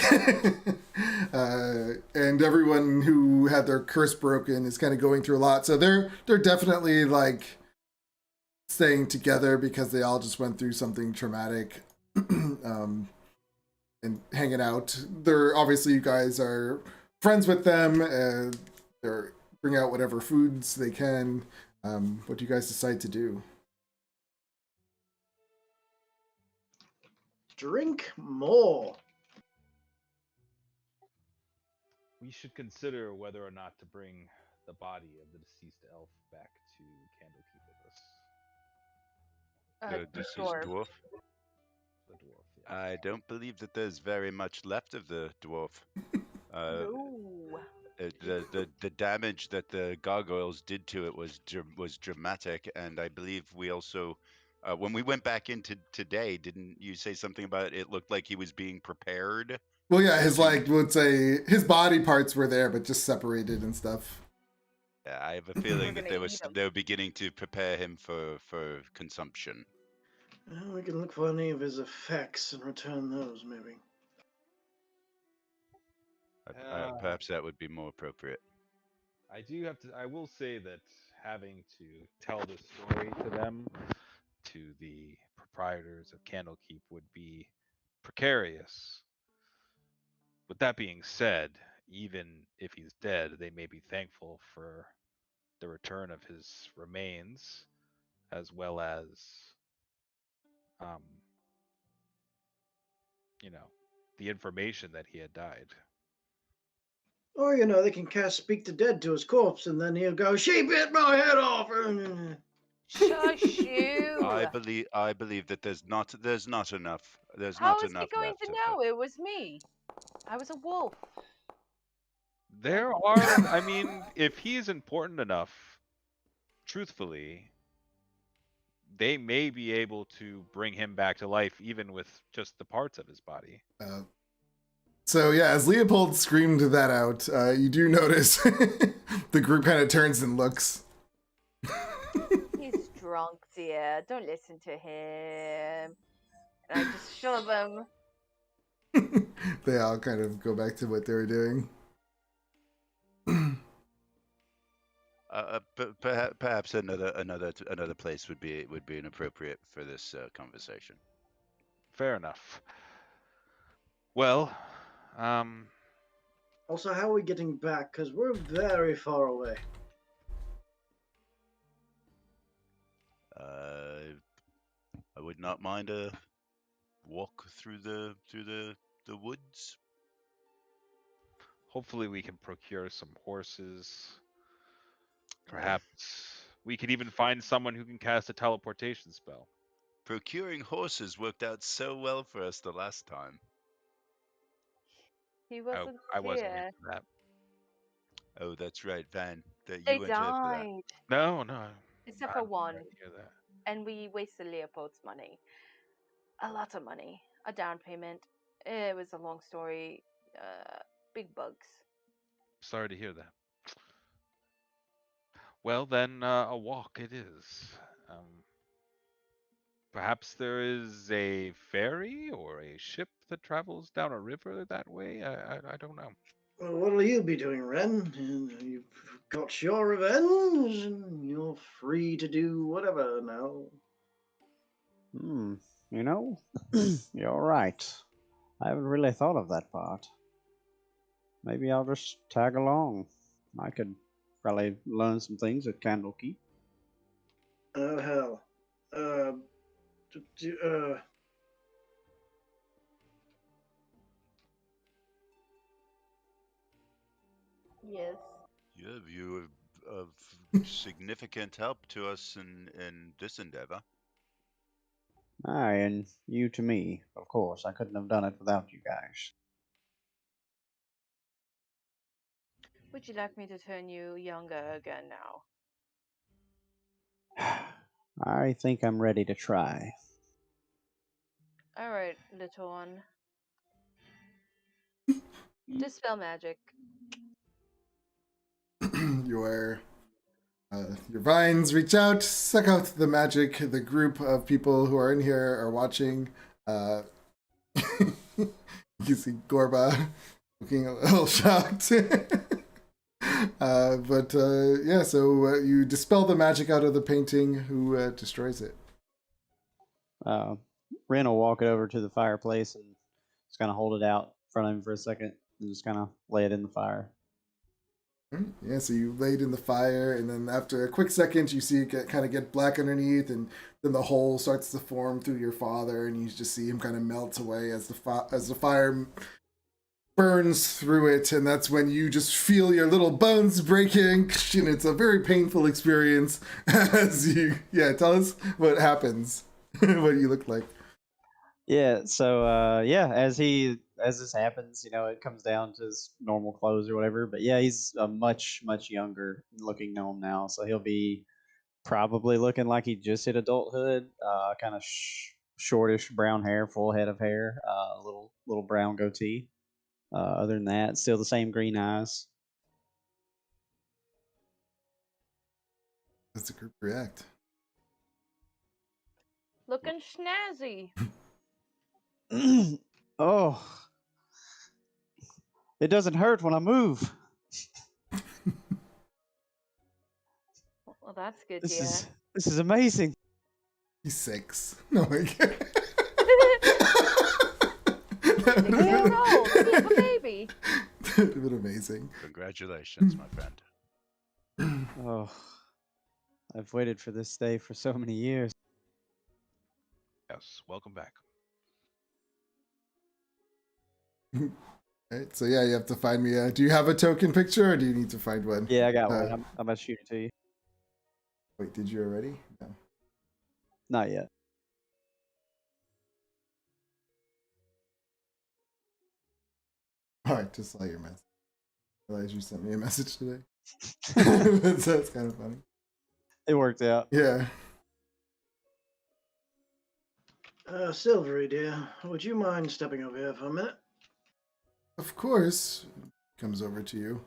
And everyone who had their curse broken is kind of going through a lot. So they're definitely like staying together because they all just went through something traumatic. And hanging out. They're obviously, you guys are friends with them. They're bring out whatever foods they can. What do you guys decide to do? Drink more. We should consider whether or not to bring the body of the deceased elf back to Candlekeep with us. the deceased Dwarf. dwarf. The dwarf. Yeah. I don't believe that there's very much left of the dwarf. No. The damage that the gargoyles did to it was dramatic, and I believe we also, when we went back into today, didn't you say something about it looked like he was being prepared? Well, yeah, his his body parts were there, but just separated and stuff. Yeah, I have a feeling that gonna eat him. they were beginning to prepare him for consumption. Well, we can look for any of his effects and return those, maybe. Perhaps that would be more appropriate. I will say that having to tell this story to them, to the proprietors of Candlekeep, would be precarious. With that being said, even if he's dead, they may be thankful for the return of his remains, as well as, the information that he had died. Or, they can cast Speak the Dead to his corpse, and then he'll go, "She bit my head off!" Shush you. I believe that there's not enough. There's How not is he enough going left to of know it was me? I was a wolf. There are, I mean, if he is important enough, truthfully, they may be able to bring him back to life even with just the parts of his body. So yeah, as Leopold screamed that out, you do notice the group kind of turns and looks. He's drunk, dear. Don't listen to him. And I just shove him. They all kind of go back to what they were doing. Perhaps another place would be inappropriate for this conversation. Fair enough. Well, Also, how are we getting back? Because we're very far away. I would not mind a walk through the woods. hopefully we can procure some horses. Perhaps we could even find someone who can cast a teleportation spell. Procuring horses worked out so well for us the last time. He I, wasn't I wasn't here here. for that. Oh, that's right, Van. That They you weren't here for that. died. No. Except I for didn't one. hear that. And we wasted Leopold's money. A lot of money. A down payment. It was a long story. Big bugs. Sorry to hear that. Well, then, a walk it is. Perhaps there is a ferry or a ship that travels down a river that way? I don't know. Well, what'll you be doing, Ren? You've got your revenge, and you're free to do whatever now. You know, you're right. I haven't really thought of that part. Maybe I'll just tag along. I could probably learn some things at Candlekeep. Oh, hell. Yes. Yeah, you are of significant help to us in this endeavor. Aye, and you to me, of course. I couldn't have done it without you guys. Would you like me to turn you younger again now? I think I'm ready to try. Alright, little one. Dispel magic. Your vines reach out, suck out the magic. The group of people who are in here are watching. You see Gorba looking a little shocked. So you dispel the magic out of the painting. Who destroys it? Ren will walk it over to the fireplace and just kind of hold it out in front of him for a second and just kind of lay it in the fire. Yeah, so you laid in the fire, and then after a quick second, you see it kind of get black underneath, and then the hole starts to form through your father, and you just see him kind of melt away as the fire burns through it, and that's when you just feel your little bones breaking, and it's a very painful experience. As you, tell us what happens, what you look like. Yeah, so as this happens, it comes down to his normal clothes or whatever. But yeah, he's a much younger looking gnome now, so he'll be probably looking like he just hit adulthood. Kind of shortish brown hair, full head of hair, little brown goatee. Other than that, still the same green eyes. Does the group react? Looking snazzy. Oh, it doesn't hurt when I move. Well, that's good, This dear. is amazing. He's 6. Oh my god. You're old. You have a baby. That would have been amazing. Congratulations, my friend. Oh, I've waited for this day for so many years. Yes, welcome back. Right, so you have to find me. Do you have a token picture, or do you need to find one? Yeah, I got one. I'm about to shoot it to you. Wait, did you already? No. Not yet. All right, just saw your message. Realized you sent me a message today. That's kind of funny. It worked out. Yeah. Silvery, dear, would you mind stepping over here for a minute? Of course. Comes over to you.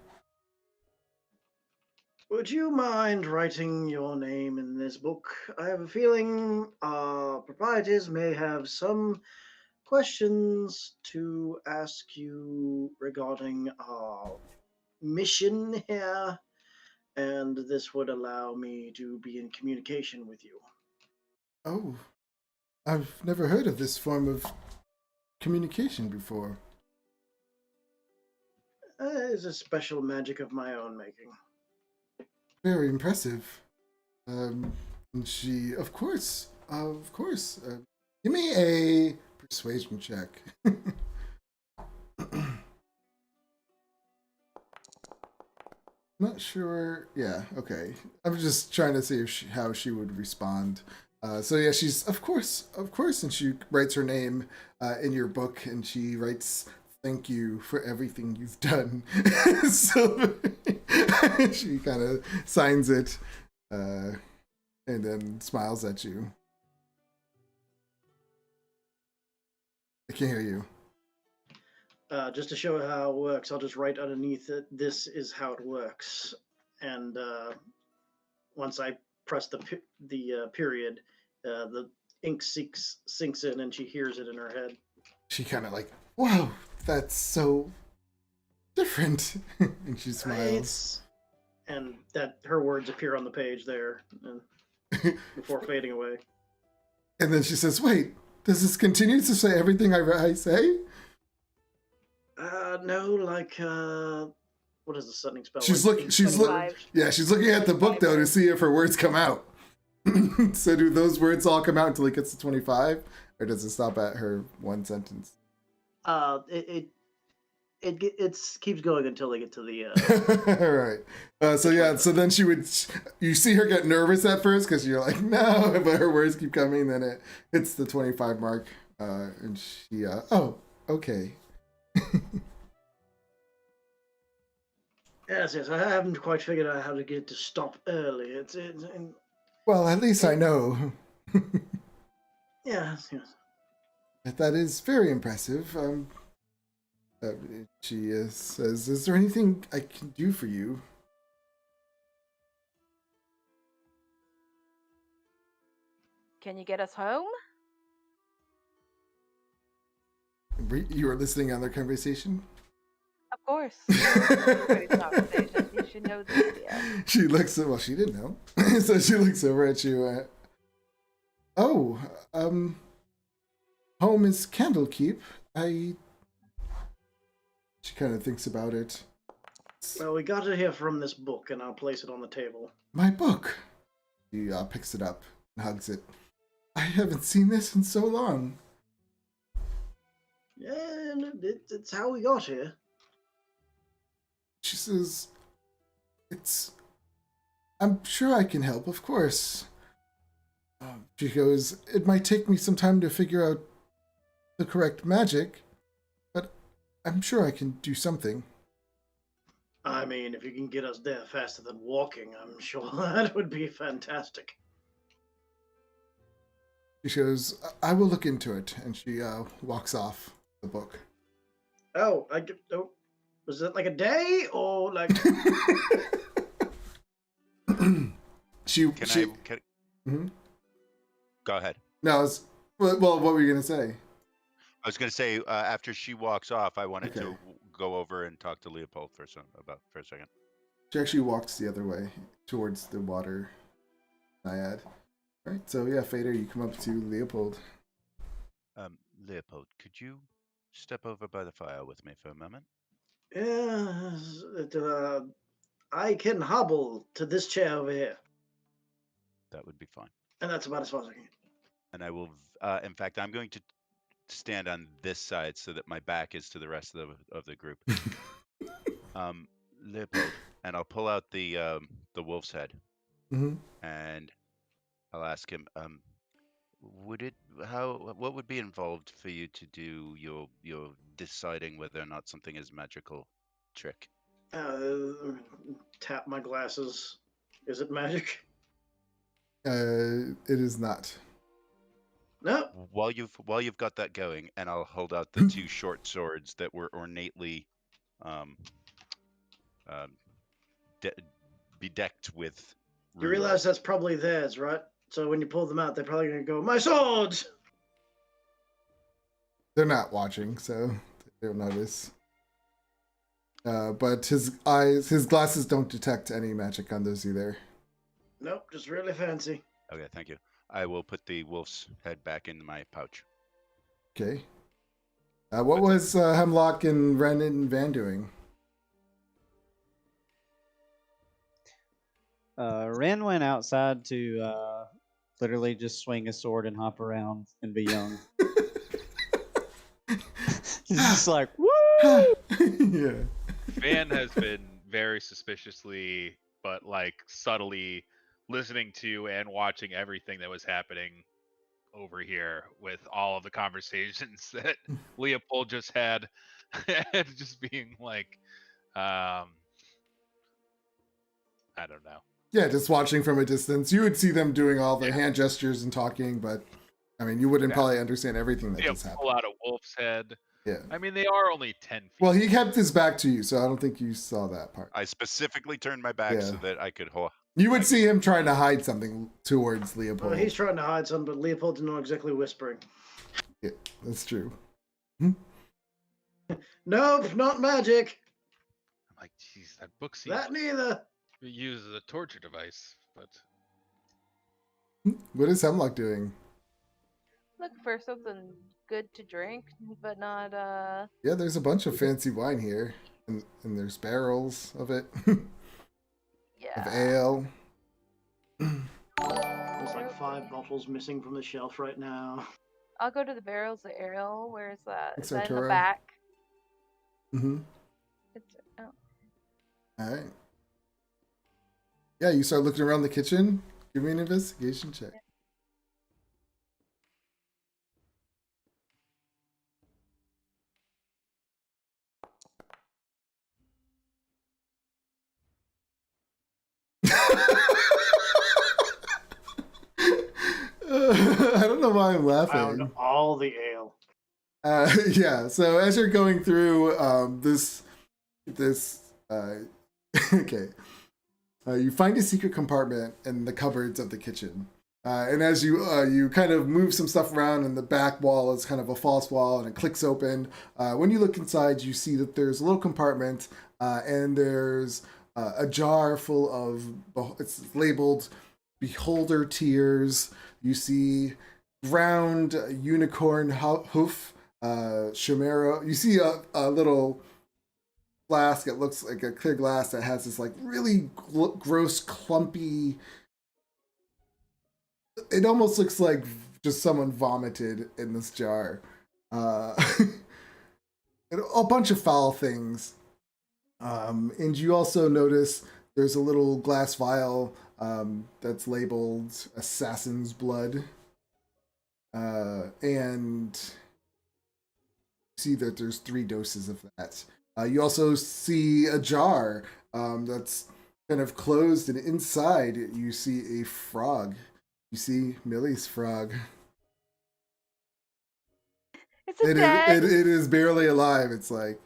Would you mind writing your name in this book? I have a feeling our proprietors may have some questions to ask you regarding our mission here, and this would allow me to be in communication with you. Oh, I've never heard of this form of communication before. It's a special magic of my own making. Very impressive. And she, of course. Give me a persuasion check. Not sure. Yeah, okay. I'm just trying to see if how she would respond. So yeah, she's of course, and she writes her name in your book, and she writes, "Thank you for everything you've done." So she kind of signs it, and then smiles at you. I can't hear you. Just to show how it works, I'll just write underneath it, "This is how it works." And once I press the period, the ink sinks in and she hears it in her head. She kind of like, "Wow, that's so different." And she smiles. And that her words appear on the page there and before fading away. And then she says, "Wait, does this continue to say everything I say?" No, like what is the stunning spell? She's like looking. She's looking. Yeah, she's looking at the book though to see if her words come out. So do those words all come out until it gets to 25, or does it stop at her one sentence? It keeps going until they get to the. All right. So yeah. So then you see her get nervous at first because you're like, no, but her words keep coming. Then it hits the 25 mark, and she, oh, okay. Yes. I haven't quite figured out how to get it to stop early. It's Well, at least I know. Yes. That is very impressive. She says, "Is there anything I can do for you?" Can you get us home? You were listening on their conversation? Of course. Great conversation. You should know this, yeah. She looks at, well, she didn't know. So she looks over at you. Home is Candlekeep. She kind of thinks about it. Well, we got it here from this book, and I'll place it on the table. My book. She picks it up and hugs it. I haven't seen this in so long. Yeah, it's how we got here. She says, I'm sure I can help, of course. She goes, it might take me some time to figure out the correct magic, but I'm sure I can do something. I mean, if you can get us there faster than walking, I'm sure that would be fantastic. She goes, I will look into it, and she walks off the book. Oh, was it like a day or like? Mm-hmm. Go ahead. No, well, what were you gonna say? I was gonna say after she walks off, I wanted to go over and talk to Leopold for a second. She actually walks the other way towards the water naiad. All right, so yeah, Fader, you come up to Leopold. Leopold, could you step over by the fire with me for a moment? Yes, I can hobble to this chair over here. That would be fine. And that's about as far as I can. And I will, in fact, I'm going to stand on this side so that my back is to the rest of the group. Leopold, and I'll pull out the wolf's head, and I'll ask him, what would be involved for you to do your deciding whether or not something is magical trick? Tap my glasses. Is it magic? It is not. No. While you've got that going, and I'll hold out the two short swords that were ornately bedecked with. You realize that's probably theirs, right? So when you pull them out, they're probably going to go, "My swords!" They're not watching, so they don't notice. But his glasses don't detect any magic on those either. Nope, just really fancy. Okay, thank you. I will put the wolf's head back in my pouch. Okay. What was Hemlock and Ren and Van doing? Ren went outside to literally just swing his sword and hop around and be young. He's just like, woo! Yeah. Van has very suspiciously, but like subtly listening to and watching everything that was happening over here with all of the conversations that Leopold just had, and just being like, I don't know. Yeah, just watching from a distance. You would see them doing all their hand gestures and talking, but I mean, you wouldn't probably understand everything that just Pull happened. out a wolf's head. Yeah. I mean, they are only 10 feet. Well, he kept his back to you, so I don't think you saw that part. I specifically turned my back so Yeah. that I could hold. You would see him trying to hide something towards Leopold. Well, he's trying to hide something, but Leopold's not exactly whispering. Yeah, that's true. Nope, not magic. I'm like, geez, that book seems That neither. used as a torture device, but What is Hemlock doing? Looking for something good to drink, but not Yeah, there's a bunch of fancy wine here, and there's barrels of it, yeah. of ale. There's like 5 bottles missing from the shelf right now. I'll go to the barrels of ale. Where is that? Thanks, Is that in the Arturo. back? Mm-hmm. It's, oh. All right. Yeah, you start looking around the kitchen. Give me an investigation check. I don't know why I'm laughing. Found all the ale. Yeah, so as you're going through this okay, you find a secret compartment in the cupboards of the kitchen, and as you kind of move some stuff around, and the back wall is kind of a false wall, and it clicks open. When you look inside, you see that there's a little compartment, and there's a jar full of, it's labeled "Beholder Tears." You see round unicorn hoof, chimera. You see a little flask that looks like a clear glass that has this like really gross, clumpy. It almost looks like just someone vomited in this jar. And a bunch of foul things. And you also notice there's a little glass vial that's labeled Assassin's Blood. And see that there's 3 doses of that. You also see a jar that's kind of closed, and inside you see a frog. You see Millie's frog. Is it dead? It is barely alive. It's like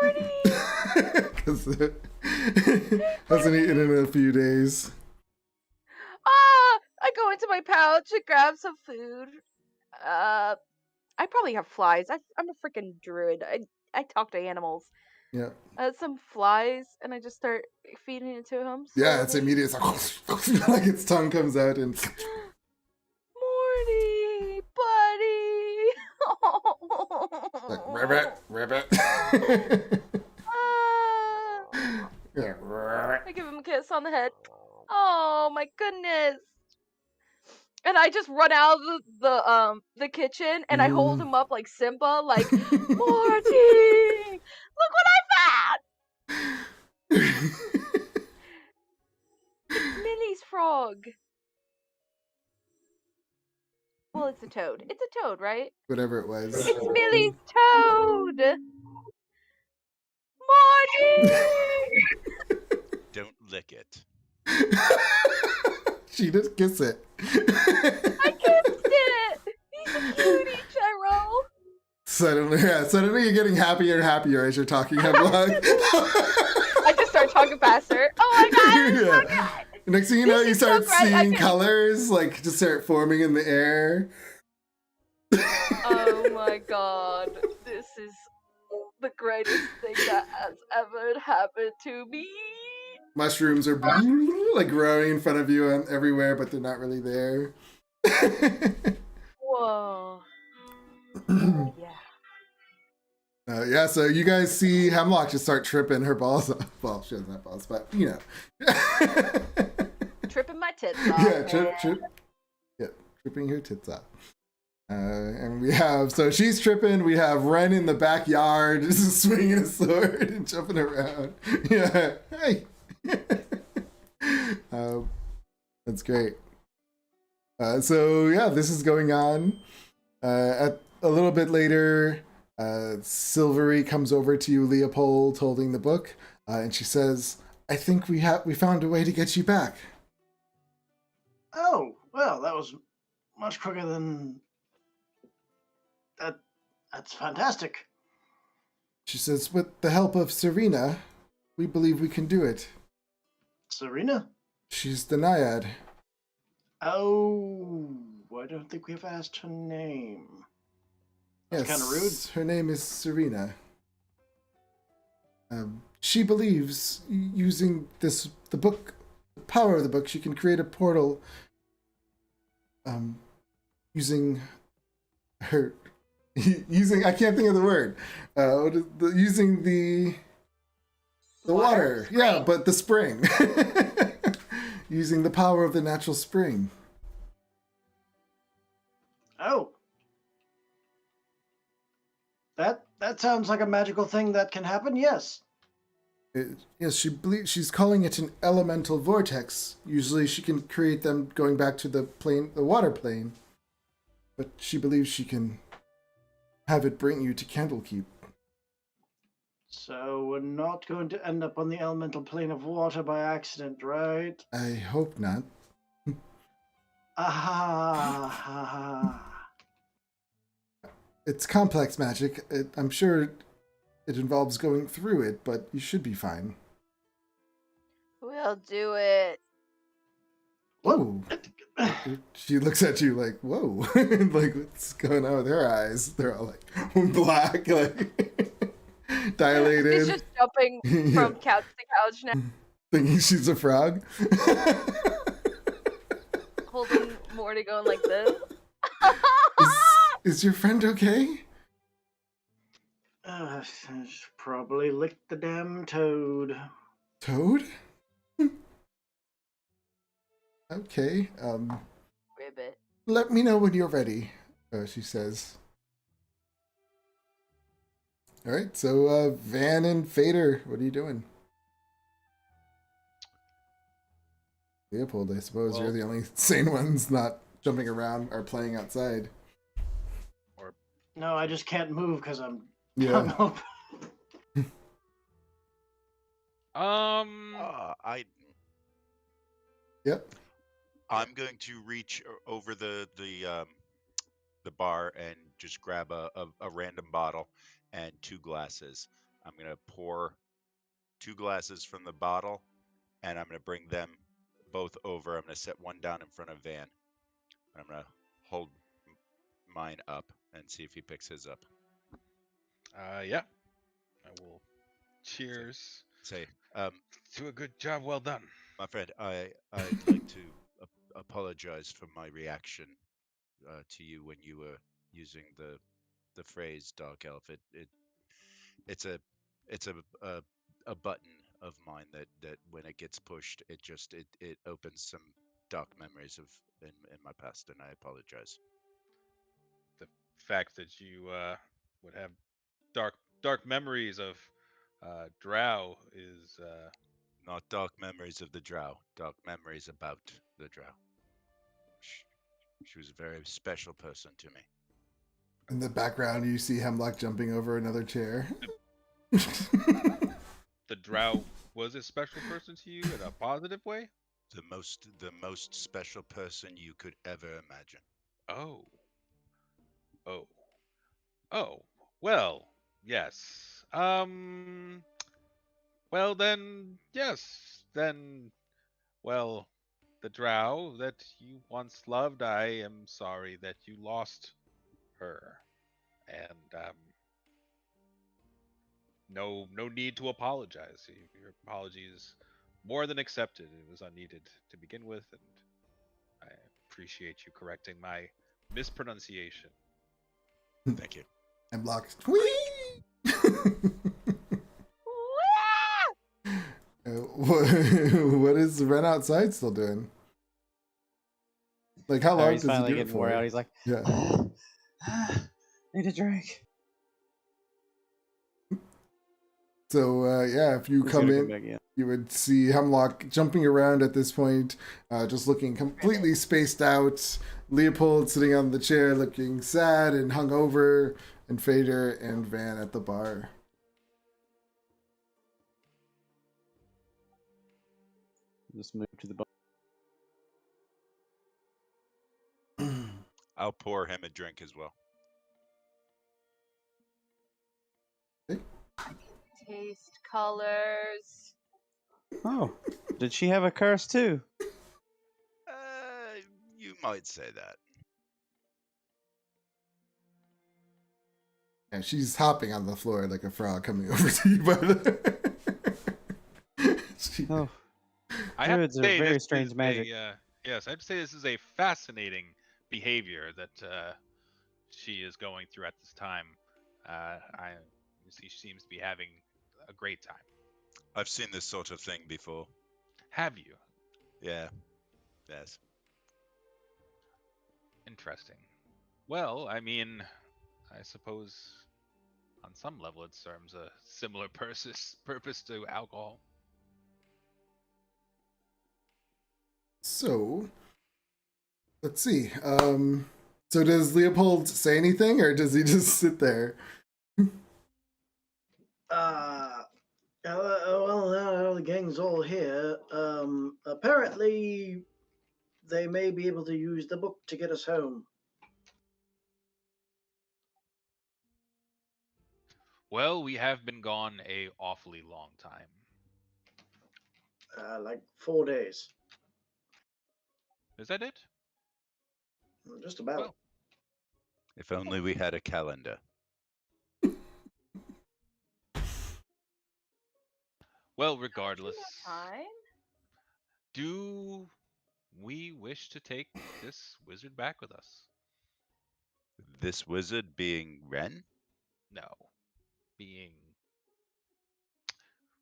Morty! because it hasn't eaten in a few days. I go into my pouch and grab some food. I probably have flies. I'm a freaking druid. I talk to animals. Yeah. Some flies, and I just start feeding it to him. Yeah, it's slowly. immediate. It's like, like its tongue comes out and. Morty, buddy. Like, ribbit, ribbit. Yeah. I give him a kiss on the head. Oh my goodness! And I just run out of the kitchen, and I hold him up like Simba, like Morty, look what I found! It's Millie's frog. Well, it's a toad. It's a toad, right? Whatever it was. It's Millie's toad. Morty. Don't lick it. She just kiss it. I kissed it. He's a cutie, Gyro. Suddenly you're getting happier and happier as you're talking, Hemlock. I just start talking faster. Oh my god, it's so good. Next thing you know, This you is so start great. I seeing can- colors, like, just start forming in the air. Oh my god, this is the greatest thing that has ever happened to me. Mushrooms are like growing in front of you and everywhere, but they're not really there. Whoa. Yeah. Yeah, so you guys see Hemlock just start tripping her balls off. Well, she doesn't have balls, but you know. Tripping my tits off. Yeah, trip. Yeah, tripping her tits off. And we have, so she's tripping. We have Ren in the backyard, just swinging a sword and jumping around. Yeah, hey. That's great. So yeah, this is going on. At a little bit later, Silvery comes over to you, Leopold, holding the book, and she says, "I think we found a way to get you back." Oh, well, that was much quicker than that. That's fantastic. She says, "With the help of Serena, we believe we can do it." Serena? She's the Naiad. Oh, I don't think we've asked her name. That's kind of rude. Her name is Serena. She believes using the book, the power of the book, she can create a portal. Using her, I can't think of the word. Using the water. Yeah, but the spring. Using the power of the natural spring. Oh. That sounds like a magical thing that can happen, yes. Yes, she's calling it an elemental vortex. Usually she can create them going back to the water plane. But she believes she can have it bring you to Candlekeep. So we're not going to end up on the elemental plane of water by accident, right? I hope not. Ah. It's complex magic. I'm sure it involves going through it, but you should be fine. We'll do it. Whoa. She looks at you like, whoa. Like, what's going on with her eyes? They're all like black, like dilated. She's just jumping from couch to couch now, Thinking she's a frog. holding Morty going like this. Is your friend okay? She's probably licked the damn toad. Toad? Okay. Ribbit. Let me know when you're ready, she says. All right, so Van and Fader, what are you doing? Leopold, I suppose you're the only sane ones not jumping around or playing outside. No, I just can't move because I'm Yeah. up. Yep. I'm going to reach over the bar and just grab a random bottle and 2 glasses. I'm gonna pour 2 glasses from the bottle, and I'm gonna bring them both over. I'm gonna set one down in front of Van. I'm gonna hold mine up and see if he picks his up. Yeah. I will. Cheers. Say, To a good job, well done. my friend, I'd like to apologize for my reaction to you when you were using the phrase "dark elf." It's a button of mine that when it gets pushed, it opens some dark memories of in my past, and I apologize. The fact that you would have dark memories of Drow is Not dark memories of the Drow, dark memories about the Drow. She was a very special person to me. In the background, you see Hemlock jumping over another chair. the Drow was a special person to you in a positive way. The most special person you could ever imagine. Oh. Well, yes. Well then, yes. Then, well, the Drow that you once loved, I am sorry that you lost her. And no need to apologize. Your apology is more than accepted. It was unneeded to begin with, and I appreciate you correcting my mispronunciation. Thank you. Hemlock. What is Ren outside still doing? Like, how long He's does he finally do it getting wore for? out. He's like, Yeah. Need a drink. So yeah, if you He's come gonna in, come back in. you would see Hemlock jumping around at this point, just looking completely spaced out. Leopold sitting on the chair looking sad and hungover, and Fader and Van at the bar. Just move to the bar. I'll pour him a drink as well. Taste colors. Oh, did she have a curse too? You might say that. Yeah, she's hopping on the floor like a frog coming over to you. By the Oh, I have to druids are say very this strange is magic. yes, I have to say this is a fascinating behavior that she is going through at this time. I see she seems to be having a great time. I've seen this sort of thing before. Have you? Yeah. Yes. Interesting. Well, I mean, I suppose on some level it serves a similar purpose to alcohol. So, let's see. So does Leopold say anything, or does he just sit there? Well, now the gang's all here. Apparently, they may be able to use the book to get us home. Well, we have been gone a awfully long time. Like 4 days. Is that it? Just about. Well, If only we had a calendar. well, regardless, Time? do we wish to take this wizard back with us? This wizard being Ren? No. Being.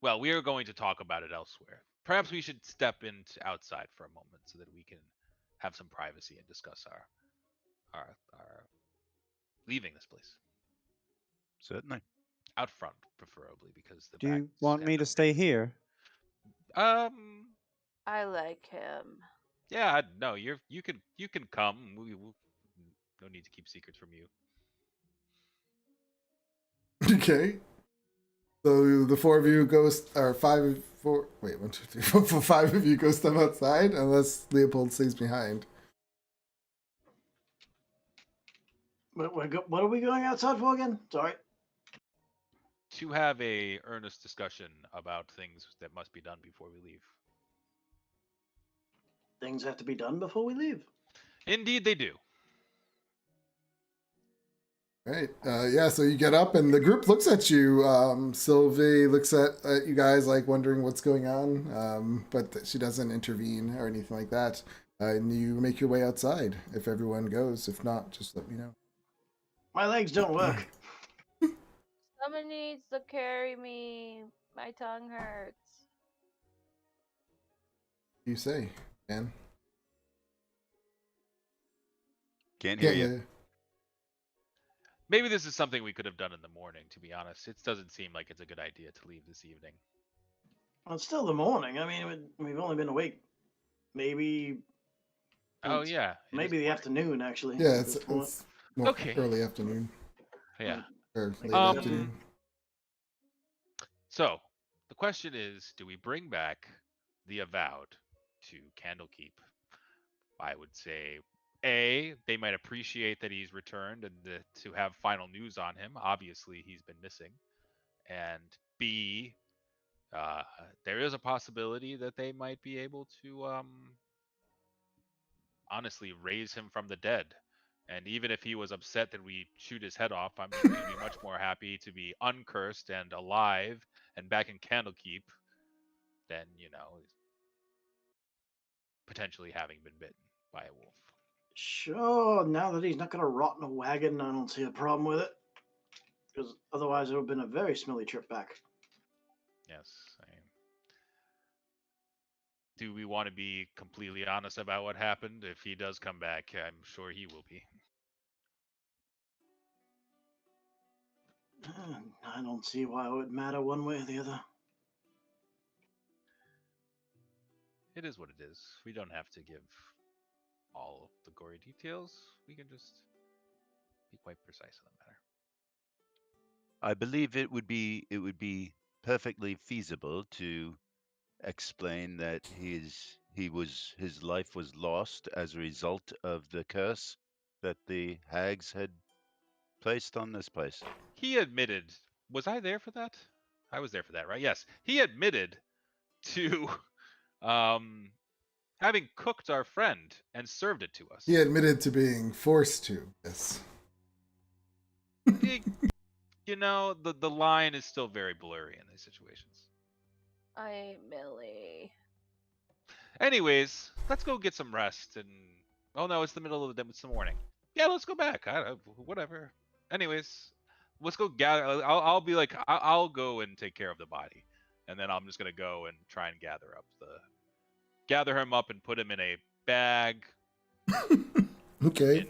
Well, we are going to talk about it elsewhere. Perhaps we should step into outside for a moment so that we can have some privacy and discuss our leaving this place. Certainly. Out front, preferably, because the Do back. you want me to stay here? I like him. Yeah, no, you can come. No need to keep secrets from you. Okay. So the four of you go, or five, four. Wait, 1, 2, 3, 4, 5 of you go step outside, unless Leopold stays behind. What are we going outside for again? Sorry. To have a earnest discussion about things that must be done before we leave. Things have to be done before we leave. Indeed, they do. Right. Yeah, so you get up and the group looks at you. Sylvie looks at you guys like wondering what's going on, but she doesn't intervene or anything like that. And you make your way outside if everyone goes. If not, just let me know. My legs don't work. Someone needs to carry me. My tongue hurts. What do you say, man? Can't hear you. Yeah. Maybe this is something we could have done in the morning, to be honest. It doesn't seem like it's a good idea to leave this evening. Well, it's still the morning. I mean, we've only been awake. Maybe. Oh, yeah. Maybe the afternoon, actually. Yeah, at this point. it's more Okay. early afternoon. Yeah. Or late Um, afternoon. So, the question is, do we bring back the Avowed to Candlekeep? I would say, A, they might appreciate that he's returned and to have final news on him. Obviously, he's been missing. And B, there is a possibility that they might be able to honestly raise him from the dead. And even if he was upset that we shoot his head off, I'm sure he'd be much more happy to be uncursed and alive and back in Candlekeep than, potentially having been bitten by a wolf. Sure, now that he's not going to rot in a wagon, I don't see a problem with it. Because otherwise, it would have been a very smelly trip back. Yes. Do we want to be completely honest about what happened? If he does come back, I'm sure he will be. I don't see why it would matter one way or the other. It is what it is. We don't have to give all of the gory details. We can just be quite precise on the matter. I believe it would be perfectly feasible to explain that his life was lost as a result of the curse that the hags had placed on this place. He admitted. Was I there for that? I was there for that, right? Yes. He admitted to having cooked our friend and served it to us. He admitted to being forced to. Yes. You know, the line is still very blurry in these situations. Millie. Anyways, let's go get some rest. And oh no, it's the middle of the day. It's the morning. Yeah, let's go back. Whatever. Anyways, let's go gather. I'll be like, I'll go and take care of the body, and then I'm just gonna go and try and gather him up and put him in a bag. Okay. And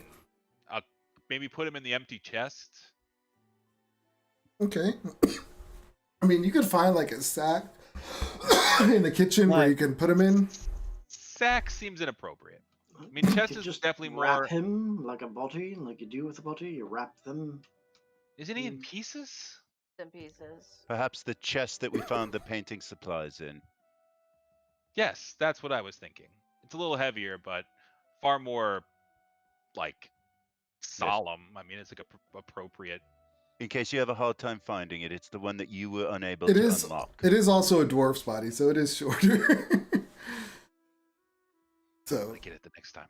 I'll maybe put him in the empty chest. Okay. I mean, you could find like a sack in the kitchen where you can put him in. Sack seems inappropriate. I mean, You chest could is just definitely wrap more. him like a body, like you do with a body. You wrap them. Isn't he in pieces? In pieces. Perhaps the chest that we found the painting supplies in. Yes, that's what I was thinking. It's a little heavier, but far more like solemn. I mean, it's like appropriate. In case you have a hard time finding it, it's the one that you were unable It to is. unlock. It is also a dwarf's body, so it is shorter. So I'll get it the next time.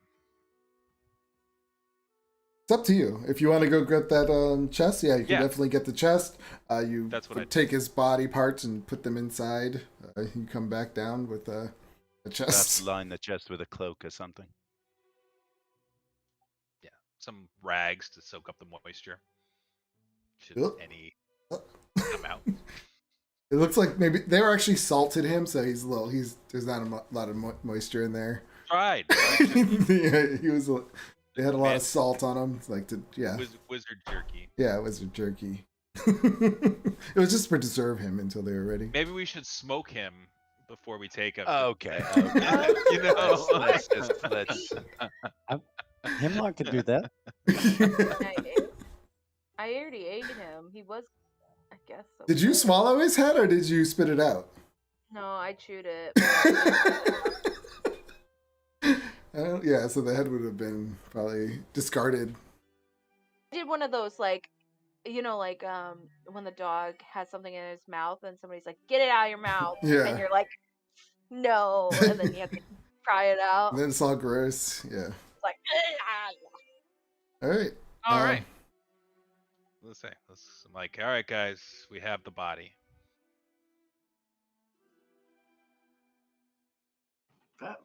it's up to you. If you want to go get that chest, yeah, you can Yeah. definitely get the chest. You That's what I take his body parts and put them inside. You come back down with a Perhaps chest. line the chest with a cloak or something. Yeah, some rags to soak up the moisture. Should Yep. any come out? It looks like maybe they were actually salted him, so he's a little. There's not a lot of moisture in there. Tried. Yeah, he was. They had a lot of salt on him, like Wizard jerky. Yeah, wizard jerky. It was just to preserve him until they were ready. Maybe we should smoke him before we take him. Okay. You know, let's. Hemlock could do that. I already ate him. He was, I guess. Did you okay. swallow his head or did you spit it out? No, I chewed it. Yeah, so the head would have been probably discarded. I did one of those, like, you know, like when the dog has something in his mouth and somebody's like, "Get it out of your mouth," Yeah. and you're like, "No," and then you have to pry it out. And then it's all gross. Yeah. It's like, All right. all right. I'm like, all right, guys, we have the body.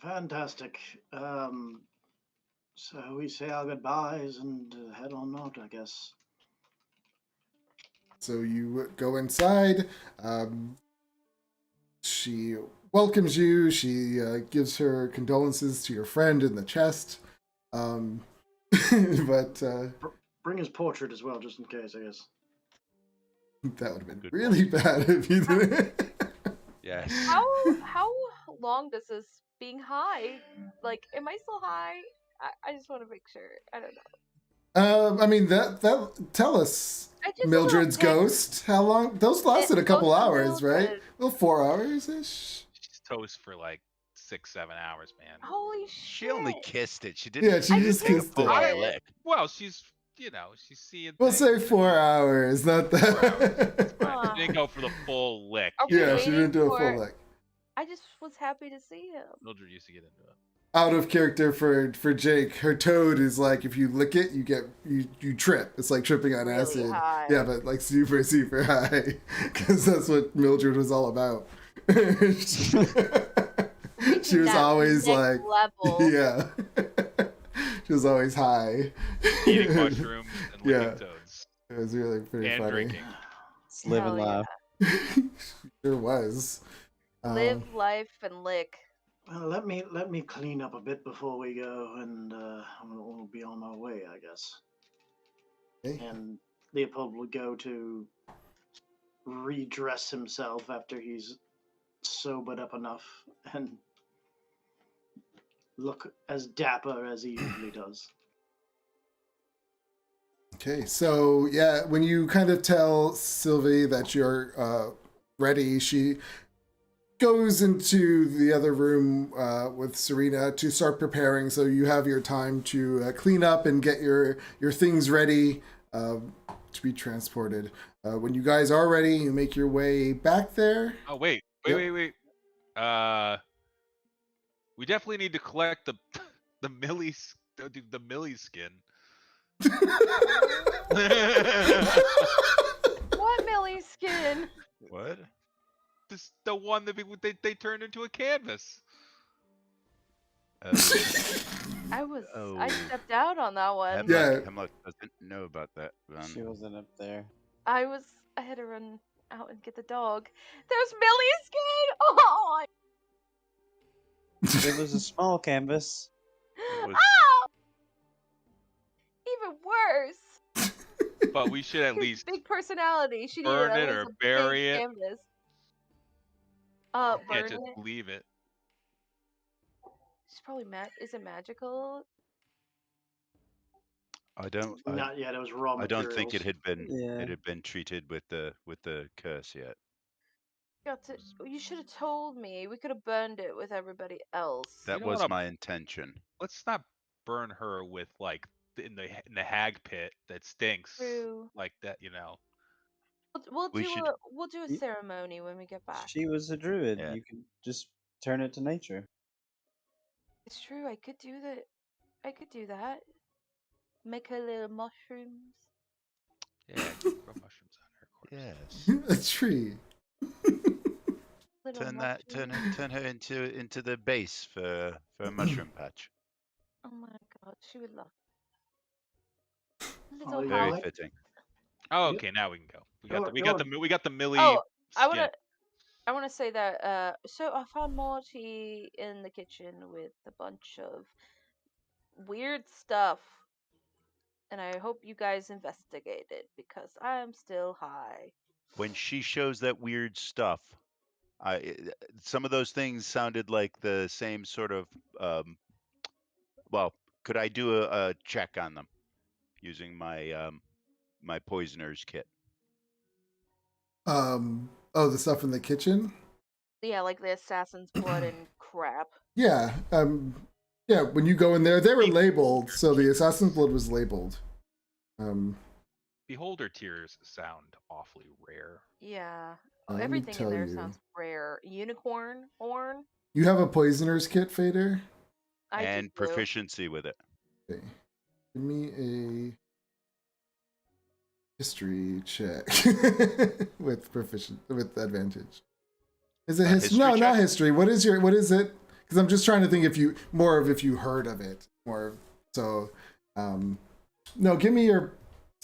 Fantastic. So we say our goodbyes and head on out, I guess. So you go inside. She welcomes you. She gives her condolences to your friend in the chest. But Bring his portrait as well, just in case, I guess. that would have been Good really bad if you didn't. Yes. how long does this being high? Like, am I still high? I just want to make sure. I don't know. I mean that tell us, I just Mildred's ghost. How long? Those lasted a couple Ghost of hours, right? Mildred. Well, 4 hours ish. She's toast for like 6-7 hours, man. Holy shit! She only kissed it. She didn't. Yeah, she just take a kissed full it. lick. Well, she's she's seeing. We'll things. say 4 hours, not that. Right. She didn't go for the full lick. Are we Yeah, she didn't do a waiting full for- lick. I just was happy to see him. Mildred used to get into it. Out of character for Jake, her toad is like if you lick it, you trip. It's like tripping on Really acid. high. Yeah, but like super high, because that's what Mildred was all about. She Reaching was that always next like, level. yeah, she was always high. Eating mushrooms and licking Yeah. toads It was really pretty and funny. drinking. It's living Hell yeah. life. Sure was. Live life and lick. Well, let me clean up a bit before we go, and we'll be on our way, I guess. Okay. And Leopold will go to redress himself after he's sobered up enough and look as dapper as he usually does. Okay, so yeah, when you kind of tell Sylvie that you're ready, she goes into the other room with Serena to start preparing, so you have your time to clean up and get your things ready to be transported. When you guys are ready, you make your way back there. Oh wait. Yep. We definitely need to collect the the Millie skin. What Millie skin? What? This the one that they turned into a canvas. I stepped out on that one. Hemlock doesn't know about that one. She wasn't up there. I had to run out and get the dog. There's Millie's skin. Oh. It was a small canvas. Oh! Even worse. But we should at His least big personality. She burn needed it at or least a bury big it. canvas. Can't Burn just it. leave it. It's probably is it magical? Not yet. It was raw I materials. don't think it had been Yeah. it had been treated with the curse yet. You should have told me. We could have burned it with everybody else. That know was what, my intention. Let's not burn her with like in the hag pit that stinks True. like that, you know. We'll We do should- a ceremony when we get back. She was a druid. Yeah. You could just turn it to nature. It's true. I could do that. Make her little mushrooms. Yeah, grow mushrooms on her corpse. Yes. A tree. Little Turn her into the base for a mushroom patch. Oh my god, she would love. Oh, Little yeah. Very Like- fitting. Oh, Yep. okay, now we can go. Go We got the Millie. Oh, I skin. wanna say that. So I found Morty in the kitchen with a bunch of weird stuff, and I hope you guys investigate it because I am still high. When she shows that weird stuff, some of those things sounded like the same sort of. Well, could I do a check on them using my my poisoner's kit? Oh, the stuff in the kitchen? Yeah, like the assassin's blood and crap. Yeah. Yeah, when you go in there, they were labeled, so the assassin's blood was labeled. Beholder tears sound awfully rare. Yeah. Let me Everything in tell there you. sounds rare. Unicorn horn. You have a poisoner's kit, Fader? And do. proficiency with it. Okay. Give me a history check with advantage. Is it history? No, check? not history. What is it? Because I'm just trying to think if you heard of it more. So, no, give me your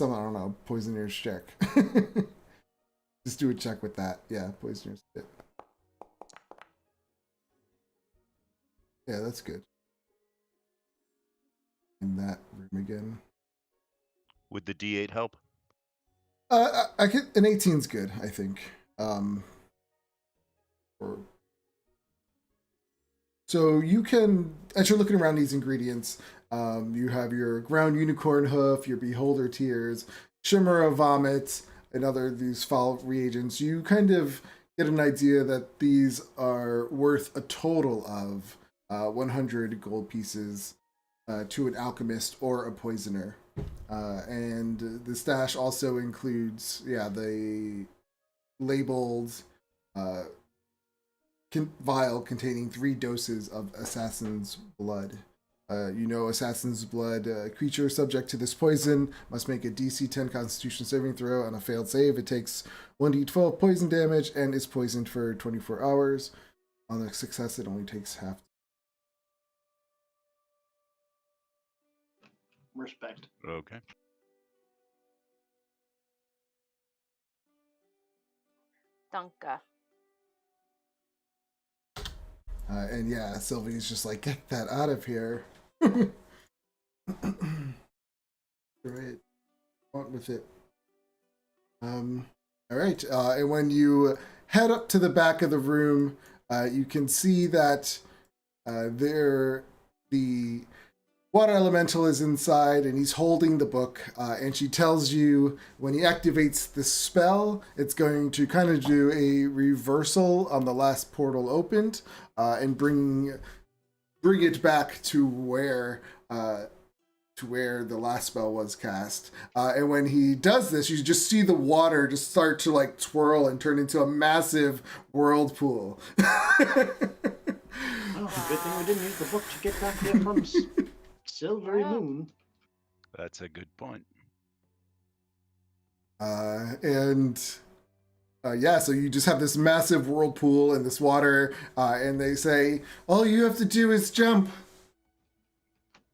I don't know, poisoner's check. Just do a check with that. Yeah, poisoner's kit. Yeah, that's good. In that room again. Would the D8 help? I could, an 18's good, I think. So you can, as you're looking around these ingredients, you have your ground unicorn hoof, your beholder tears, shimmer of vomit, and other these foul reagents. You kind of get an idea that these are worth a total of 100 gold pieces to an alchemist or a poisoner. And the stash also includes, the labeled vial containing 3 doses of assassin's blood. Assassin's blood, creature subject to this poison must make a DC 10 Constitution saving throw. On a failed save, it takes 1d12 poison damage and is poisoned for 24 hours. On a success, it only takes half. Respect. Okay. Danke. And yeah, Sylvie's just like, get that out of here. Right. On with it. All right. And when you head up to the back of the room, you can see that the water elemental is inside, and he's holding the book. And she tells you when he activates the spell, it's going to kind of do a reversal on the last portal opened, and bring it back to where the last spell was cast. And when he does this, you just see the water just start to like twirl and turn into a massive whirlpool. Oh, good thing we didn't use the book to get back there from Silvery Yeah. Moon. That's a good point. So you just have this massive whirlpool in this water, and they say, all you have to do is jump.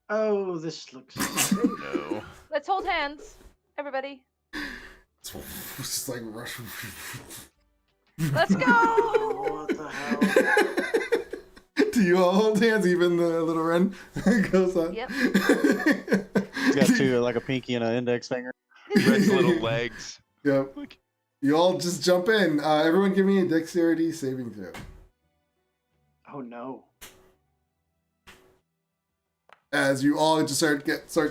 Oh, this looks. No. Let's hold hands, everybody. It's just like rush. Let's go. What the hell? Do you all hold hands? Even the little Ren goes on. Yep. He's got two, like a pinky and an index finger. Red's little legs. Yep. You all just jump in. Everyone give me a dexterity saving throw. Oh no. As you all just start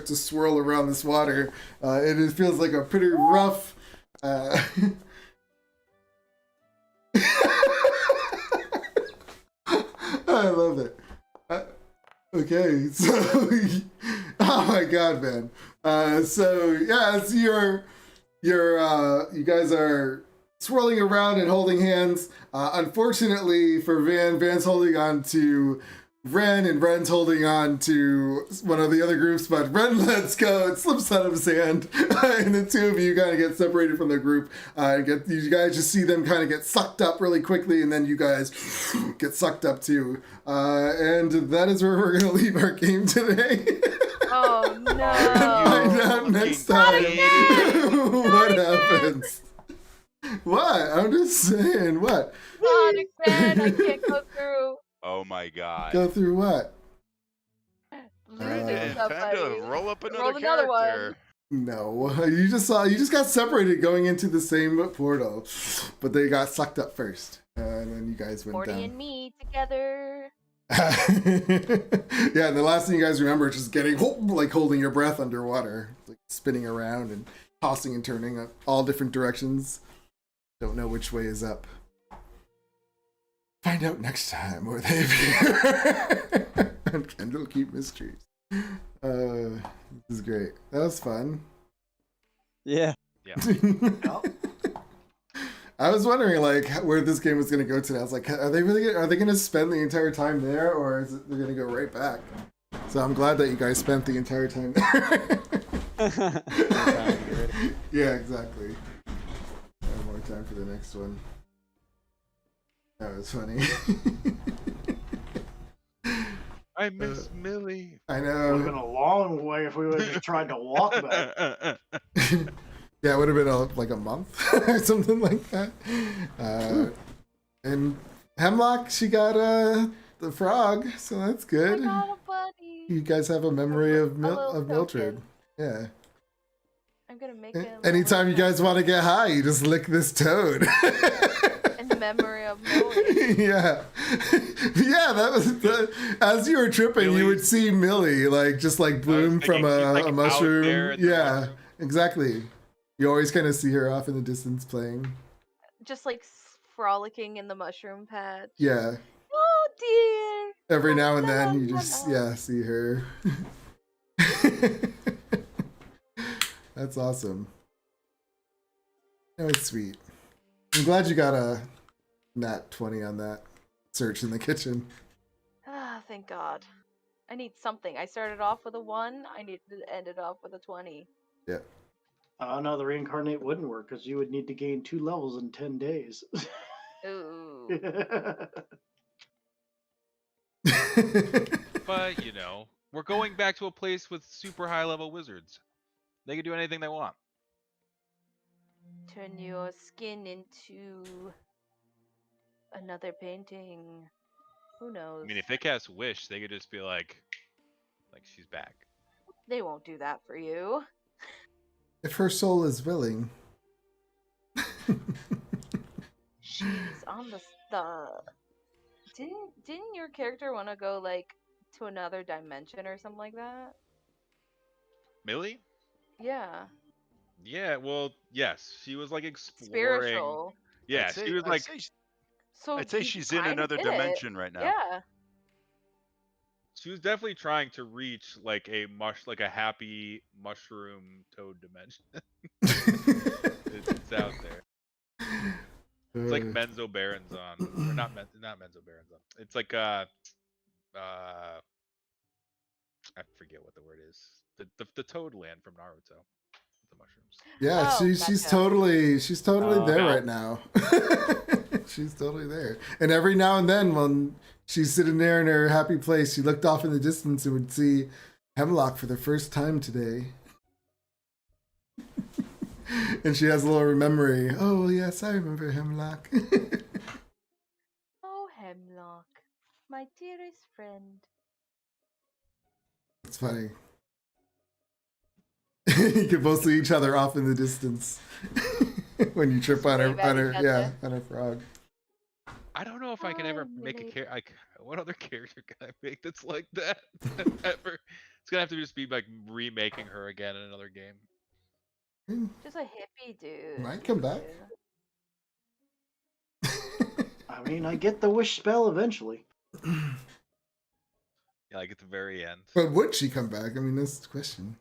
to swirl around this water, and it feels like a pretty rough. I love it. Okay, so oh my god, man. So you guys are swirling around and holding hands. Unfortunately for Van's holding on to Ren, and Ren's holding on to one of the other groups, but Ren lets go. It slips out of his hand, and the two of you kind of get separated from the group. You guys just see them kind of get sucked up really quickly, and then you guys get sucked up too. And that is where we're going to leave our game today. Oh no. Find out next time what happens. What? I'm just saying, what? Sonic Man, I can't go through. Oh my god. Go through what? Losing And time somebody. to roll up another Roll another character. No, you just got separated going into the same portal, but they got sucked up first, and then you guys went Morty down. and me together. Yeah, and the last thing you guys remember is just getting like holding your breath underwater, like spinning around and tossing and turning up all different directions. Don't know which way is up. Find out next time where they appear on Candlekeep Mysteries. This is great. That was fun. Yeah. I was wondering like where this game was gonna go today. I was like, are they gonna spend the entire time there, or is it they're gonna go right back? So I'm glad that you guys spent the entire time there. Yeah, exactly. Have more time for the next one. That was funny. I miss Millie. I It would have been know. a long way if we would have just tried to walk back. Yeah, it would have been like a month or something like that. And Hemlock, she got the frog, so that's I good. got a buddy. You guys have a memory of little Mildred. token. Yeah. I'm gonna make him. Anytime you guys want to get high, you just lick this toad. In memory of Millie. Yeah. Yeah, that was as you were tripping, you would see Millie like just like bloom from thinking she's, like, a out mushroom. there in the Yeah, mushroom. exactly. You always kind of see her off in the distance playing. Just like frolicking in the mushroom patch. Yeah. Oh dear. Every now and then you just see her. That's awesome. That was sweet. I'm glad you got a nat 20 on that search in the kitchen. Ah, thank God. I need something. I started off with a 1. I need to end it off with a 20. Yeah. No, the reincarnate wouldn't work because you would need to gain 2 levels in 10 days. Ooh. But, we're going back to a place with super high level wizards. They can do anything they want. Turn your skin into another painting. Who knows? I mean, if they cast Wish, they could just be like she's back. They won't do that for you. If her soul is willing. on the didn't your character want to go like to another dimension or something like that? Millie? Yeah, Yeah, well, yes. She was like exploring. spiritual. Yeah, she was like So I'd say you she's in kinda another did it. dimension right now. Yeah. she was definitely trying to reach like a happy mushroom toad dimension. It's out there. It's like Menzoberranzan, or not Menzoberranzan. It's like I forget what the word is. The toad land from Naruto. The mushrooms. Yeah, Oh, she's gotcha. totally there No. right now. She's totally there. And every now and then when she's sitting there in her happy place, she looked off in the distance and would see Hemlock for the first time today. And she has a little memory. Oh yes, I remember Hemlock. Oh, Hemlock, my dearest friend. It's funny. You can both see each other off in the distance when you trip on Wave at her, each yeah, other. on her frog. I don't know if I can ever make a Millie. character. Like, what other character can I make that's like that? Ever? It's gonna have to just be like remaking her again in another game. Just a hippie dude. Might come back. I mean, I get the wish spell eventually. Yeah, like at the very end. But would she come back? I mean, that's the question.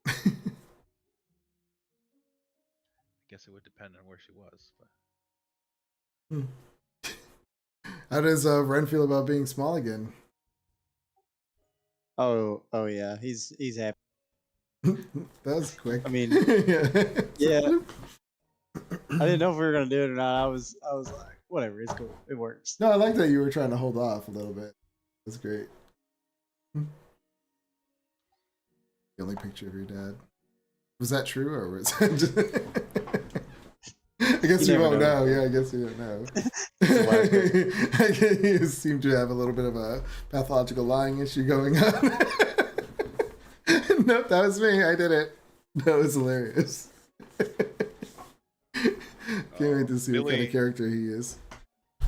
I guess it would depend on where she was. But... How does Ren feel about being small again? Oh yeah, he's happy. That was quick. I mean, yeah. yeah. I didn't know if we were gonna do it or not. I was like, whatever, it's cool. It works. No, I like that you were trying to hold off a little bit. That's great. The only picture of your dad. Was that true or was that just... I guess you won't know. Yeah, I guess you don't know. I guess you seem to have a little bit of a pathological lying issue going on. Nope, that was me. I did it. That was hilarious. Can't wait to see what kind of character he is. I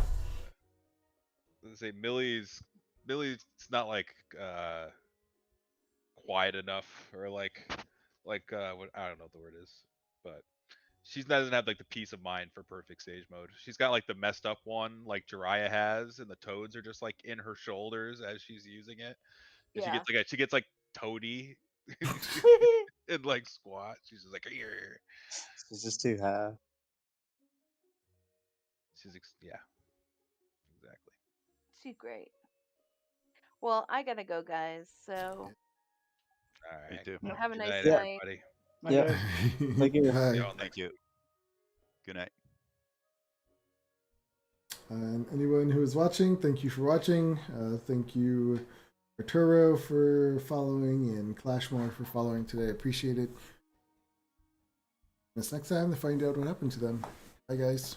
was gonna say Millie's not like quiet enough or like what I don't know what the word is, but she doesn't have like the peace of mind for perfect sage mode. She's got like the messed up one like Jiraiya has, and the toads are just like in her shoulders as she's using it. And Yeah. she gets like toady and like squat. She's just like here. It's just too high. Yeah, exactly. She's great. Well, I gotta go, guys. So All right. Me too. have a Good nice night, night. everybody. Yeah. Thank you. Hi. See y'all Thank next you. Good night. And anyone who is watching, thank you for watching. Thank you, Arturo, for following, and Clashmore for following today. Appreciate it. This next time to find out what happened to them. Bye, guys.